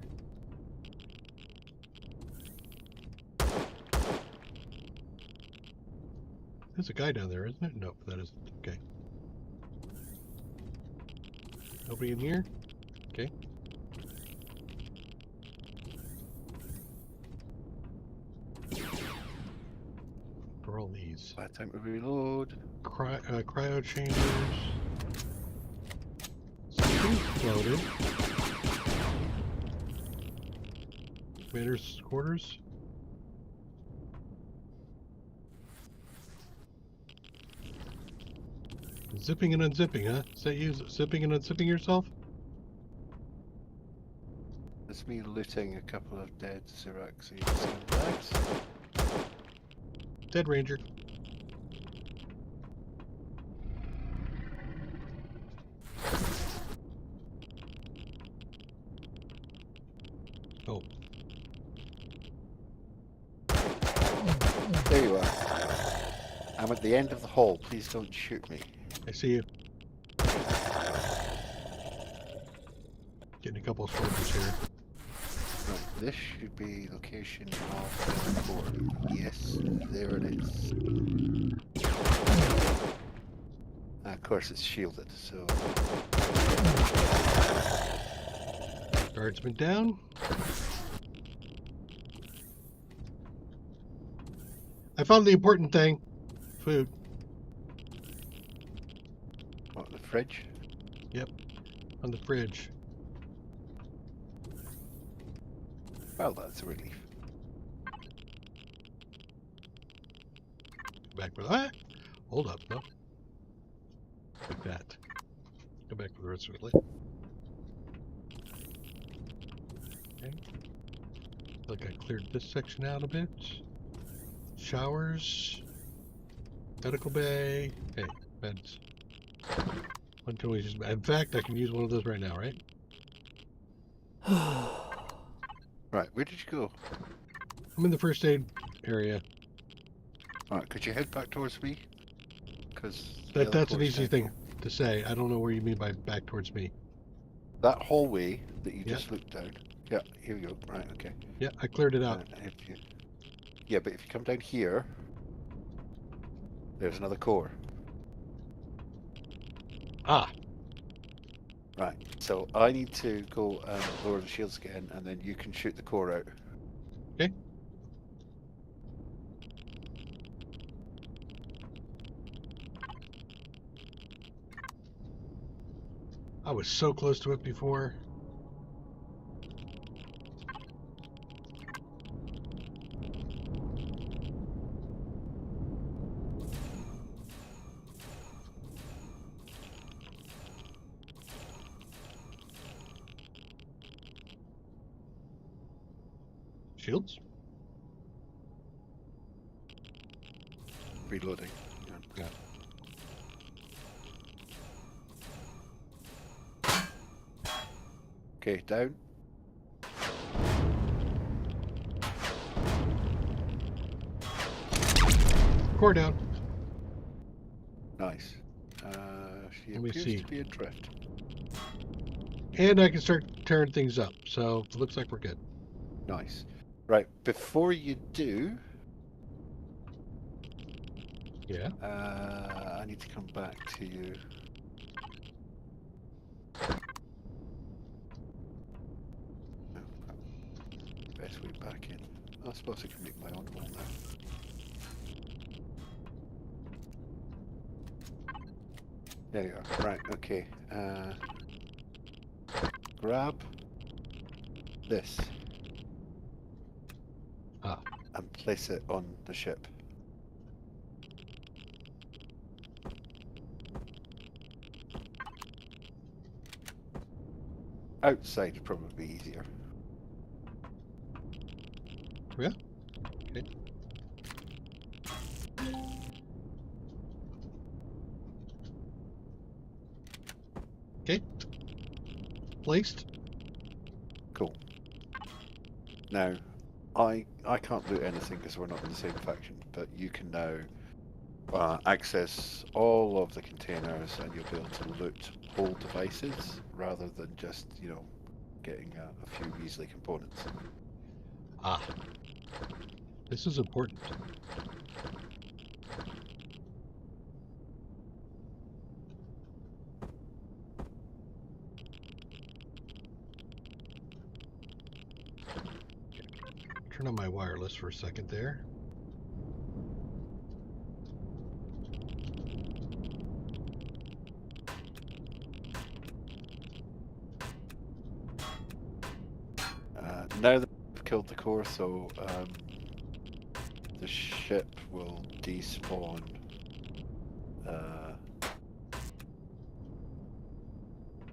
There's a guy down there, isn't it? Nope, that isn't. Okay. Nobody in here? Okay. For all these. By the time to reload. Cryo chambers. Something exploded. Commander's quarters. Zipping and unzipping, huh? Is that you zipping and unzipping yourself? That's me looting a couple of dead Zirax scumbags. Dead Ranger. Oh. There you are. I'm at the end of the hall. Please don't shoot me. I see you. Getting a couple of soldiers here. Right, this should be location of the port. Yes, there it is. Of course it's shielded, so... Guardsman down. I found the important thing. Food. What, the fridge? Yep. On the fridge. Well, that's a relief. Back with that. Hold up, no. Like that. Go back for the rest of it later. Okay. Like I cleared this section out a bit. Showers. Medical bay. Hey, beds. One can always use. In fact, I can use one of those right now, right? Right, where did you go? I'm in the first aid area. Alright, could you head back towards me? Because That's an easy thing to say. I don't know where you mean by back towards me. that hallway that you Yeah. just looked down. Yeah, here we go. Right, okay. Yeah, I cleared it out. Yeah, but if you come down here, there's another core. Ah, Right, so I need to go and lower the shields again, and then you can shoot the core out. okay. I was so close to it before. Shields? Reloading. Yeah. Okay, down. Core down. Nice. She Let me appears see. to be adrift. And I can start tearing things up, so it looks like we're good. Nice. Right, before you do, Yeah. I need to come back to you. Best way back in. I suppose I can make my own hole now. There you are. Right, okay. Grab this. Ah. And place it on the ship. Outside would probably be easier. Yeah. Okay. Okay. Placed. Cool. Now, I can't loot anything because we're not in the same faction, but you can now access all of the containers and you'll be able to loot whole devices rather than just, you know, getting a few measly components. Ah. This is important. Turn on my wireless for a second there. Now that we've killed the core, so the ship will despawn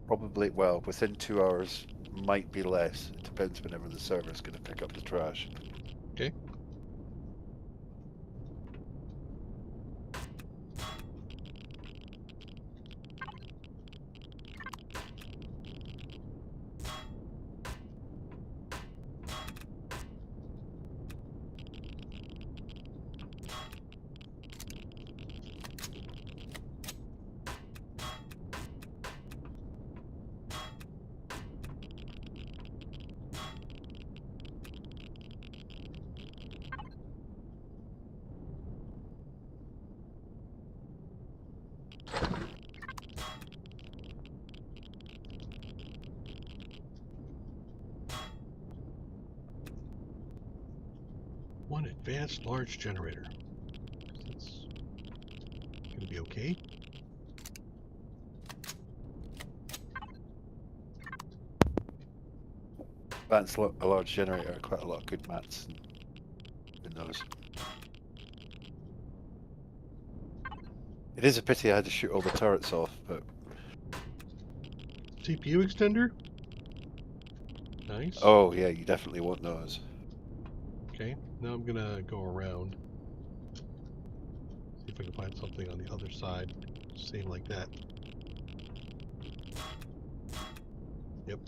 probably, well, within 2 hours, might be less. It depends whenever the server's going to pick up the trash. Okay. One advanced large generator. That's going to be okay. That's a large generator, quite a lot of good mats in those. It is a pity I had to shoot all the turrets off, but... CPU extender? Nice. Oh yeah, you definitely want those. Okay, now I'm gonna go around. See if I can find something on the other side. Same like that. Yep.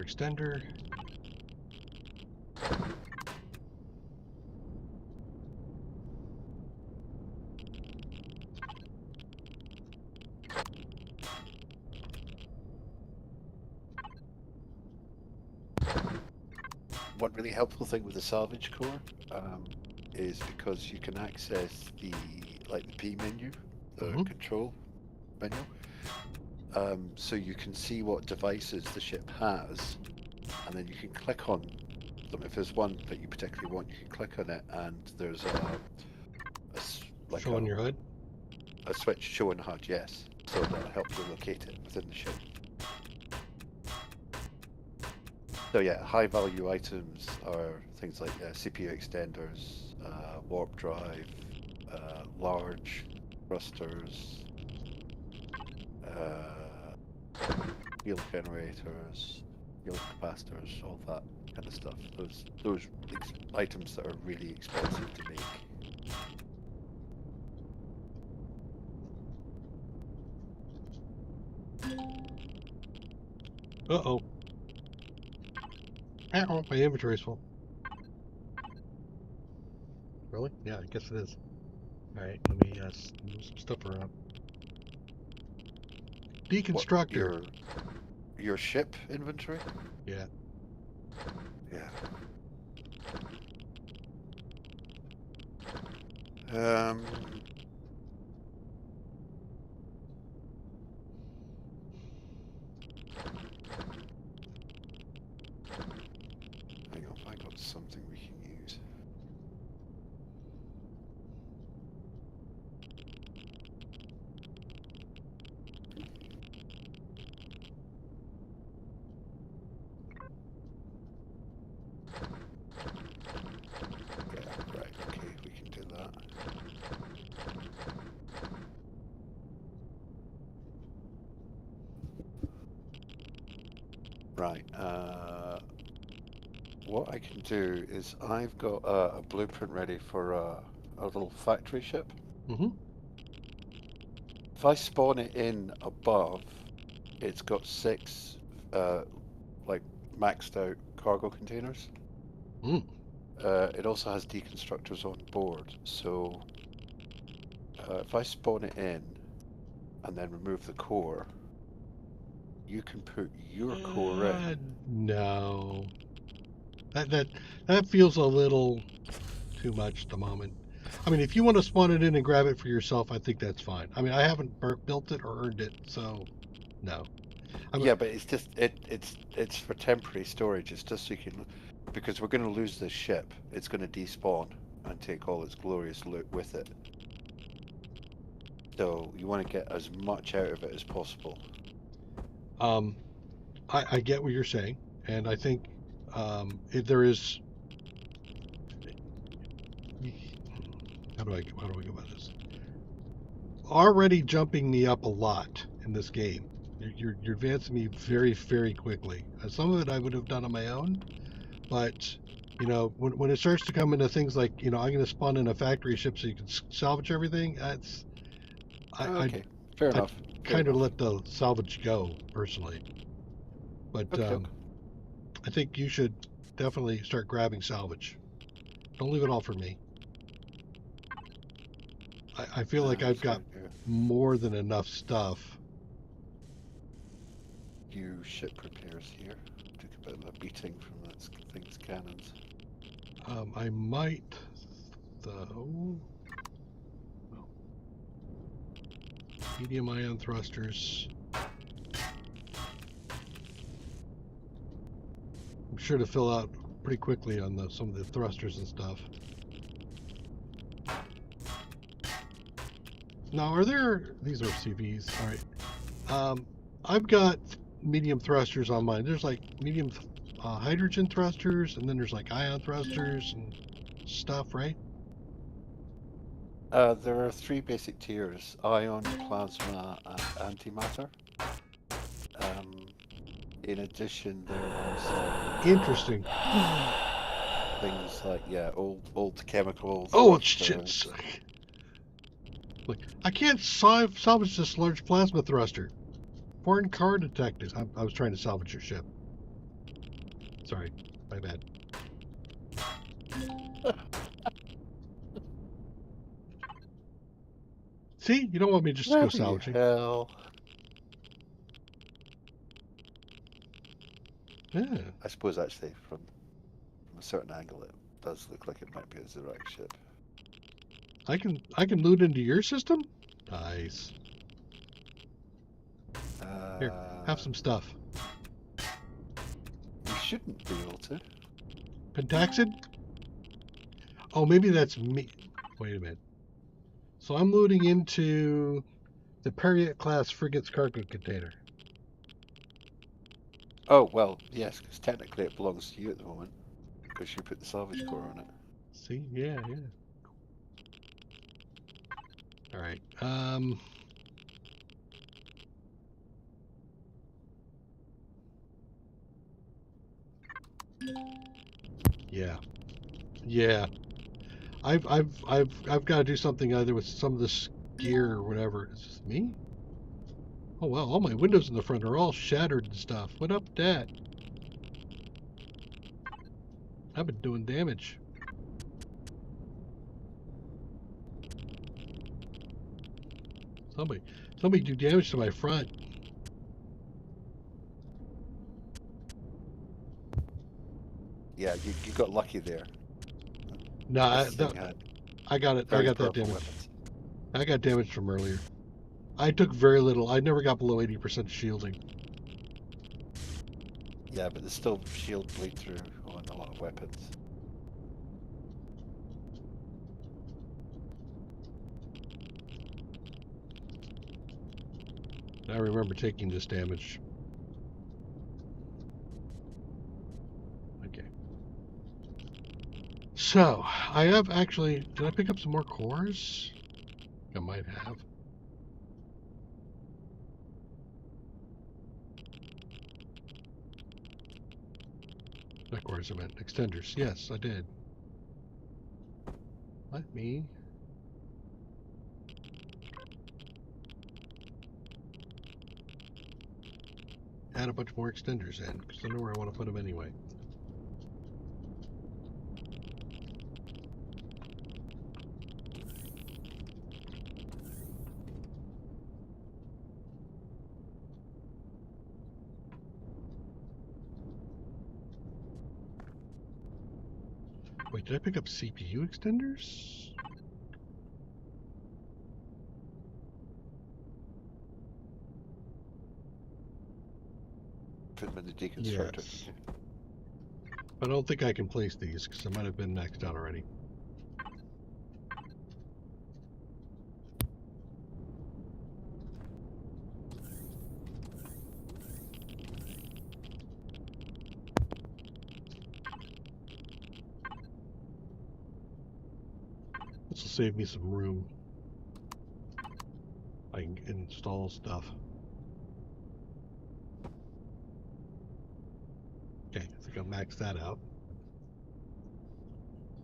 extender. One really helpful thing with the salvage core is because you can access the P menu, the control menu. So you can see what devices the ship has, and then you can click on them. If there's one that you particularly want, you can click on it, and there's Show on your HUD? A switch showing HUD, yes. So that'll help you locate it within the ship. So yeah, high value items are things like CPU extenders, warp drive, large thrusters, field generators, field capacitors, all that kind of stuff. Those items that are really expensive to make. Uh-oh. Ow, my inventory's full. Really? Yeah, I guess it is. Alright, let me move some stuff around. Deconstructor. What, your ship inventory? Yeah. Yeah. Hang on, I got something we can use. Yeah, right, okay, we can do that. Right, what I can do is I've got a blueprint ready for a little factory ship. Mm-hmm. If I spawn it in above, it's got 6 maxed out cargo containers. It also has deconstructors on board, so if I spawn it in and then remove the core, you can put your core in. No. That feels a little too much at the moment. I mean, if you want to spawn it in and grab it for yourself, I think that's fine. I mean, I haven't built it or earned it, so no. Yeah, but it's just it's for temporary storage. It's just so you can, because we're going to lose this ship. It's going to despawn and take all its glorious loot with it. So you want to get as much out of it as possible. I get what you're saying, and I think if there is, how do I go about this? Already jumping me up a lot in this game. You're advancing me very, very quickly. Some of it I would have done on my own, but you know, when it starts to come into things like, you know, I'm going to spawn in a factory ship so you can salvage everything. That's Okay, fair enough. Kind of let the salvage go personally, but okay. I think you should definitely start grabbing salvage. Don't leave it all for me. I feel like I've got more than enough stuff. Few ship repairs here. Took a bit of a beating from that thing's cannons. I might, though. Medium ion thrusters. I'm sure to fill out pretty quickly on some of the thrusters and stuff. Now, are there? These are CVs. All right. I've got medium thrusters on mine. There's like medium hydrogen thrusters, and then there's like ion thrusters and stuff, right? There are 3 basic tiers: ion, plasma, and antimatter. In addition, there are some interesting things like old chemicals. Oh shit! Look, I can't salvage this large plasma thruster. Foreign car detected. I was trying to salvage your ship. Sorry, my bad. See, you don't want me just to go Bloody salvaging. hell. Yeah, I suppose actually from a certain angle it does look like it might be a Zirax ship. I can loot into your system. Nice. Here, have some stuff. You shouldn't be able to. Pentaxid? Oh, maybe that's me. Wait a minute. So I'm looting into the Periot class frigate's cargo container. Oh, well, yes, because technically it belongs to you at the moment. Because you put the salvage core on it. See? Yeah, yeah. All right. Yeah. Yeah. I've got to do something either with some of this gear or whatever. Is this me? Oh wow, all my windows in the front are all shattered and stuff. What up with that? I've been doing damage. Somebody do damage to my front. Yeah, you got lucky there. Nah, This thing had I got it. I very got that powerful damage. weapons. I got damage from earlier. I took very little. I never got below 80% shielding. Yeah, but there's still shield bleed through on a lot of weapons. I remember taking this damage. Okay. So, I have actually... Did I pick up some more cores? I might have. Not cores, I meant extenders. Yes, I did. Let me... add a bunch more extenders in, because I know where I want to put them anyway. Wait, did I pick up CPU extenders? Put them in the deconstructor. Yes. But I don't think I can place these, because I might have been maxed out already. This will save me some room. I can install stuff. Okay, I think I'll max that out.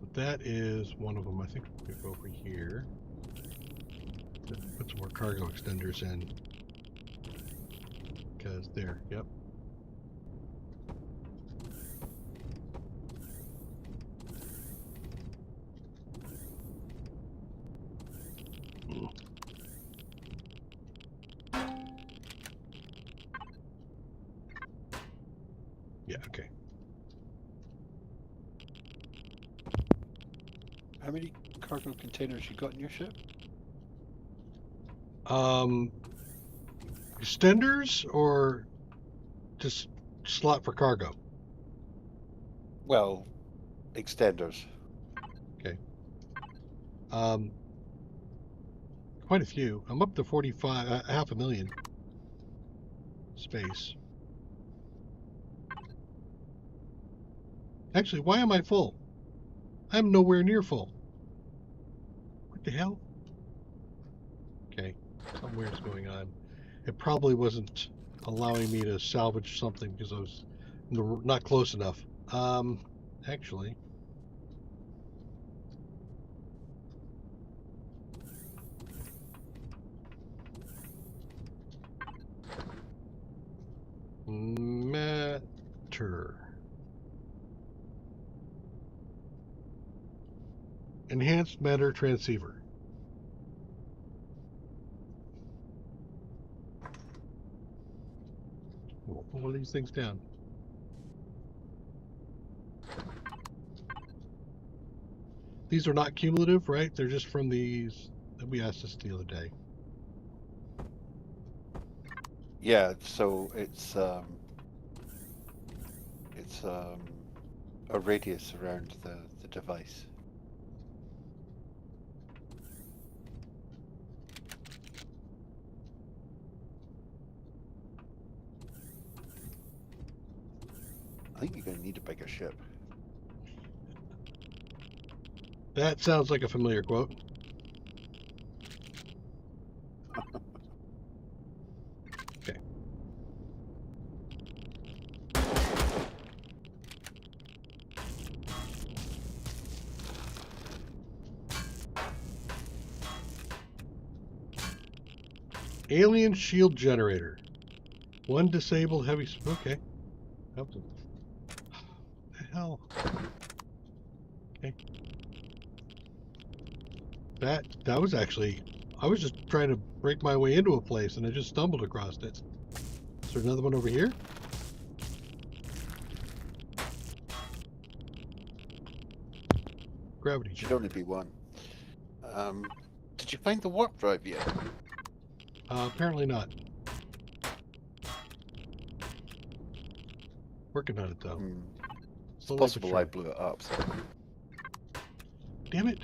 So that is one of them. I think we'll go over here. Put some more cargo extenders in. Because there, yep. Yeah, okay. How many cargo containers you got in your ship? Extenders or just slot for cargo? Well, extenders. Okay. Quite a few. I'm up to 45, 500,000 space. Actually, why am I full? I'm nowhere near full. What the hell? Okay, something weird's going on. It probably wasn't allowing me to salvage something because I was not close enough. Actually, matter. enhanced matter transceiver. We'll pull one of these things down. These are not cumulative, right? They're just from these. We asked this the other day. Yeah, so it's a radius around the device. I think you're going to need a bigger ship. That sounds like a familiar quote. Okay. Alien shield generator. One disabled heavy. Okay. What the hell? Okay. That was actually. I was just trying to break my way into a place and I just stumbled across it. Is there another one over here? Gravity Should generator. only be one. Did you find the warp drive yet? Apparently not. Working on it though. It's Slowly but possible I surely. blew it up. So. Damn it.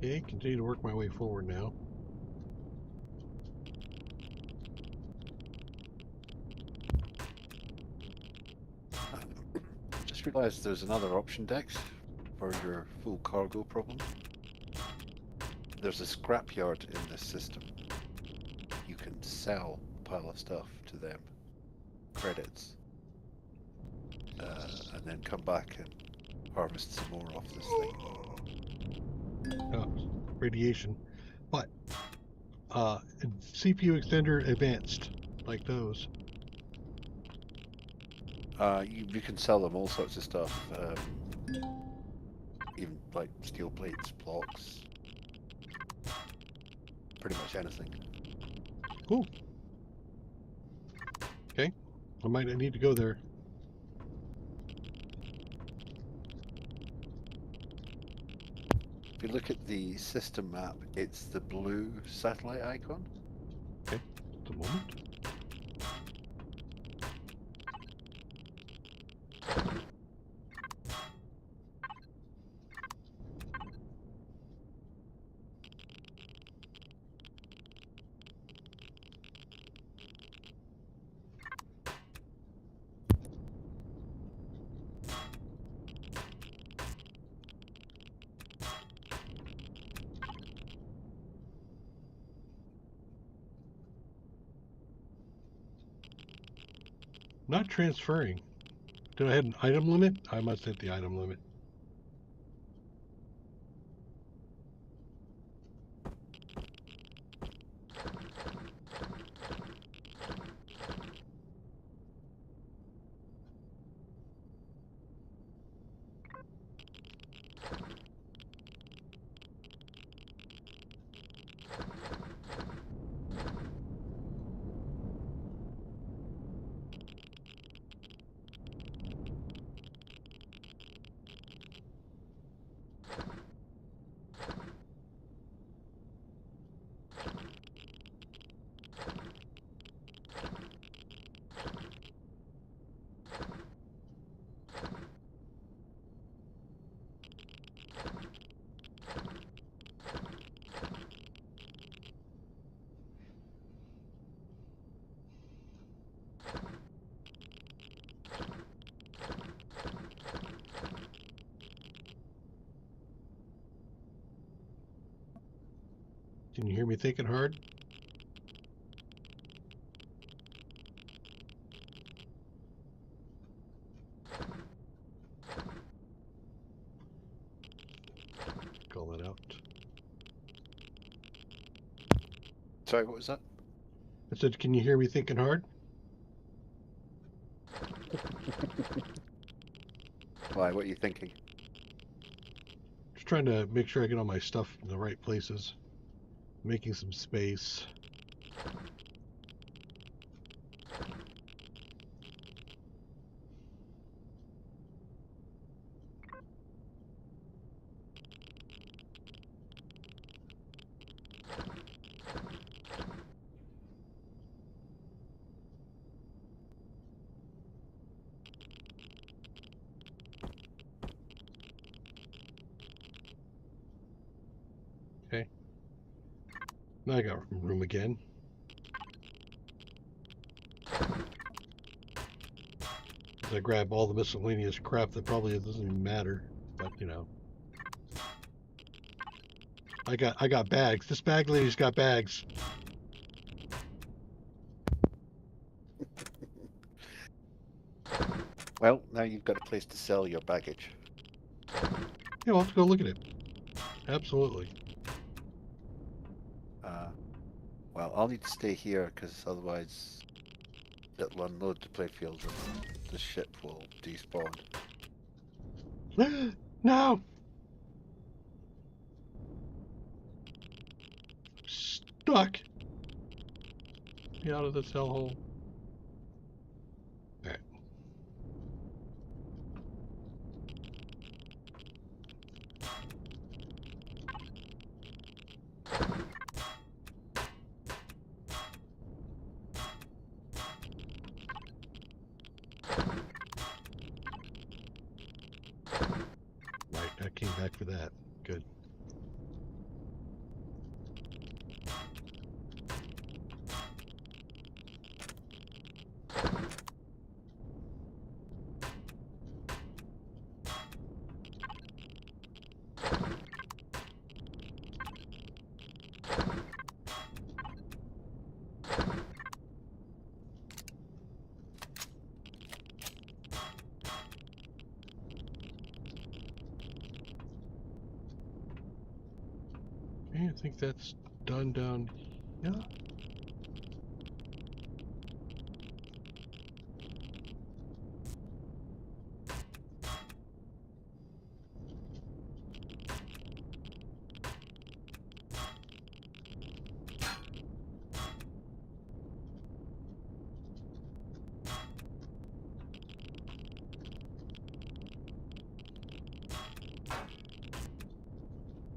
Okay, continue to work my way forward now. Just realised there's another option, Dex, for your full cargo problem. There's a scrapyard in this system. You can sell a pile of stuff to them, credits, and then come back and harvest some more off this thing. Oh, radiation. But CPU extender advanced, like those. You can sell them all sorts of stuff, even like steel plates, blocks, pretty much anything. Cool. Okay, I might need to go there. If you look at the system map, it's the blue satellite icon. Okay, just a moment. Not transferring. Did I hit an item limit? I must hit the item limit. Can you hear me thinking hard? Call that out. Sorry, what was that? I said, can you hear me thinking hard? Why, what are you thinking? Just trying to make sure I get all my stuff in the right places. Making some space. Okay. Now I got room again. I grab all the miscellaneous crap that probably doesn't even matter, but you know. I got bags. This bag lady's got bags. Well, now you've got a place to sell your baggage. Yeah, we'll have to go look at it. Absolutely. Well, I'll need to stay here because otherwise it'll unload the playfield and the ship will despawn. No! Stuck! Get out of this hellhole. Alright. Right, I came back for that. Good. Okay, I think that's done down here.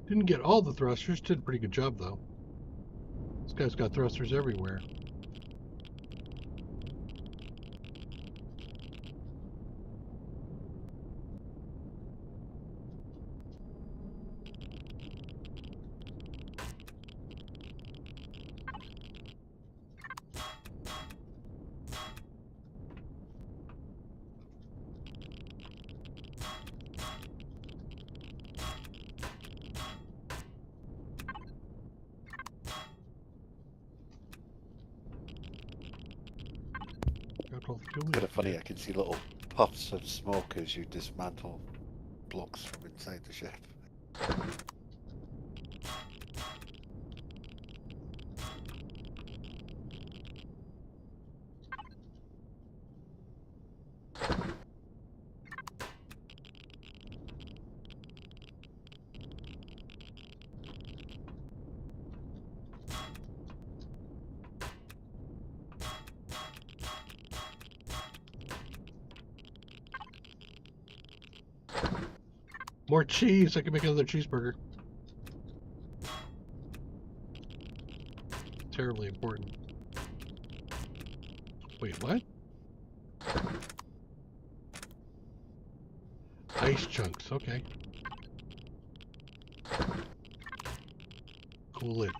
Didn't get all the thrusters, did a pretty good job though. This guy's got thrusters everywhere. Orbital fuel. Kind of funny, I can see little puffs of smoke as you dismantle blocks from inside the ship. More cheese. I can make another cheeseburger. Terribly important. Wait, what? Ice chunks. Okay. Cool it.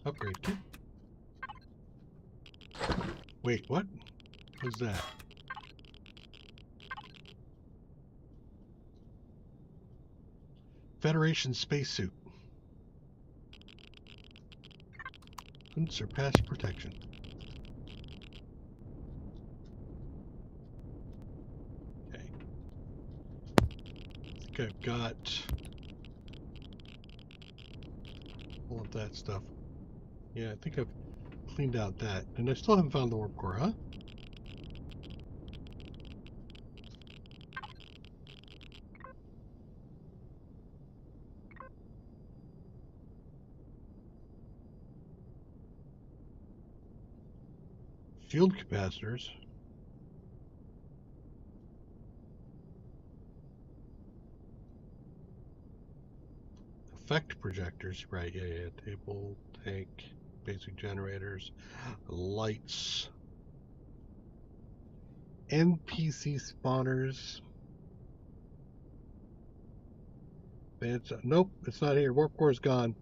Upgrade kit. Wait, what? What's that? Federation spacesuit. Unsurpassed protection. Okay. I think I've got all of that stuff. Yeah, I think I've cleaned out that. And I still haven't found the warp core, huh? Shield capacitors. Effect projectors. Right, yeah. Table, tank, basic generators, lights. NPC spawners. Nope, it's not here. Warp core is gone.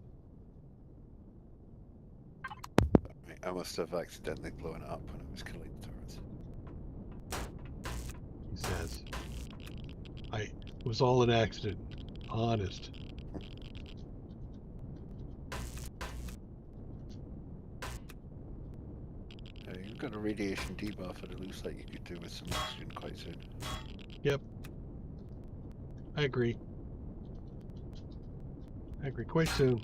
I must have accidentally blown it up when I was killing the turrets. He says. It was all an accident. Honest. You've got a radiation debuff, and it looks like you could do with some oxygen quite soon. Yep. I agree. Quite soon.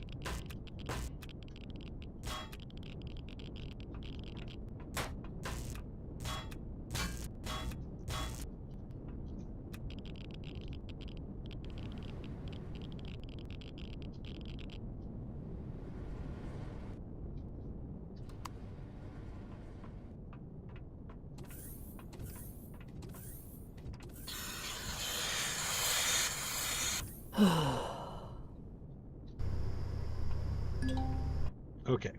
Okay.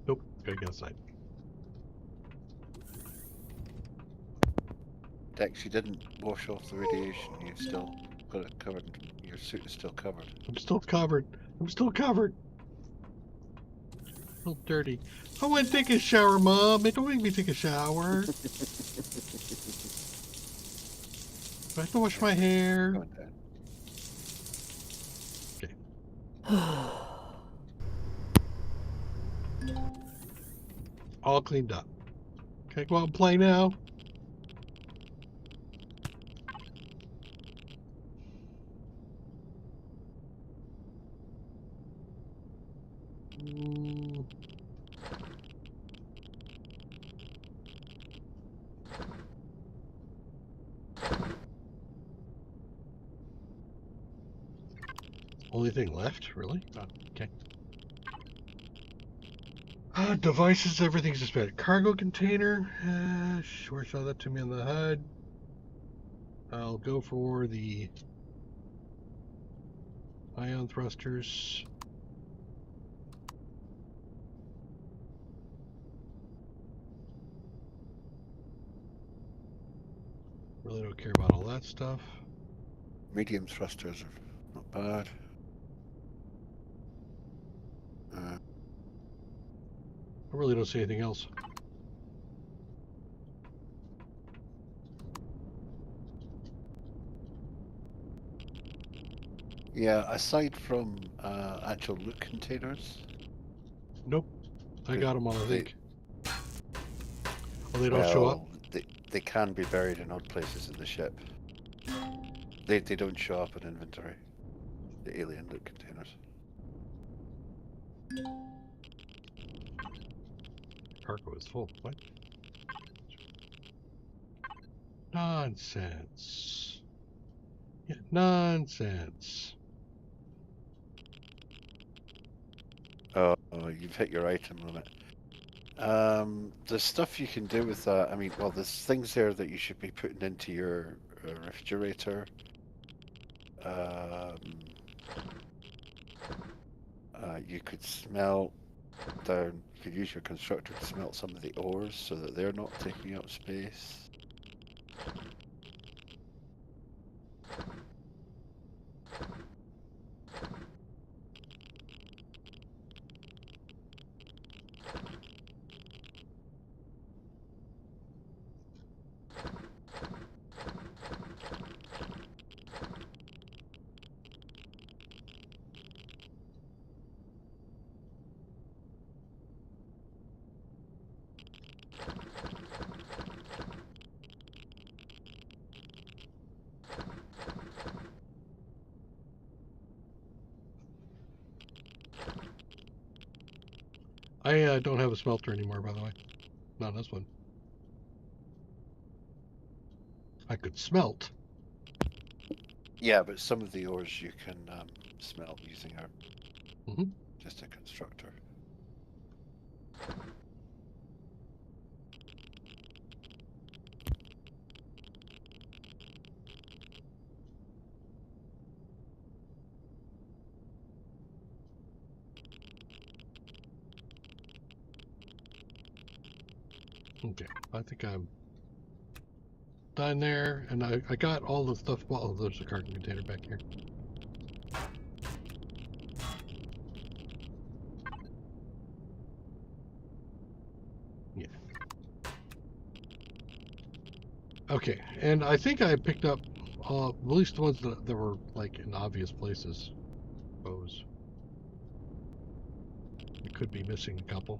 Nope, gotta get outside. Dex, you didn't wash off the radiation. You've still got it covered. Your suit is still covered. I'm still covered. A little dirty. I went to take a shower, Mom. Don't make me take a shower. I have to wash my hair. Okay. All cleaned up. Can I go out and play now? Only thing left, really? Oh, okay. Devices, everything's suspended. Cargo container. Sure, show that to me on the HUD. I'll go for the ion thrusters. Really don't care about all that stuff. Medium thrusters are not bad. I really don't see anything else. Yeah, aside from actual loot containers. Nope. I got them all, I think. Oh, they don't show up? Well, they can be buried in odd places in the ship. They don't show up in inventory. The alien loot containers. Cargo is full. What? Nonsense. Yeah, nonsense. Oh, you've hit your item limit. There's stuff you can do with that. I mean, well, there's things there that you should be putting into your refrigerator. You could smelt down. You could use your constructor to smelt some of the ores so that they're not taking up space. I don't have a smelter anymore, by the way. Not on this one. I could smelt. Yeah, but some of the ores you can smelt using just a constructor. Okay, I think I'm done there, and I got all the stuff. Well, there's a cargo container back here. Yeah. Okay, and I think I picked up at least the ones that were like in obvious places. I suppose. We could be missing a couple.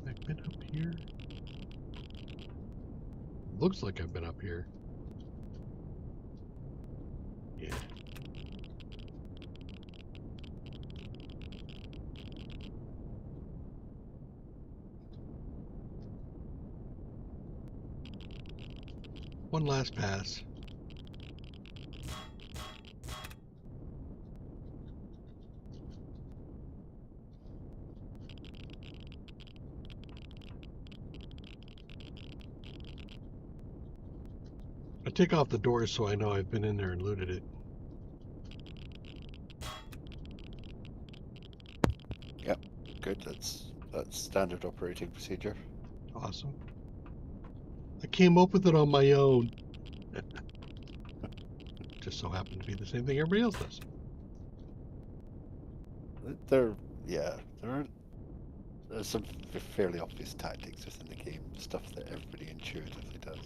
I've been up here. Looks like I've been up here. Yeah. One last pass. I take off the doors so I know I've been in there and looted it. Yep, good. That's standard operating procedure. Awesome. I came up with it on my own. Just so happened to be the same thing everybody else does. There's some fairly obvious tactics within the game, stuff that everybody intuitively does.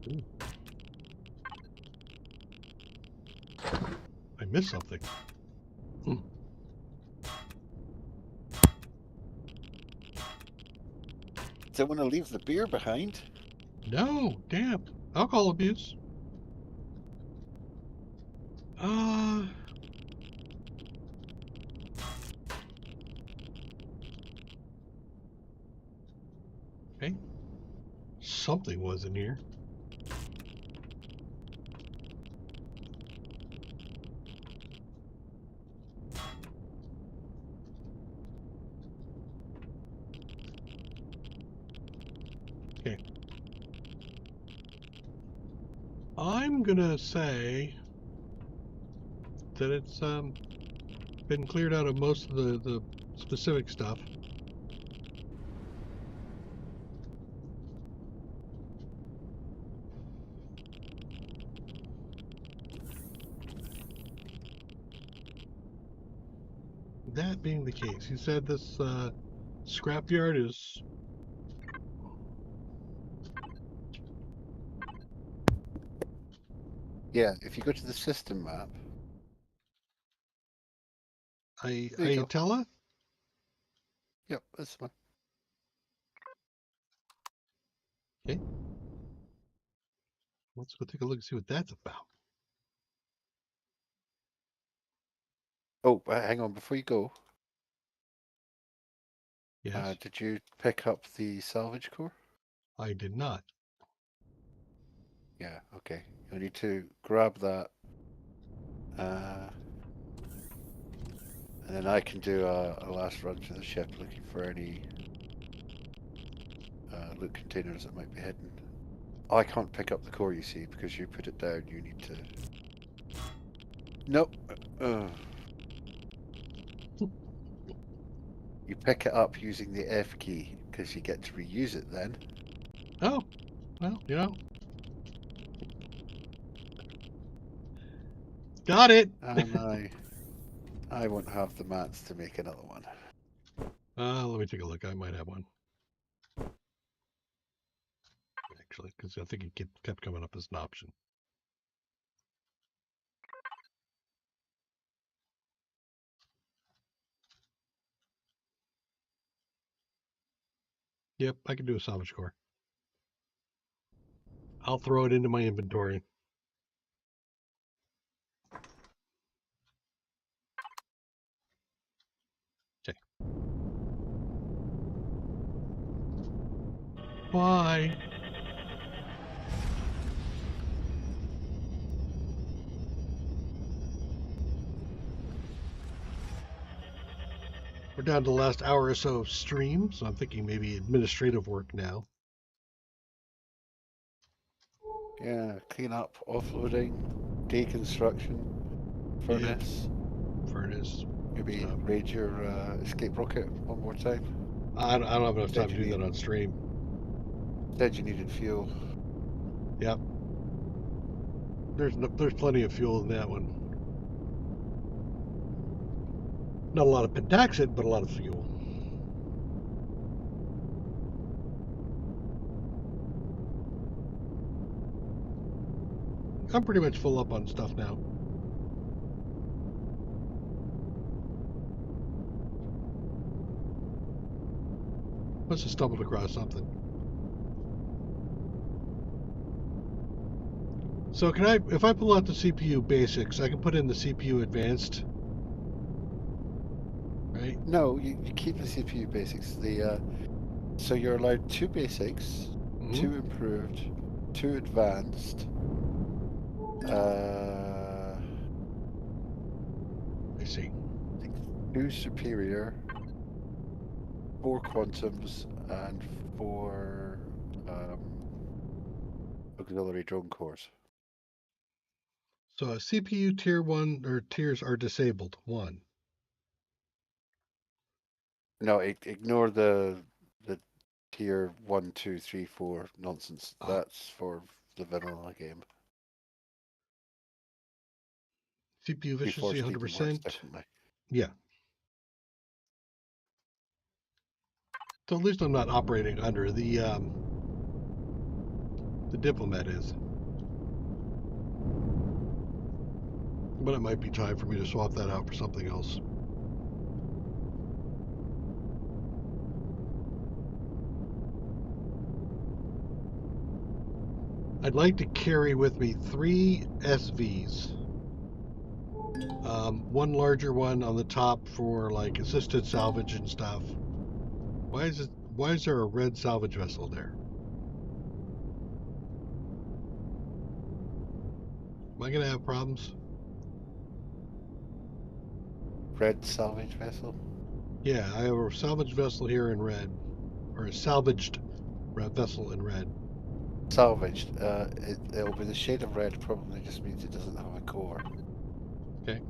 Ooh. missed something. Don't want to leave the beer behind. No, damn. Alcohol abuse. Okay. Something was in here. Okay. I'm gonna say that it's been cleared out of most of the specific stuff. That being the case, you said this scrapyard is... Yeah, if you go to the system map, there you go. Ayatella? Yep, this one. Okay. Let's go take a look and see what that's about. Oh, hang on, before you go, Yes, did you pick up the salvage core? I did not. Yeah, okay. You'll need to grab that, and then I can do a last run through the ship looking for any loot containers that might be hidden. I can't pick up the core, you see, because you put it down. You need to... Nope. You pick it up using the F key, because you get to reuse it then. Oh, well, you know. Got it! And I won't have the mats to make another one. Let me take a look. I might have one. Actually, because I think it kept coming up as an option. Yep, I can do a salvage core. I'll throw it into my inventory. Okay. Bye. We're down to the last hour or so of stream, so I'm thinking maybe administrative work now. Yeah, clean up, offloading, deconstruction, furnace. Yeah, furnace. Maybe raid your escape rocket one more time. I don't have enough time to do that on stream. Said you needed fuel. Yep. There's plenty of fuel in that one. Not a lot of pentaxid, but a lot of fuel. I'm pretty much full up on stuff now. Must have stumbled across something. So can if I pull out the CPU basics, I can put in the CPU advanced, right? No, you keep the CPU basics. So you're allowed 2 basics, 2 improved, 2 advanced, I see. 2 superior, 4 quantums, and 4 auxiliary drone cores. So a CPU tier 1 or tiers are disabled. 1. No, ignore the tier 1, 2, 3, 4 nonsense. That's for the vanilla game. CPU efficiency 100%. Differently. Yeah. So at least I'm not operating under the diplomat is. But it might be time for me to swap that out for something else. I'd like to carry with me 3 SVs. One larger one on the top for like assisted salvage and stuff. Why is there a red salvage vessel there? Am I gonna have problems? Red salvage vessel? Yeah, I have a salvage vessel here in red. Or a salvaged vessel in red. Salvaged. It'll be the shade of red, probably just means it doesn't have a core. Okay.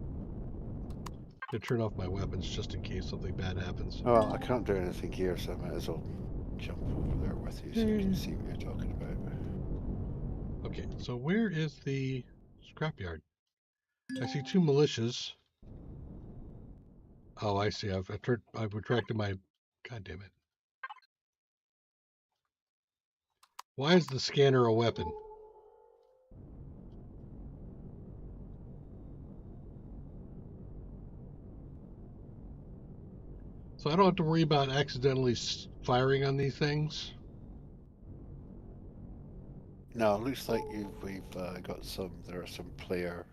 To turn off my weapons just in case something bad happens. Well, I can't do anything here, so I might as well jump over there with you so you can see what you're talking about. Okay, so where is the scrapyard? I see 2 militias. Oh, I see. I've retracted my. God damn it! Why is the scanner a weapon? So I don't have to worry about accidentally firing on these things. No, it looks like we've got some. There are some player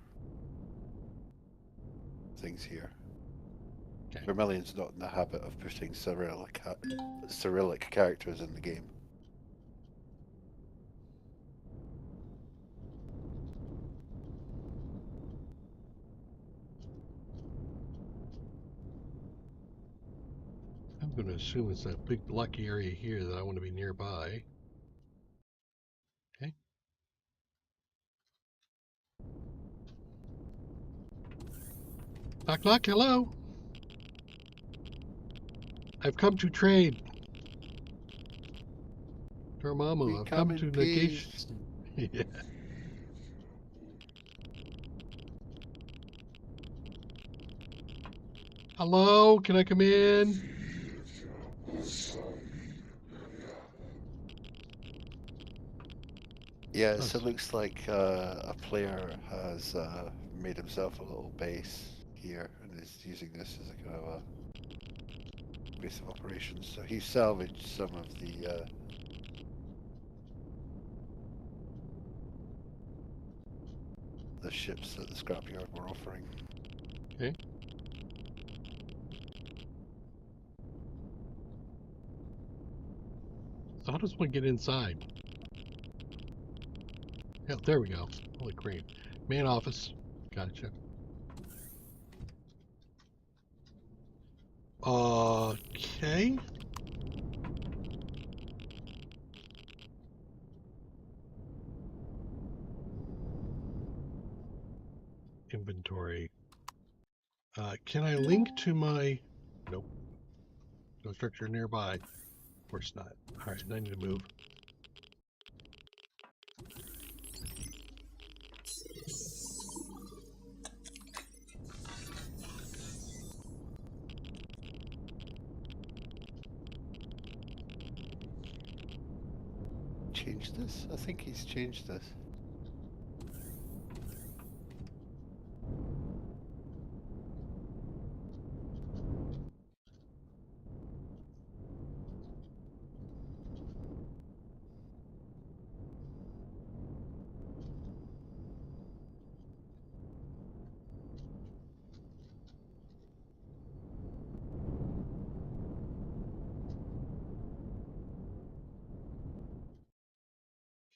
things here. Okay. Vermilion's not in the habit of putting Cyrillic characters in the game. I'm going to assume it's that big lucky area here that I want to be nearby. Okay. Knock, knock, hello. I've come to trade. Dormammu, I've come to negation. Yeah. Hello, can I come in? Yeah, so it looks like a player has made himself a little base here and is using this as a kind of a base of operations. So he salvaged some of the ships that the scrapyard were offering. Okay. So how does one get inside? Yeah, there we go. Holy crap. Main office. Gotcha. Okay. Inventory. Can I link to my... Nope. No structure nearby. Of course not. All right, I need to move. Changed this? I think he's changed this.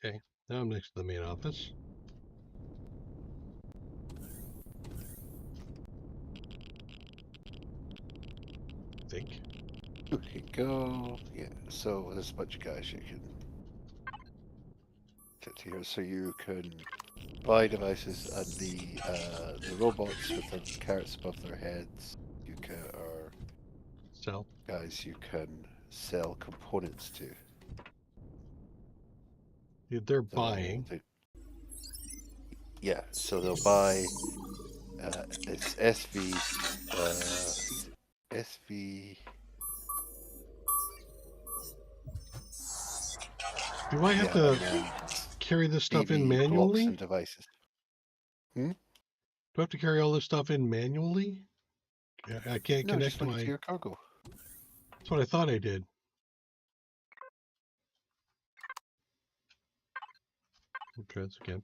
Okay, now I'm next to the main office. I think. Okay, go. Yeah, so there's a bunch of guys you can get to here. So you can buy devices and the robots with the carrots above their heads. You can, or Sell. guys you can sell components to. They're buying. Yeah, so they'll buy. It's SV. SV. Do I have to carry this stuff in manually? Blocks and devices. Hmm? Do I have to carry all this stuff in manually? I can't No, connect just to link it to my... your cargo. That's what I thought I did. Okay, that's again.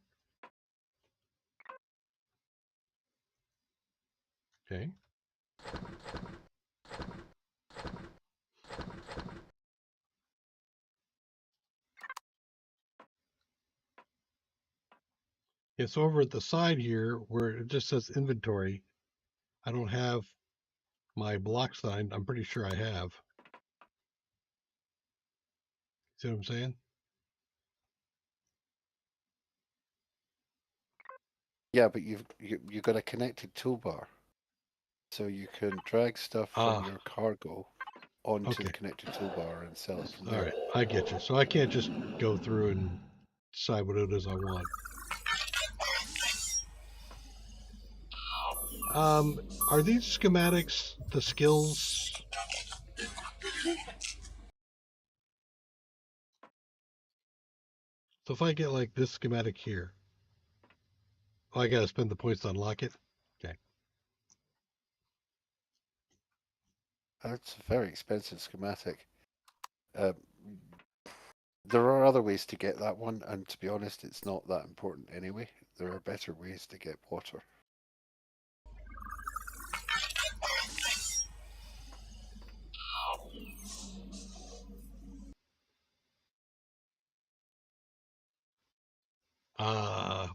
Okay. It's over at the side here where it just says inventory. I don't have my block signed. I'm pretty sure I have. See what I'm saying? Yeah, but you've got a connected toolbar, so you can drag stuff from Ah, your cargo onto the okay. connected toolbar and sell it from All there. right. I get you. So I can't just go through and decide what it is I want. Are these schematics the skills? So if I get like this schematic here, oh, I gotta spend the points to unlock it. Okay. That's a very expensive schematic. Uh, there are other ways to get that one, and to be honest, it's not that important anyway. There are better ways to get water.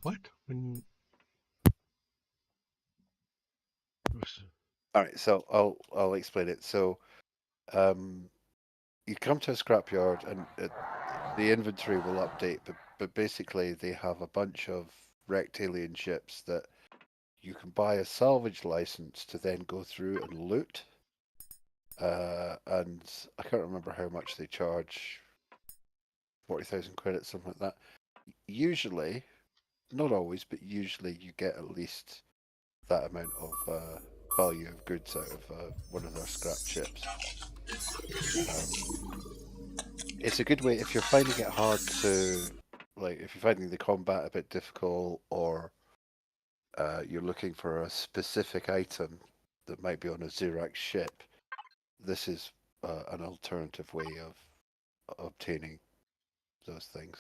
What? When All right, so I'll explain it. So, you come to a scrapyard, and the inventory will update, but basically they have a bunch of wrecked alien ships that you can buy a salvage license to then go through and loot. And I can't remember how much they charge. 40,000 credits, something like that. Usually, not always, but usually you get at least that amount of value of goods out of one of their scrap ships. It's a good way if you're finding it hard to, like, if you're finding the combat a bit difficult, or you're looking for a specific item that might be on a Zirax ship. This is an alternative way of obtaining those things.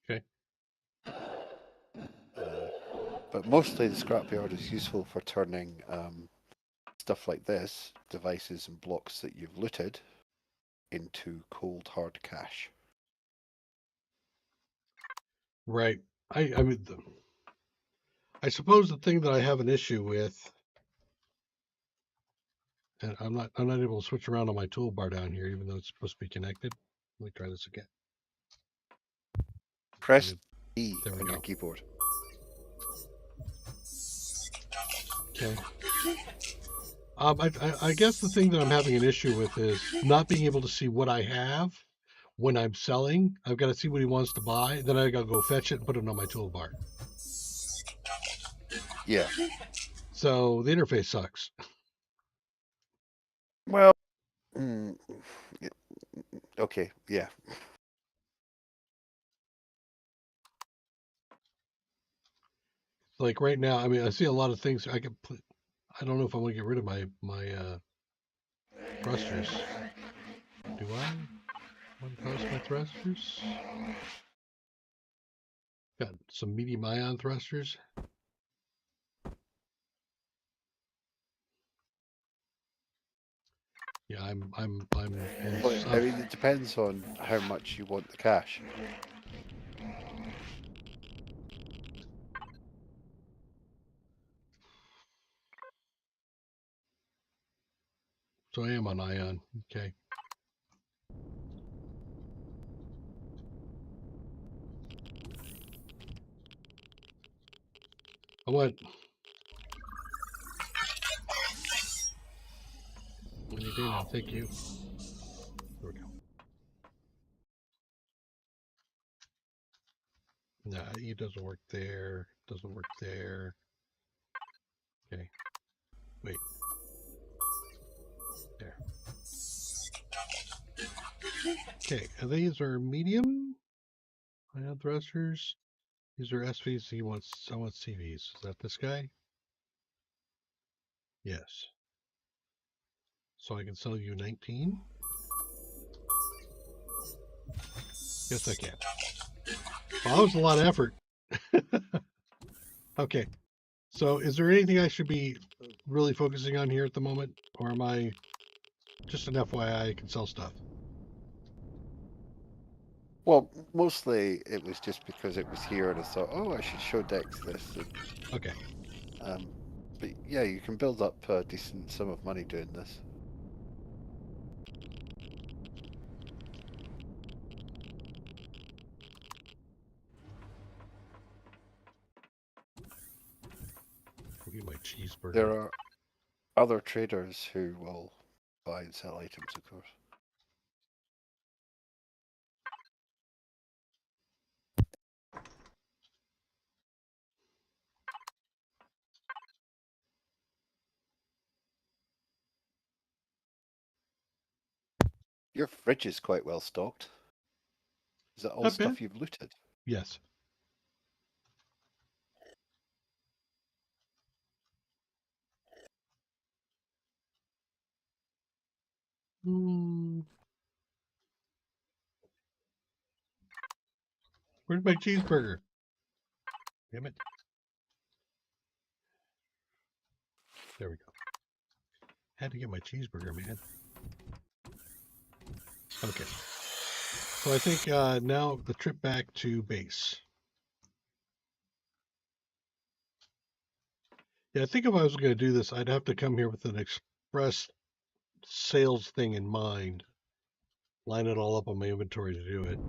Okay. But mostly the scrapyard is useful for turning stuff like this, devices and blocks that you've looted, into cold hard cash. Right. I mean, I suppose the thing that I have an issue with, and I'm not able to switch around on my toolbar down here, even though it's supposed to be connected. Let me try this again. Press E There we on your go. keyboard. Okay. I guess the thing that I'm having an issue with is not being able to see what I have when I'm selling. I've got to see what he wants to buy. Then I got to go fetch it and put it on my toolbar. Yeah. So the interface sucks. Well, okay, yeah. Like right now, I mean, I see a lot of things. I don't know if I want to get rid of my thrusters. Do I want to toss my thrusters? Got some medium ion thrusters. Yeah, I'm in Well, I mean, it depends on how much you want the cash. So I am on ion. Okay. I want. What do you do now? Thank you. There we go. No, it doesn't work there. Doesn't work there. Okay. Wait. There. Okay. And these are medium ion thrusters. These are SVs. I want CVs. Is that this guy? Yes. So I can sell you 19? Yes, I can. Well, that was a lot of effort. Okay. So is there anything I should be really focusing on here at the moment? Or am I just an FYI I can sell stuff? Well, mostly it was just because it was here and I thought, oh, I should show Dex this. Okay. But yeah, you can build up a decent sum of money doing this. I'll get my cheeseburger. There are other traders who will buy and sell items, of course. Your fridge is quite well stocked. Is that all Not bad. stuff you've looted? Yes. Where's my cheeseburger? Damn it. There we go. Had to get my cheeseburger, man. Okay. So I think now the trip back to base. Yeah, I think if I was going to do this, I'd have to come here with an express sales thing in mind. Line it all up on my inventory to do it.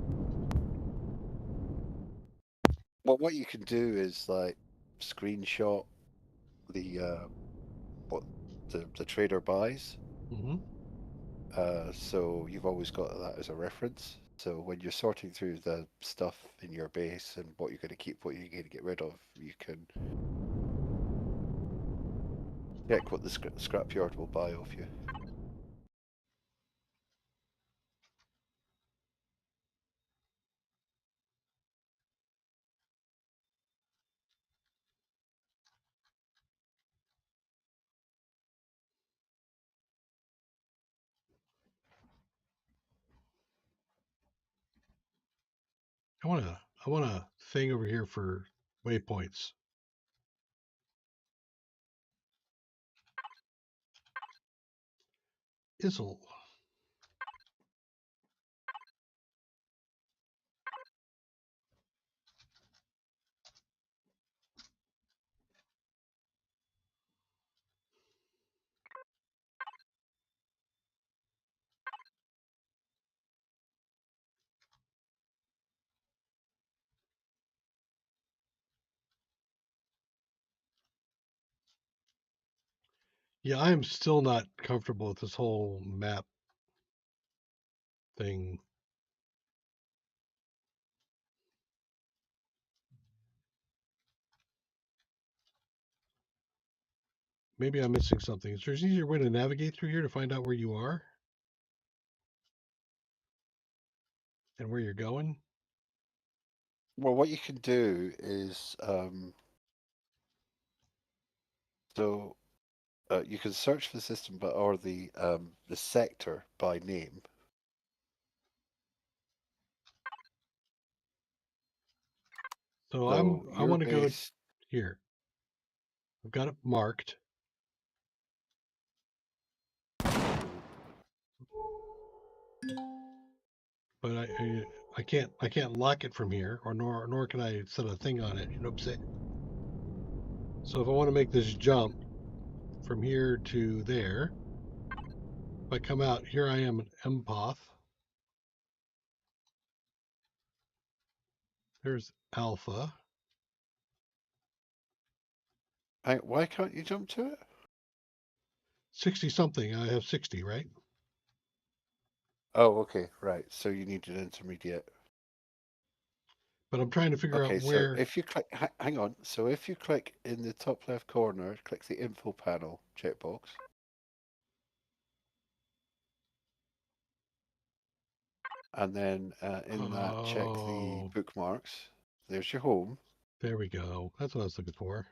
Well, what you can do is like screenshot the what the trader buys. Mm-hmm. So you've always got that as a reference. So when you're sorting through the stuff in your base and what you're going to keep, what you're going to get rid of, you can check what the scrapyard will buy off you. I want a thing over here for waypoints. Izzle. Yeah, I am still not comfortable with this whole map thing. Maybe I'm missing something. Is there an easier way to navigate through here to find out where you are and where you're going? Well, what you can do is so you can search the system, or the sector by name. So So I your want to go base. here. I've got it marked. But I can't lock it from here, or nor can I set a thing on it. You know what I'm saying? So if I want to make this jump from here to there, if I come out here, I am an empath. There's alpha. Why can't you jump to it? 60 something. I have 60, right? Oh, okay, right. So you need an intermediate. But I'm trying to figure out Okay, so where. if you click, hang on. So if you click in the top left corner, click the info panel checkbox. And then in that, check the Oh, bookmarks. There's your home. There we go. That's what I was looking for.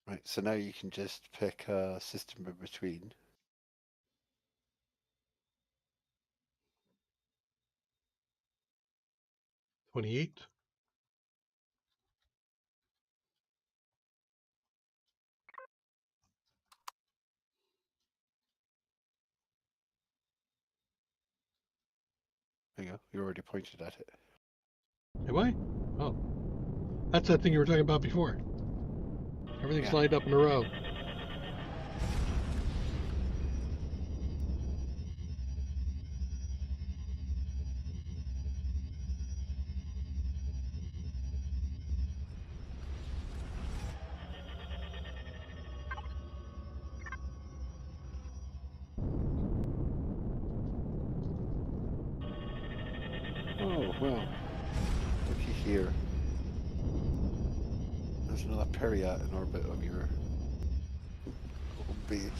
Right, so now you can just pick a system in between. $28. There you go, you already pointed at it. Am I? Oh. That's that thing you were talking about before. Everything's lined up in a row. Oh, well, looky here. There's another Periat in orbit of your home base.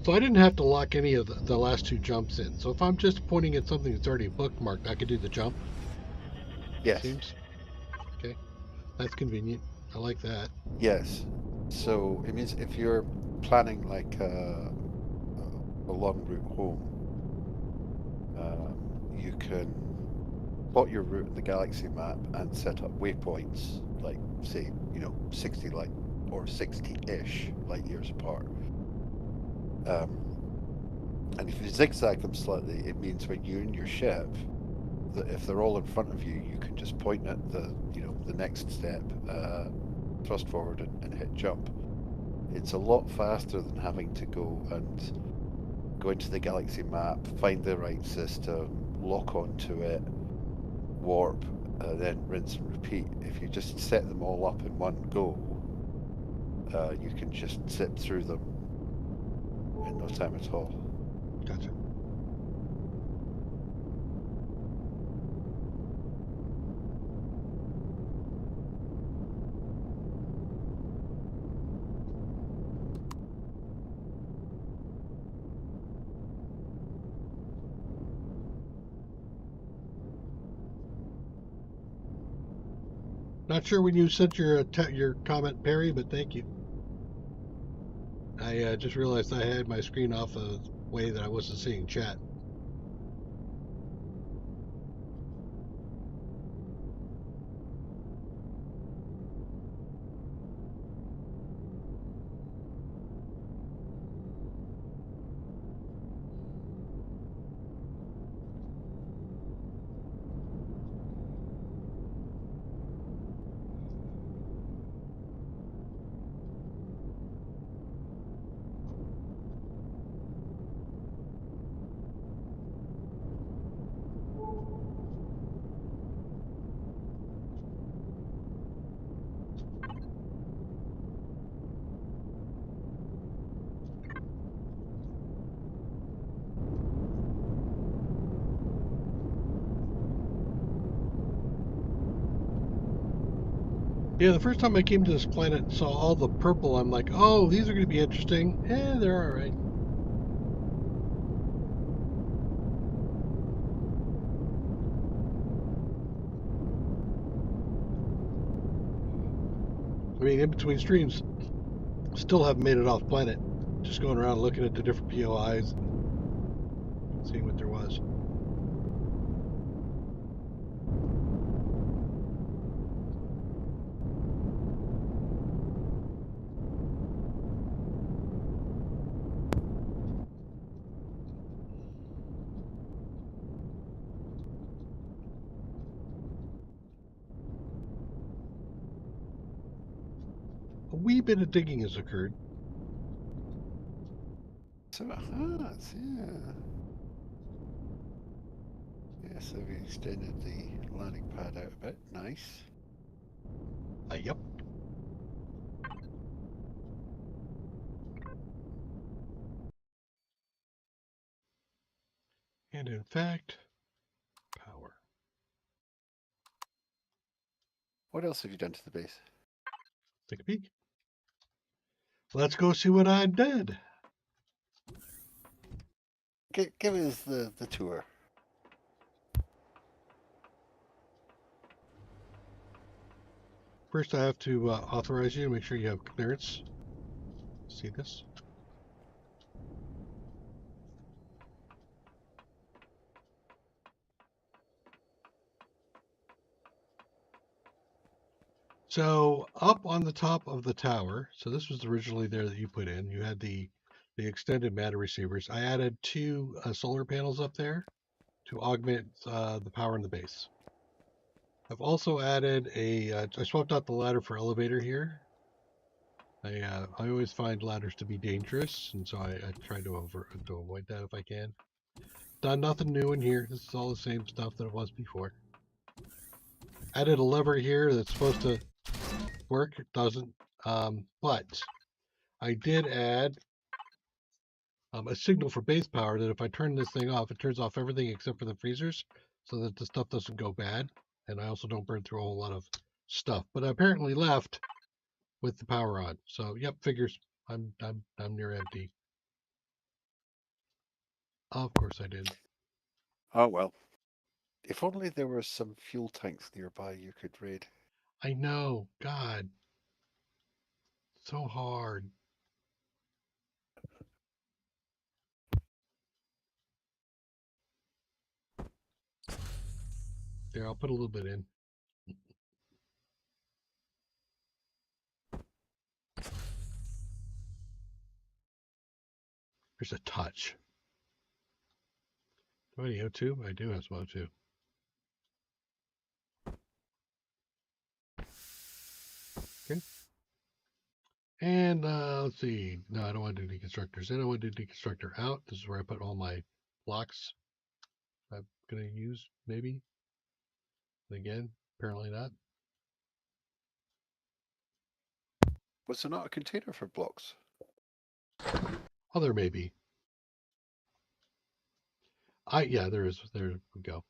So I didn't have to lock any of the last two jumps in. So if I'm just pointing at something that's already bookmarked, I could do the jump. Yes. Seems. Okay. That's convenient. I like that. Yes. So it means if you're planning like a long route home, you can plot your route in the galaxy map and set up waypoints, like say, 60 light or 60-ish light years apart. And if you zigzag them slightly, it means when you're in your ship, that if they're all in front of you, you can just point at the next step, thrust forward and hit jump. It's a lot faster than having to go into the galaxy map, find the right system, lock onto it, warp, then rinse and repeat. If you just set them all up in one go, you can just zip through them in no time at all. Gotcha. Not sure when you sent your comment, Perry, but thank you. I just realized I had my screen off a way that I wasn't seeing chat. Yeah, the first time I came to this planet and saw all the purple, I'm like, oh, these are going to be interesting. They're all right. I mean, in between streams, still haven't made it off planet. Just going around looking at the different POIs and seeing what there was. A wee bit of digging has occurred. So it has, yeah. Yeah, so we extended the landing pad out a bit. Nice. Yep. And in fact, power. What else have you done to the base? Take a peek. Let's go see what I did. Give us the tour. First, I have to authorize you, make sure you have clearance. See this? So up on the top of the tower, so this was originally there that you put in. You had the extended matter receivers. I added 2 solar panels up there to augment the power in the base. I've also added I swapped out the ladder for elevator here. I always find ladders to be dangerous, and so I try to avoid that if I can. Done nothing new in here. This is all the same stuff that it was before. Added a lever here that's supposed to work. It doesn't. But I did add a signal for base power that if I turn this thing off, it turns off everything except for the freezers so that the stuff doesn't go bad. And I also don't burn through a whole lot of stuff. But I apparently left with the power on. So yep, figures. I'm near empty. Of course I did. Oh well. If only there were some fuel tanks nearby you could raid. I know. God. So hard. There, I'll put a little bit in. There's a touch. Do I have O2? I do have some O2. Okay. And let's see. No, I don't want to do deconstructors. Then I want to do deconstructor out. This is where I put all my blocks I'm going to use, maybe. And again, apparently not. Was there not a container for blocks? Oh, there may be. Yeah, there is. There we go.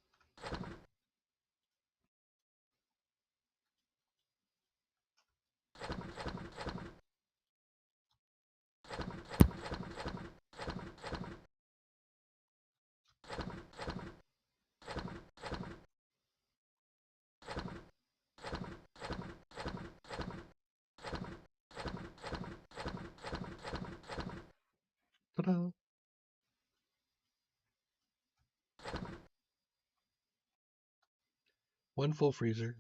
Ta-da. One full freezer.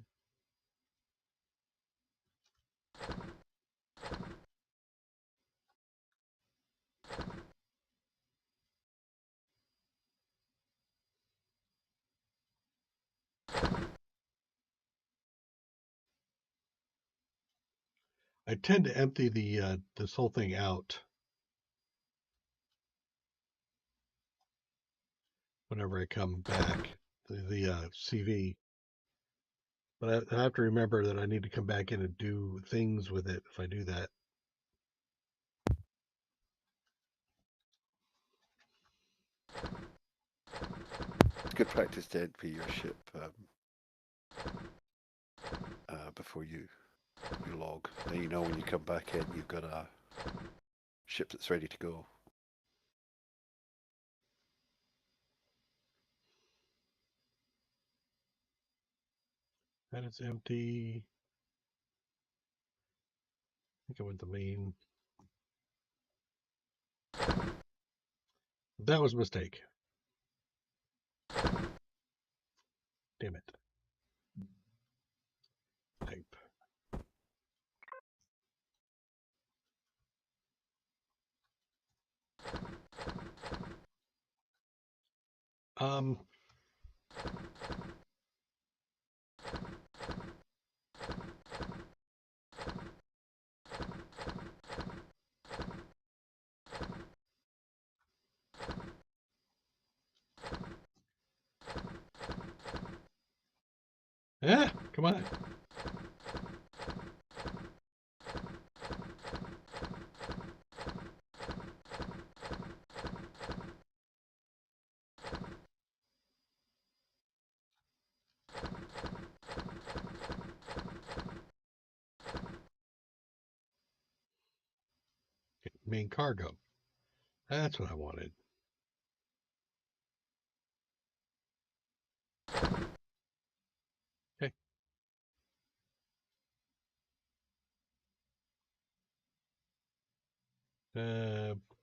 I tend to empty the this whole thing out whenever I come back, the CV. But I have to remember that I need to come back in and do things with it if I do that. It's good practice to empty your ship before you log. Then you know when you come back in, you've got a ship that's ready to go. And it's empty. I think I went to main. That was a mistake. Damn it. Type. Um. Yeah, come on. main cargo. That's what I wanted. Okay.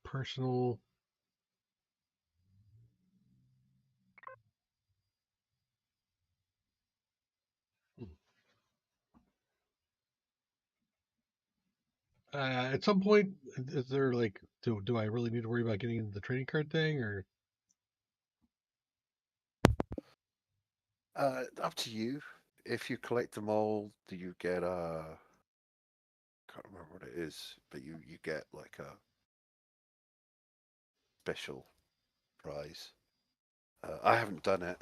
Personal. At some point, is there like, do I really need to worry about getting the trading card thing, or? Up to you. If you collect them all, do you get a? Can't remember what it is, but you get like a special prize. I haven't done it.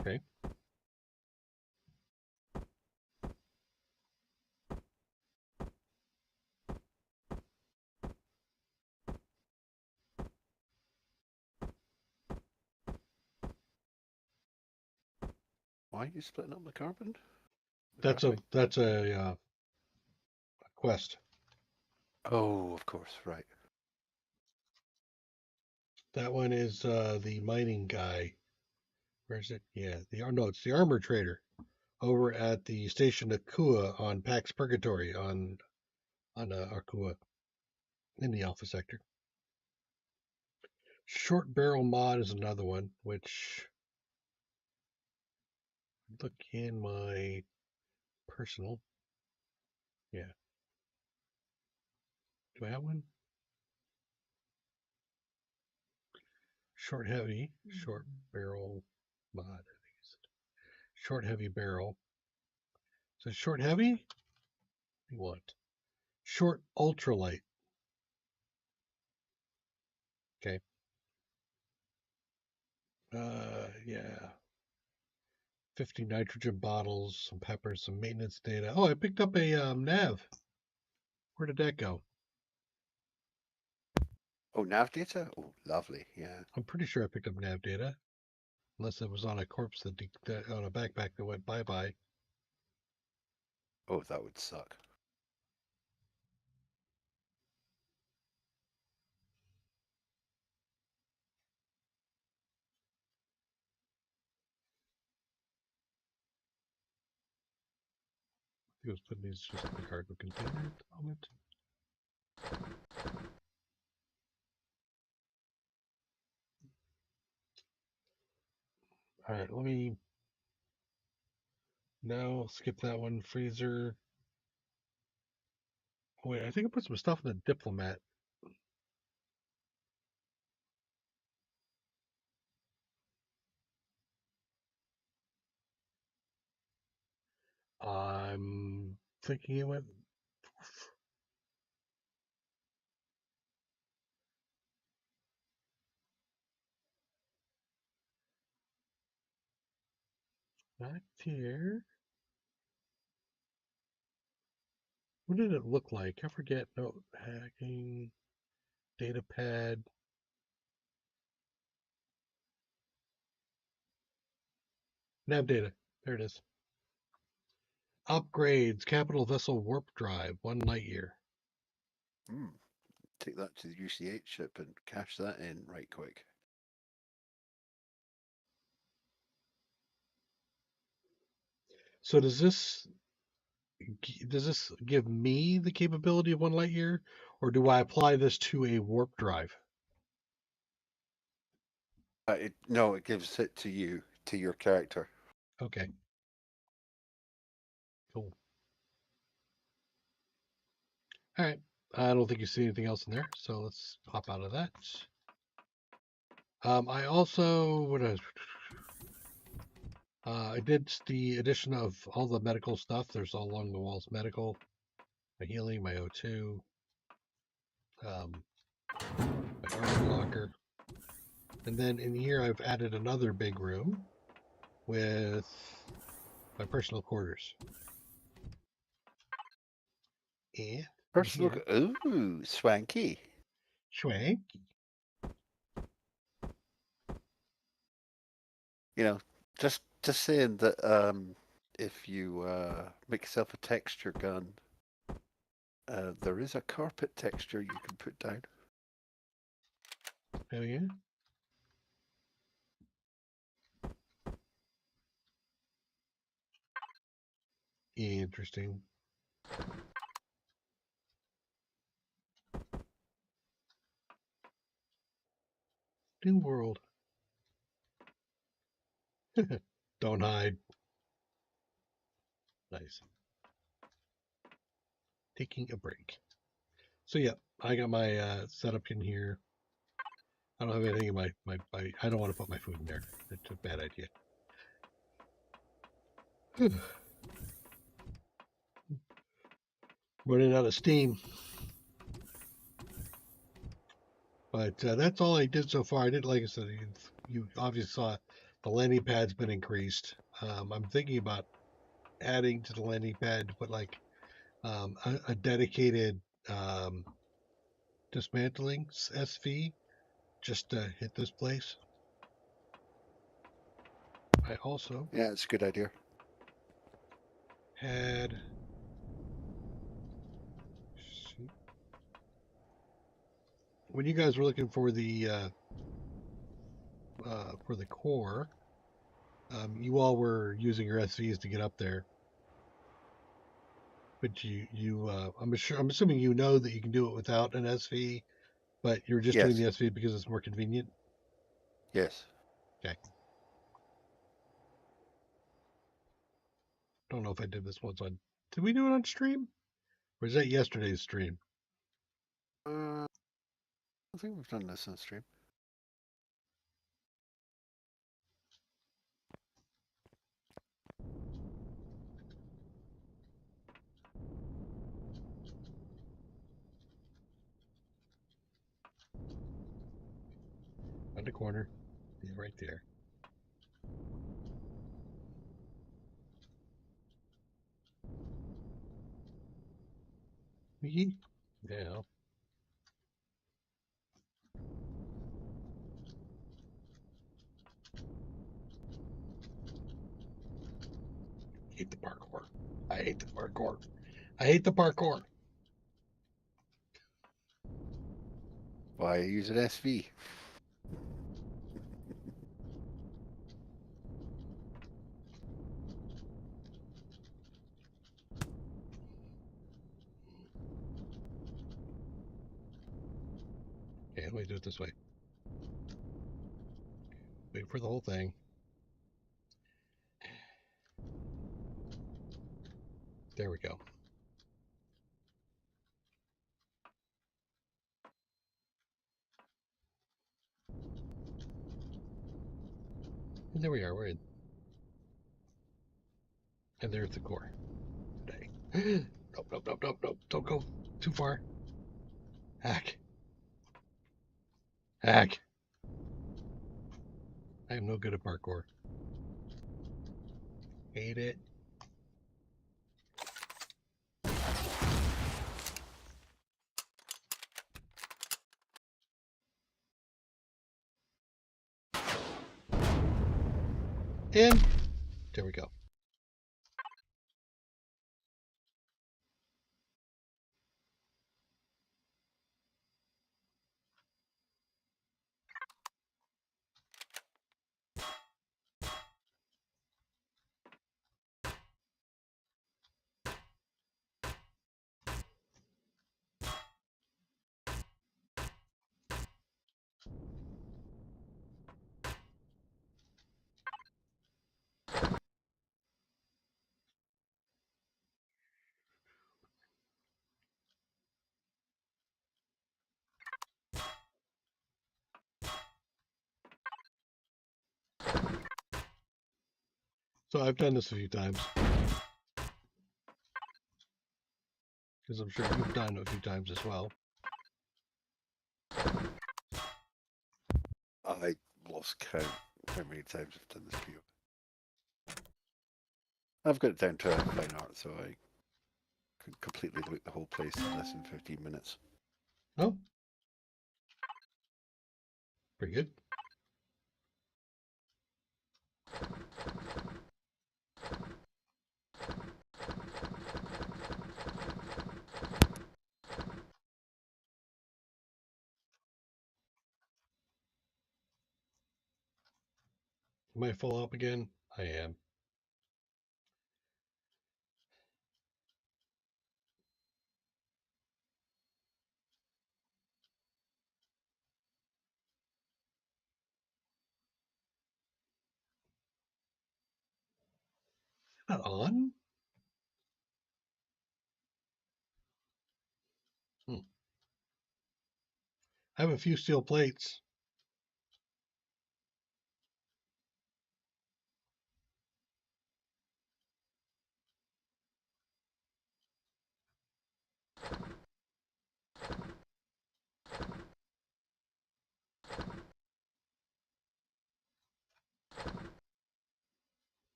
Okay. Why are you splitting up the carbon? That's a quest. Oh, of course, right. That one is the mining guy. Where's it? Yeah, it's the armor trader over at the station Akua on Pax Purgatory on Akua in the Alpha sector. Short barrel mod is another one, which look in my personal. Yeah. Do I have one? Short heavy, short barrel mod. I think it's short heavy barrel. So short heavy? What do you want? Short ultralight. Okay. Yeah. 50 nitrogen bottles, some peppers, some maintenance data. Oh, I picked up a nav. Where did that go? Oh, nav data? Oh, lovely. Yeah. I'm pretty sure I picked up nav data, unless it was on a corpse that on a backpack that went bye-bye. Oh, that would suck. I think it was putting these just in the cargo container at the moment. All right, let me now skip that one. Freezer. Oh, wait, I think I put some stuff in the diplomat. I'm thinking it went. Back here. What did it look like? I forget. No, hacking, data pad. Nav data. There it is. Upgrades. Capital vessel warp drive. 1 light year. Take that to the UC8 ship and cash that in right quick. So does this give me the capability of 1 light year, or do I apply this to a warp drive? No, it gives it to you, to your character. Okay. Cool. All right. I don't think you see anything else in there, so let's hop out of that. I also I did the addition of all the medical stuff. There's all along the walls medical, my healing, my O2, my armor locker, and then in here I've added another big room with my personal quarters. And Personal. here, Ooh, swanky. swanky. You know, just Just saying that if you make yourself a texture gun, there is a carpet texture you can put down. Oh yeah. Interesting. New world. Don't hide. Nice. Taking a break. So yeah, I got my setup in here. I don't have anything in my I don't want to put my food in there. It's a bad idea. Running out of steam. But that's all I did so far. I did, like I said, you obviously saw the landing pad's been increased. I'm thinking about adding to the landing pad to put like a dedicated dismantling SV just to hit this place. I also Yeah, it's a good idea. had when you guys were looking for the core, you all were using your SVs to get up there. But I'm assuming you know that you can do it without an SV, but you're just doing Yes. the SV because it's more convenient. Yes. Okay. Don't know if I did this once on. Did we do it on stream? Or is that yesterday's stream? I think we've done this on stream. On the corner. Yeah, right there. Me? Yeah. I hate the parkour. I hate the parkour. I hate the parkour. Why use an SV? Okay, let me do it this way. Wait for the whole thing. There we go. And there we are. We're in. And there's the core. Dang. Nope, nope, nope, nope, nope. Don't go too far. Hack. Hack. I am no good at parkour. Hate it. And there we go. So I've done this a few times. Because I'm sure you've done it a few times as well. I lost count how many times I've done this PO. I've got it down to fine art, so I could completely look the whole place in less than 15 minutes. Oh. Pretty good. Am I full up again? I am. Not on? Hmm. I have a few steel plates.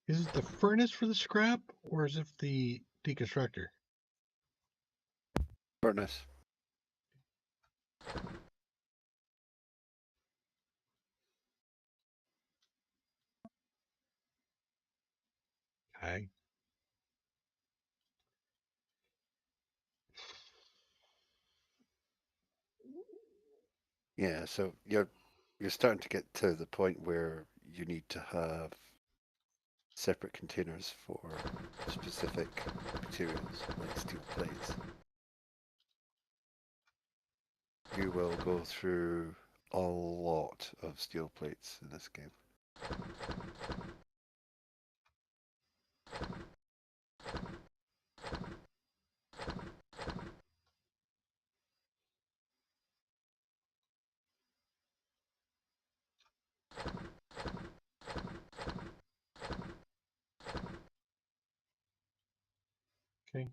Is it the furnace for the scrap, or is it the deconstructor? Furnace. Okay. Yeah, so you're starting to get to the point where you need to have separate containers for specific materials like steel plates. You will go through a lot of steel plates in this game. Okay.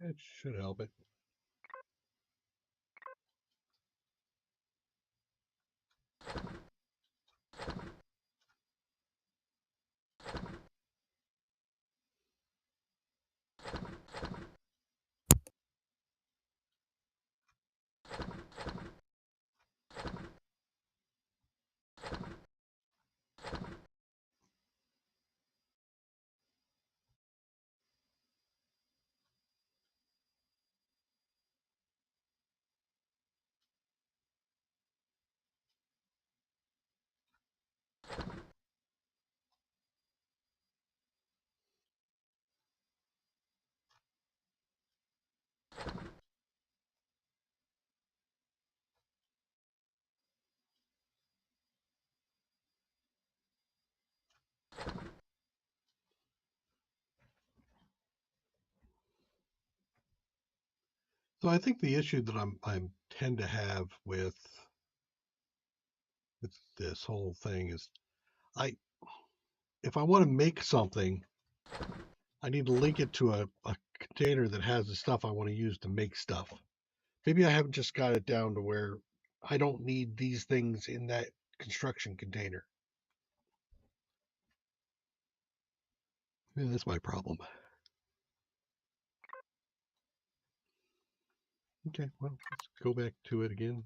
That should help it. So I think the issue that I tend to have with this whole thing is I if I want to make something, I need to link it to a container that has the stuff I want to use to make stuff. Maybe I haven't just got it down to where I don't need these things in that construction container. Maybe that's my problem. Okay, well, let's go back to it again.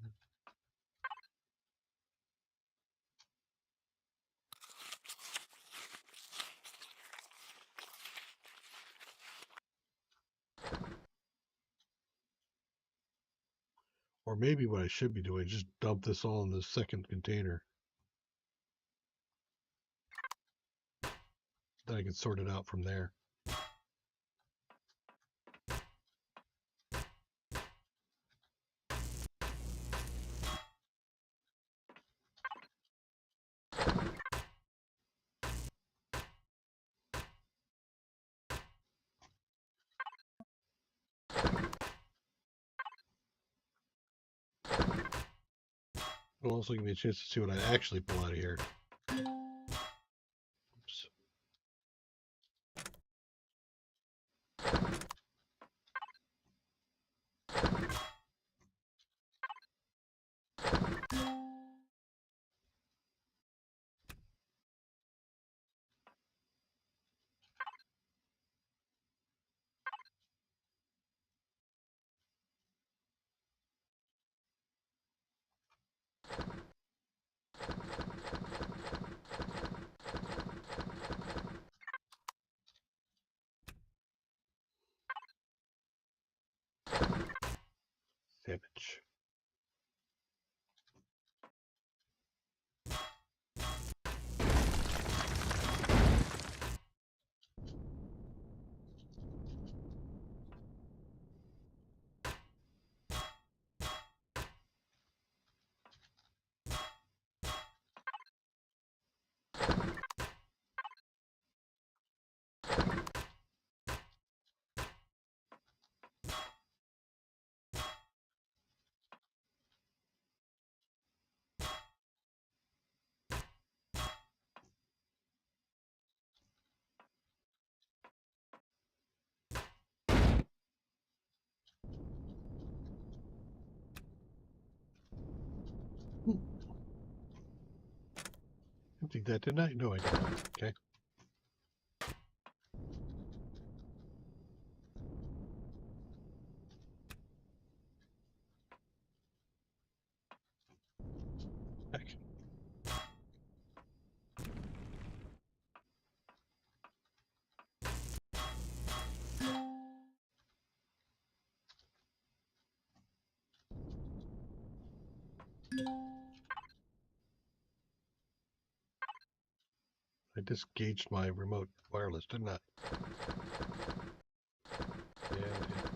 Or maybe what I should be doing is just dump this all in the second container. Then I can sort it out from there. It'll also give me a chance to see what I actually pull out of here. Oops. damage. I think that did not. No, I did not. Okay. Action. I disengaged my remote wireless, didn't I? Yeah, I did.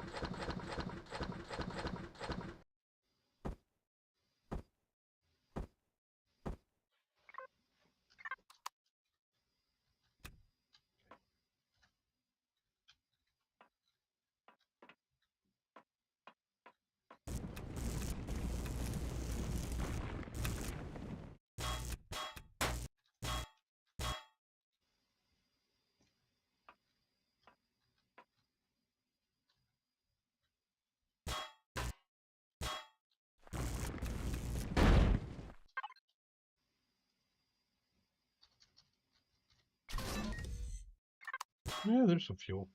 Yeah, there's some fuel.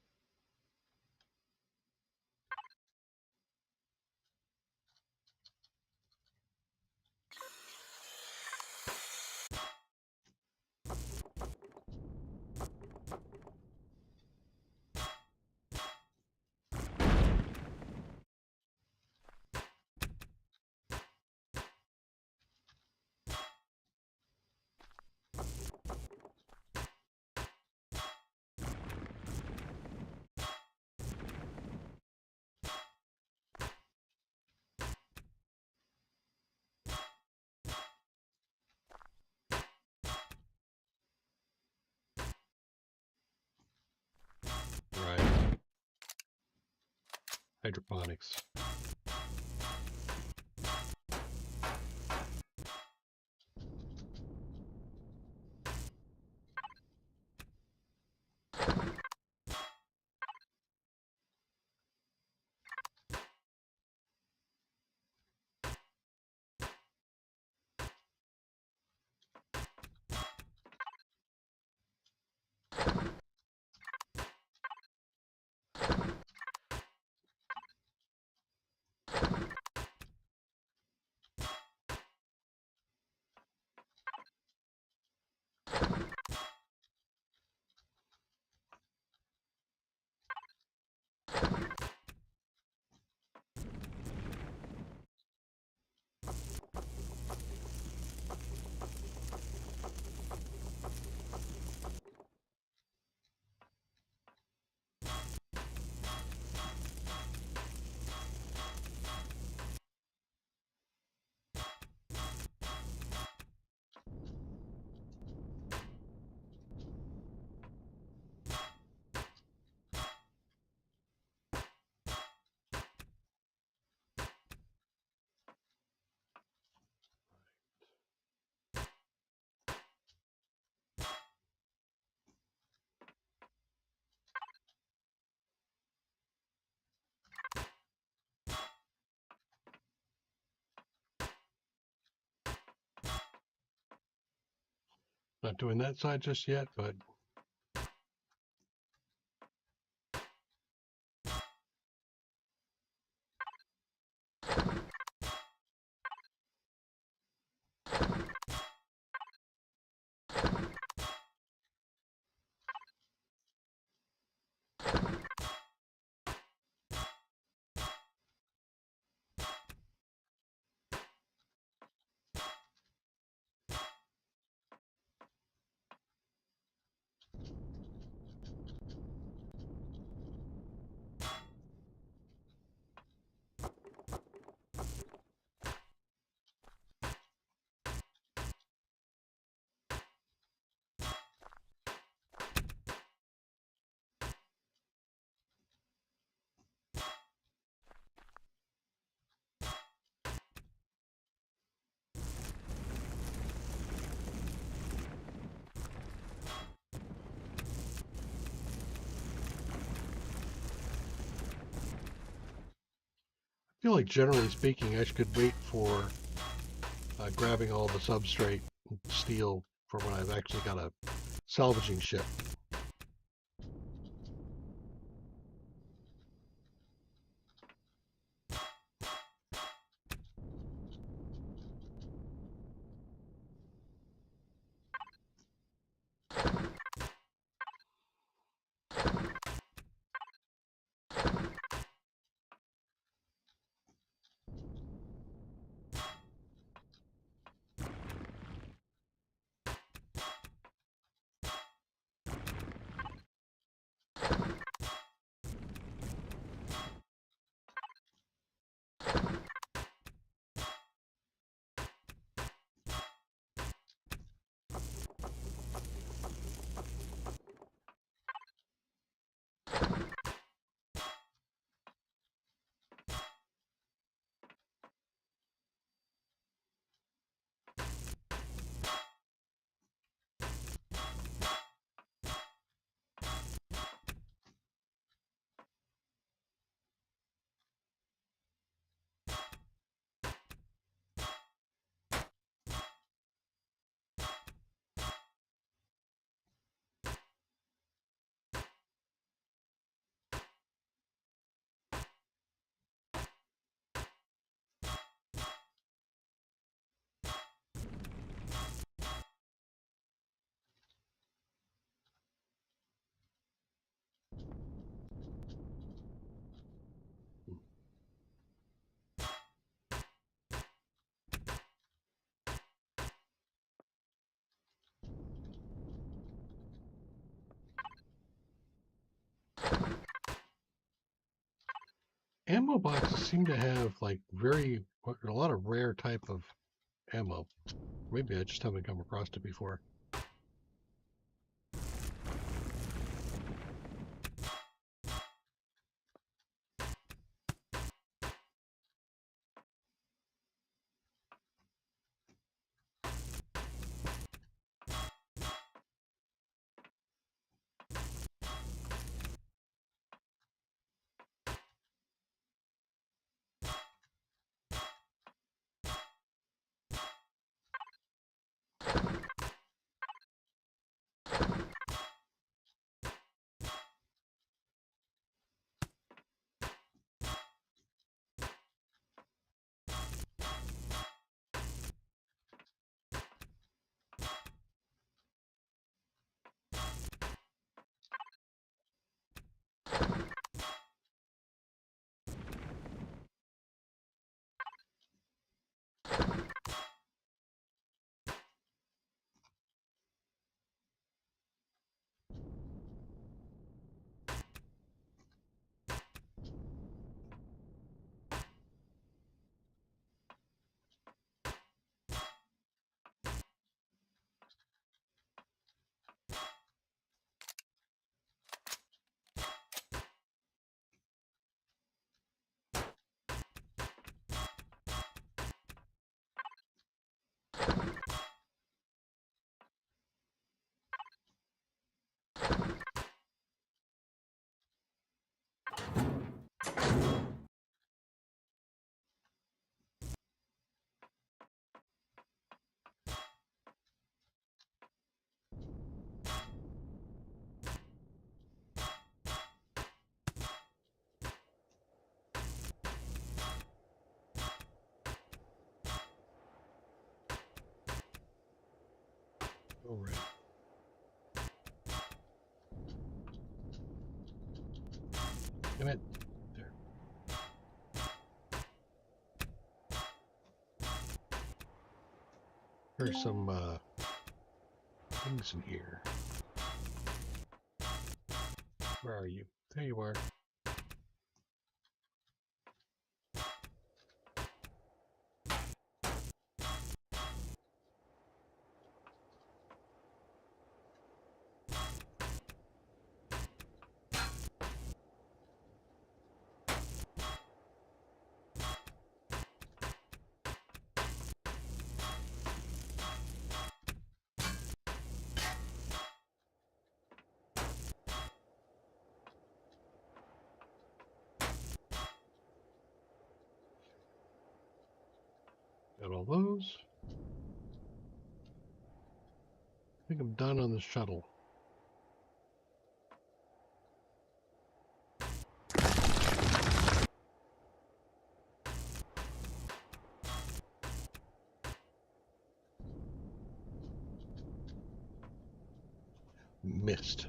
Right. Hydroponics. Not doing that side just yet, but feel like generally speaking, I could wait for grabbing all the substrate and steel for when I've actually got a salvaging ship. Ammo boxes seem to have like a lot of rare type of ammo. Maybe I just haven't come across it before. All right. Damn it. There. There's some things in here. Where are you? There you are. Got all those. I think I'm done on the shuttle. Missed.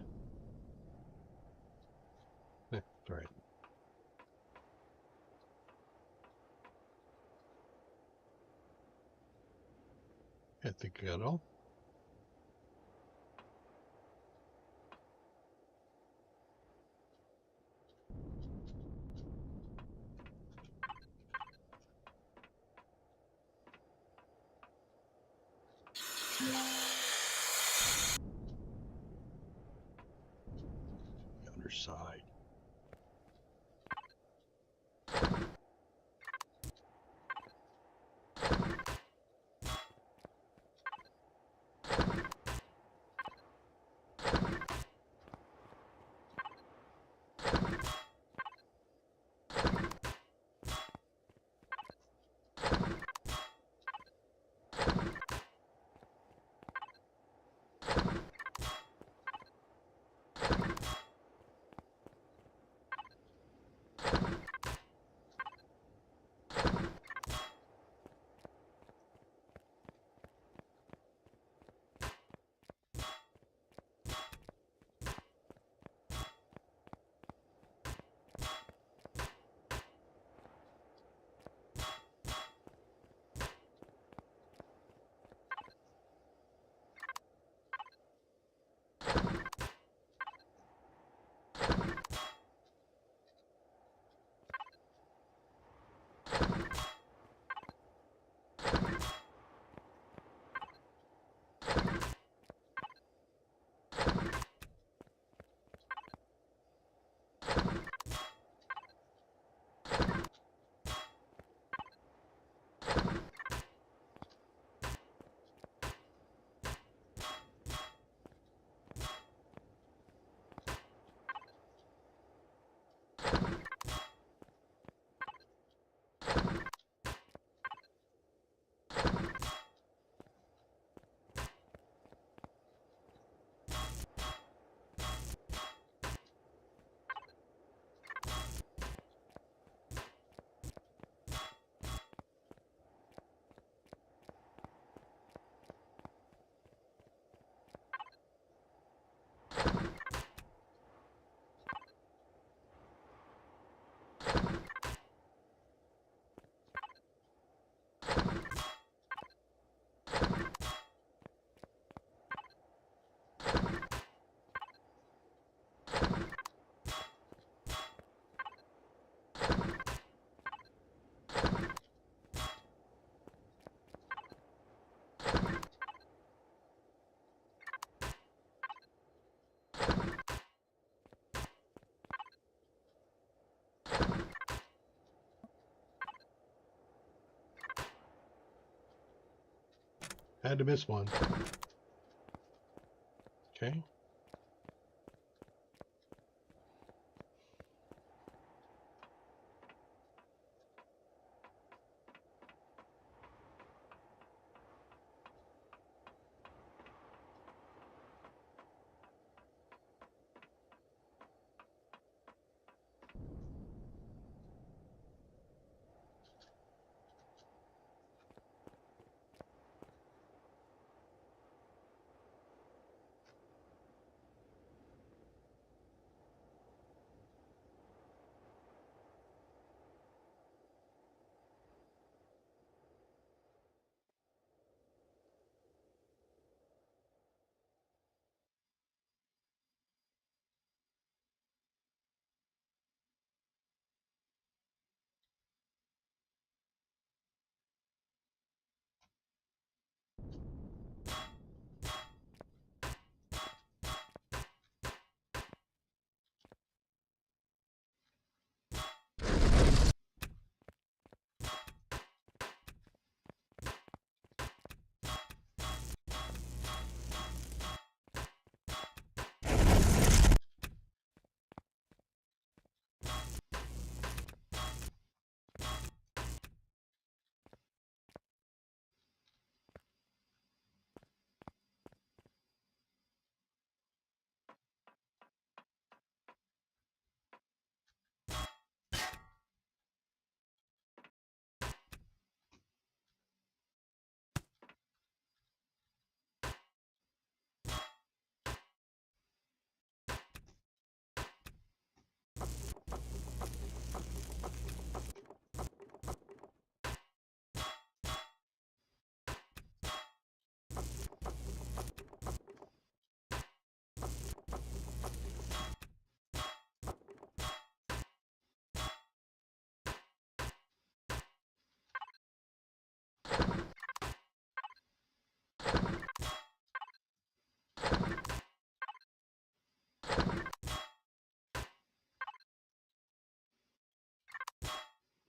All right. I think I got it all. The underside. Had to miss one. Okay.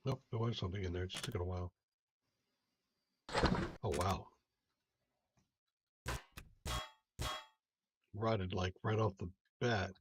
Nope, there was something in there. It just took it a while. Oh, wow. Rotted like right off the bat.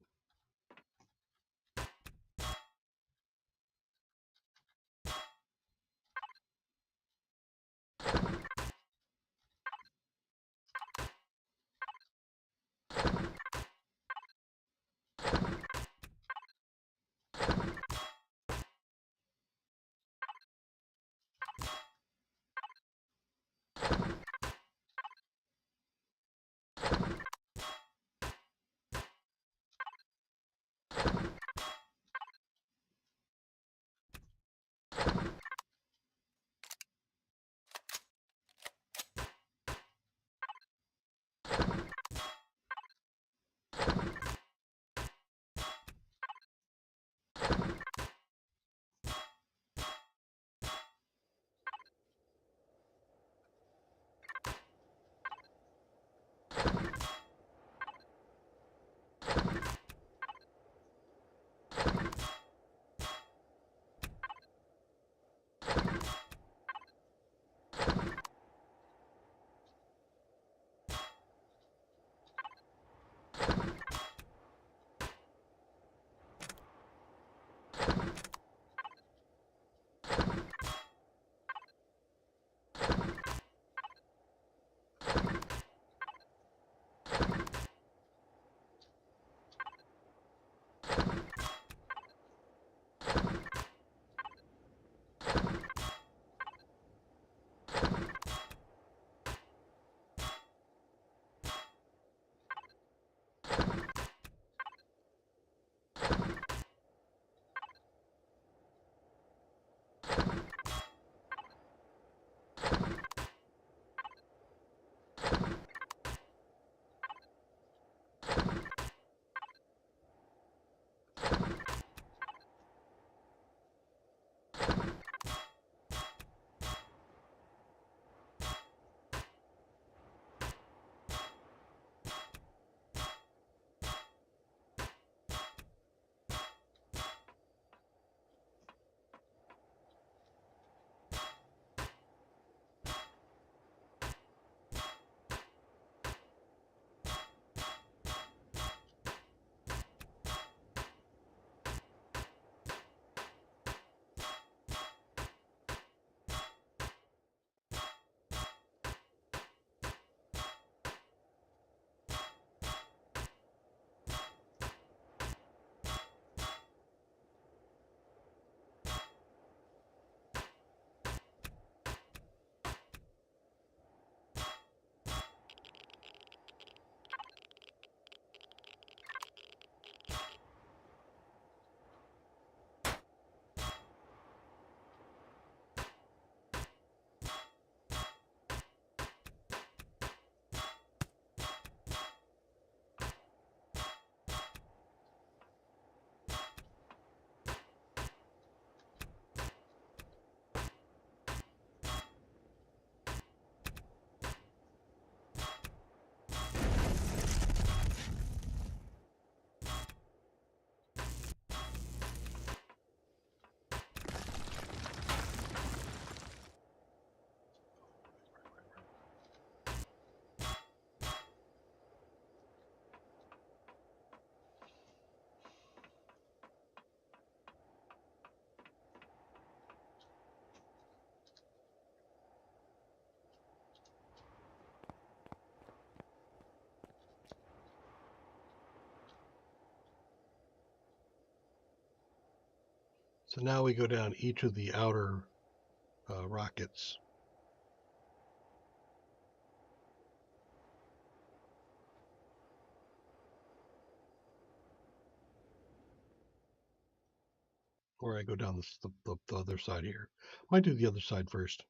So now we go down each of the outer rockets. Or I go down the other side here. Might do the other side first.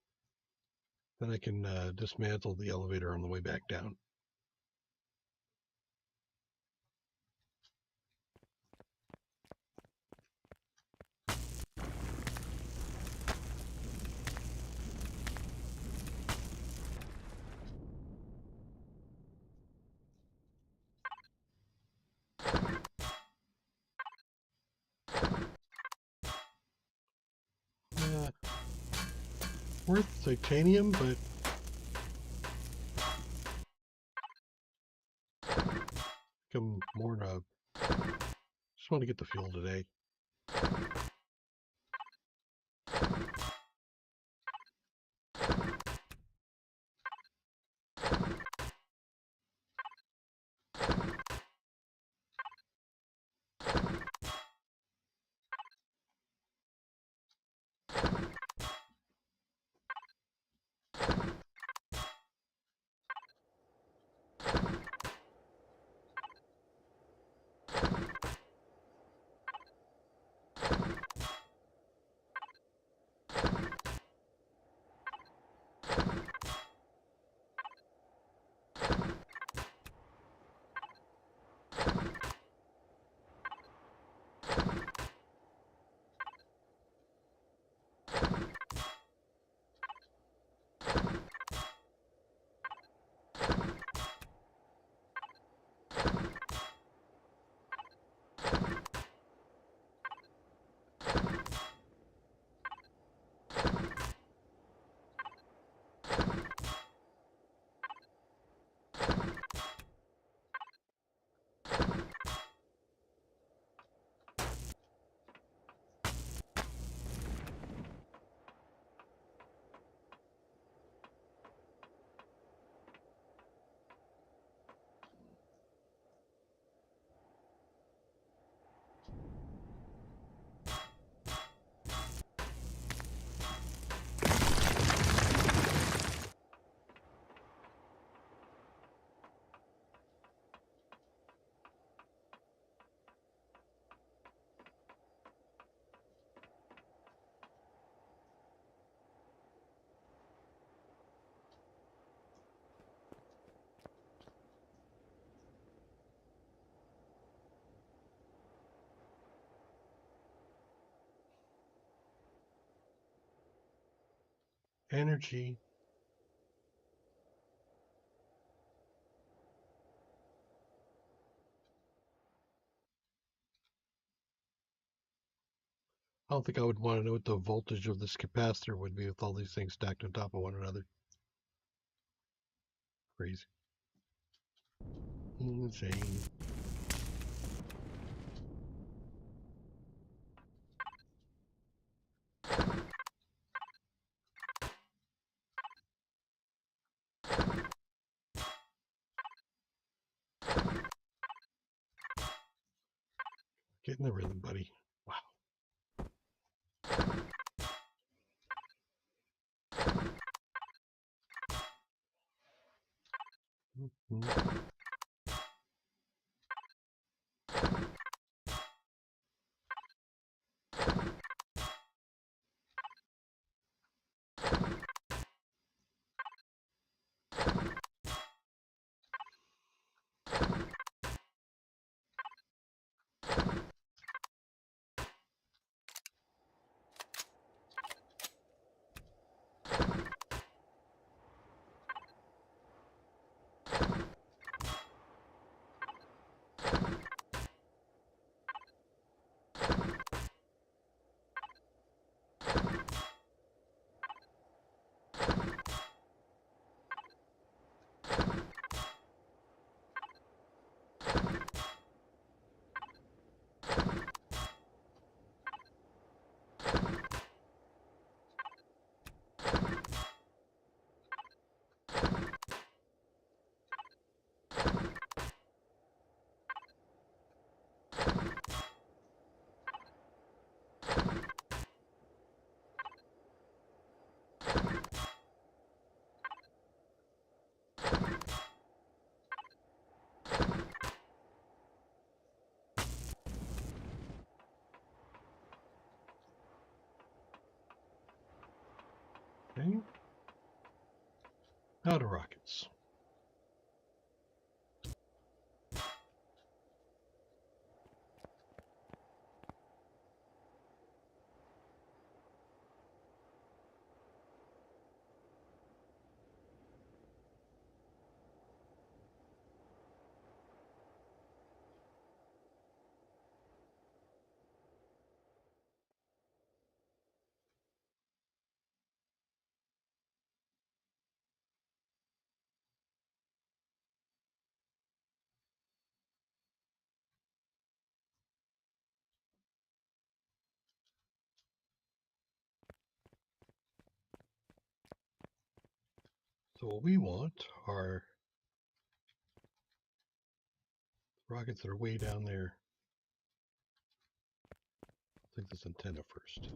Then I can dismantle the elevator on the way back down. worth titanium, but come more to. Just want to get the fuel today. Energy. I don't think I would want to know what the voltage of this capacitor would be with all these things stacked on top of one another. Crazy. Insane. Get in the rhythm, buddy. Wow. Mm-hmm. Okay. Now to rockets. So what we want are rockets that are way down there. I think this antenna first.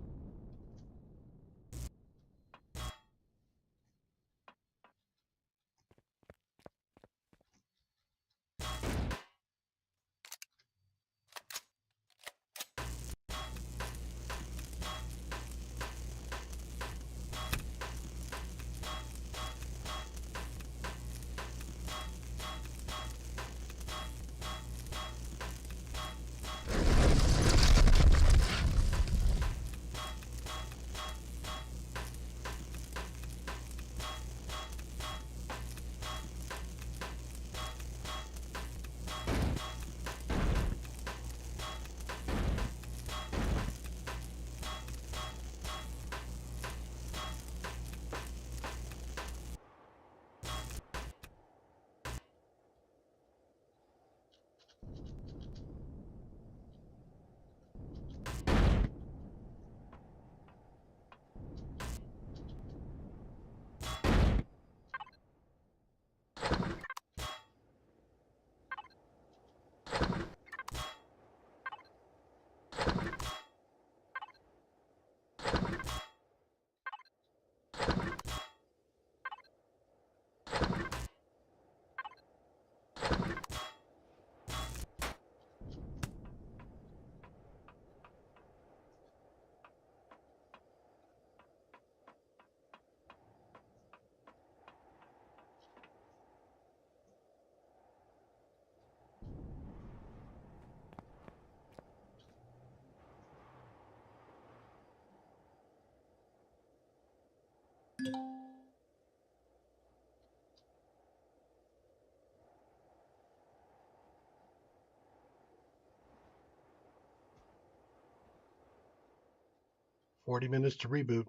"40 minutes to reboot."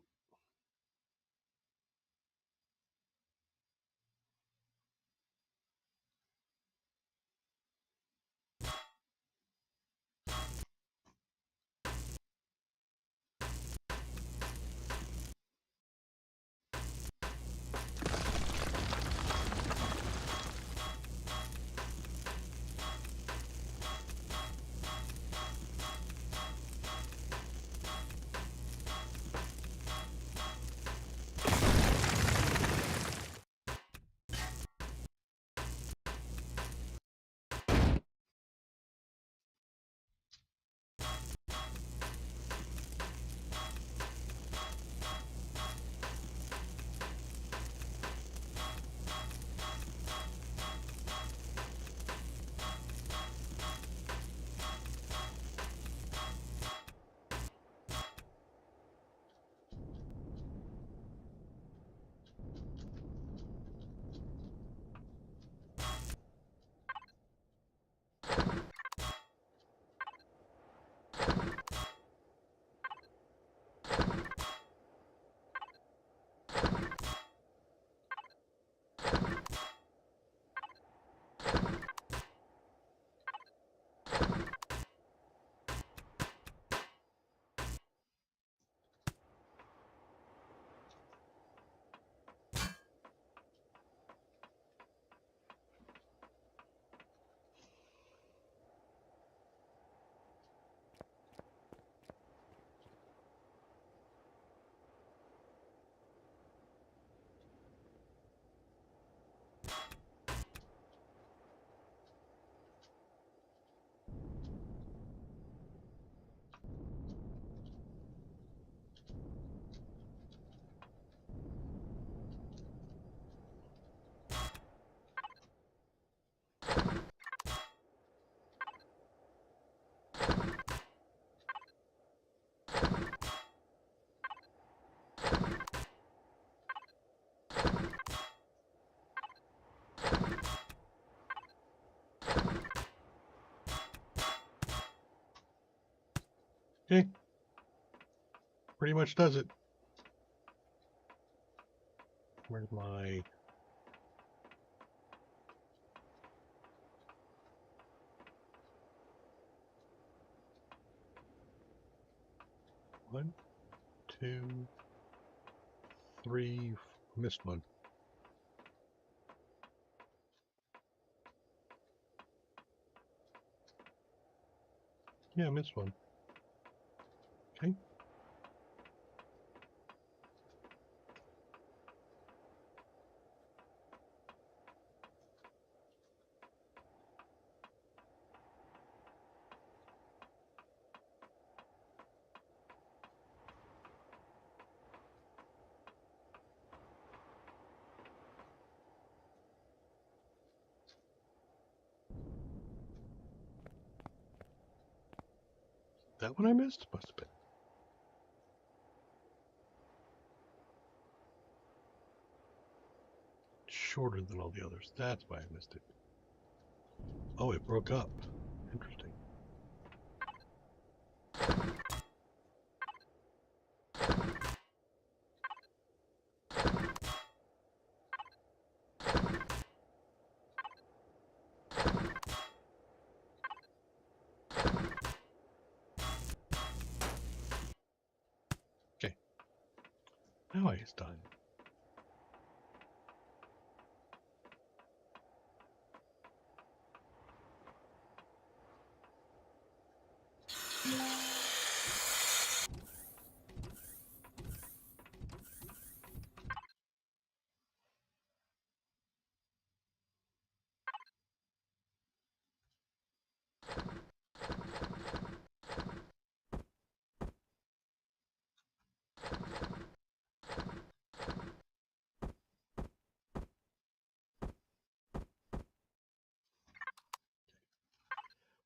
Okay, pretty much does it. Where's my... One, two, three, missed one. Yeah, I missed one. Okay. That one I missed? Must have been. Shorter than all the others. That's why I missed it. Oh, it broke up. Interesting. Okay. Now it's done.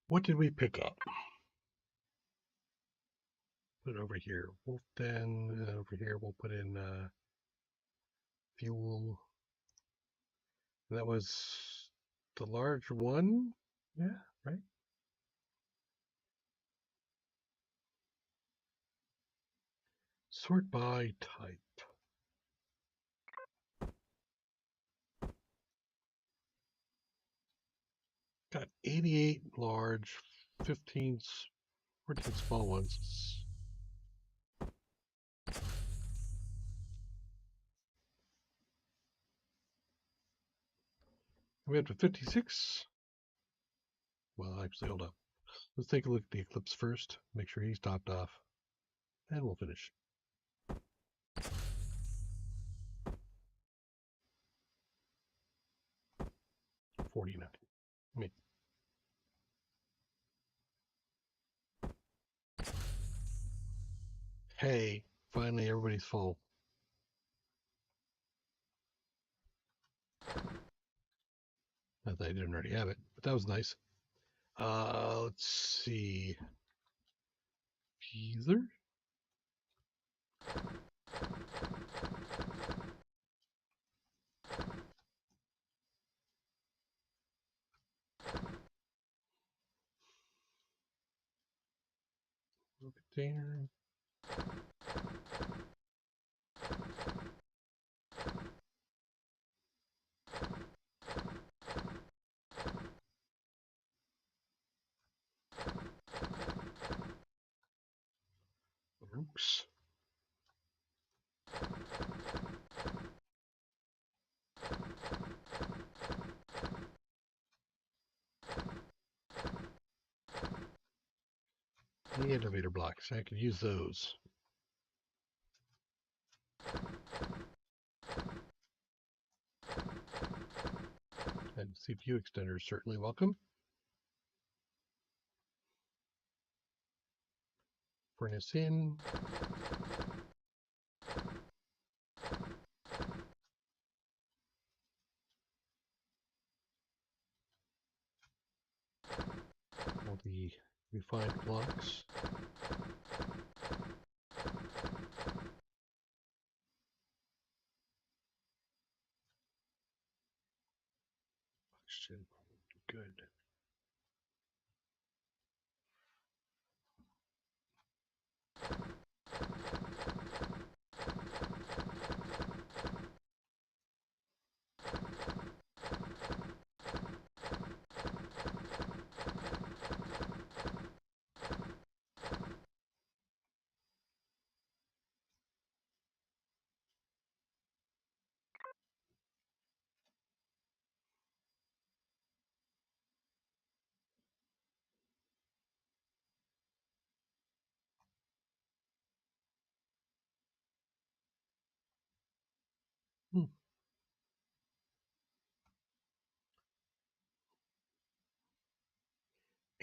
What did we pick up? Put it over here. Wolf Den. Over here, we'll put in fuel. That was the large one. Yeah, right? Sort by type. Got 88 large, 15 14 small ones. We have to 56. Well, actually, hold up. Let's take a look at the Eclipse first. Make sure he's topped off. And we'll finish. 49. Me. Hey, finally everybody's full. Not that I didn't already have it, but that was nice. Let's see. Teaser. Container. Oops. The elevator blocks. I could use those. And CPU extenders certainly welcome. Furnace in. All the refined blocks. Oxygen. Good.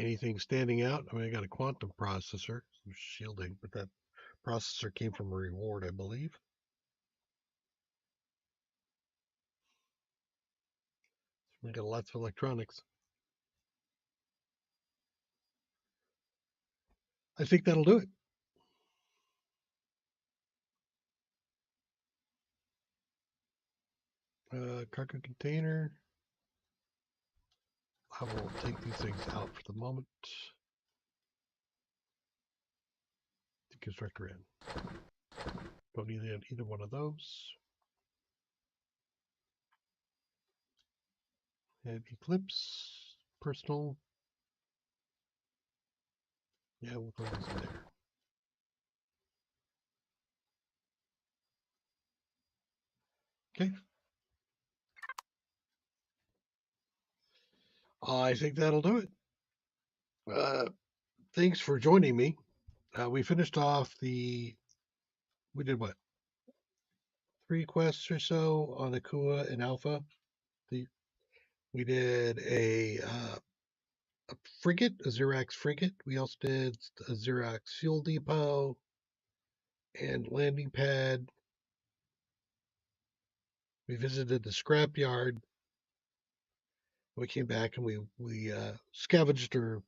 Anything standing out? I mean, I got a quantum processor, some shielding, but that processor came from a reward, I believe. We got lots of electronics. I think that'll do it. Cargo container. I will take these things out for the moment. The constructor in. Don't need either one of those. And Eclipse, personal. Yeah, we'll throw these in there. Okay. I think that'll do it. Thanks for joining me. We finished off we did what? 3 quests or so on Akua and Alpha. We did a frigate, a Zirax frigate. We also did a Zirax fuel depot and landing pad. We visited the scrapyard. We came back and we scavenged or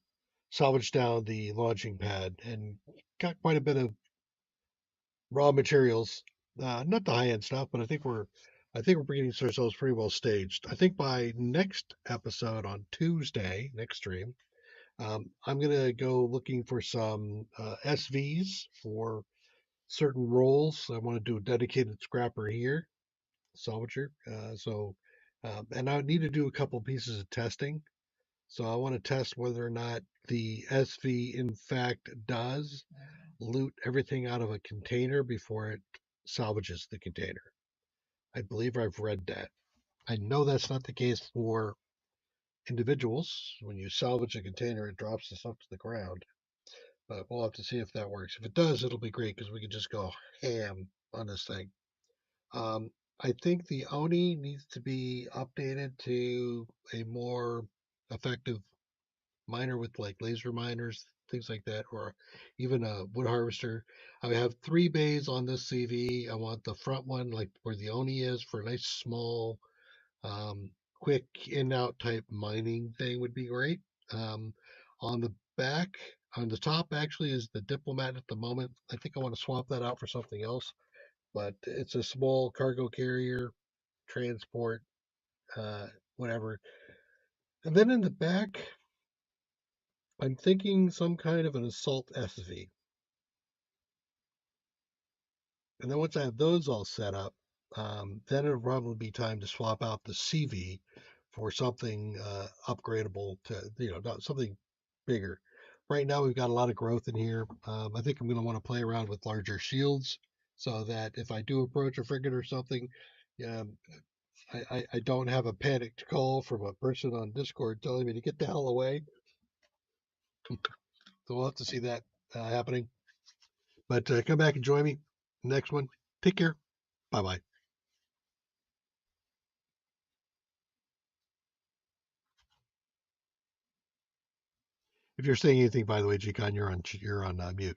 salvaged down the launching pad and got quite a bit of raw materials. Not the high end stuff, but I think we're getting ourselves pretty well staged. I think by next episode on Tuesday, next stream, I'm gonna go looking for some SVs for certain roles. I want to do a dedicated scrapper here, salvager. And I would need to do a couple pieces of testing. So I want to test whether or not the SV in fact does loot everything out of a container before it salvages the container. I believe I've read that. I know that's not the case for individuals. When you salvage a container, it drops the stuff to the ground. But we'll have to see if that works. If it does, it'll be great because we can just go ham on this thing. I think the Oni needs to be updated to a more effective miner with like laser miners, things like that, or even a wood harvester. I have 3 bays on this CV. I want the front one, like where the Oni is, for a nice small, quick in out type mining thing would be great. On the back, on the top actually is the diplomat at the moment. I think I want to swap that out for something else, but it's a small cargo carrier, transport, whatever. And then in the back, I'm thinking some kind of an assault SV. And then once I have those all set up, then it'll probably be time to swap out the CV for something upgradable to, not something bigger. Right now, we've got a lot of growth in here. I think I'm going to want to play around with larger shields so that if I do approach a frigate or something, um, I don't have a panicked call from a person on Discord telling me to get the hell away. So we'll have to see that happening. But come back and join me next one. Take care. Bye bye. If you're saying anything, by the way, Gcon, you're on mute.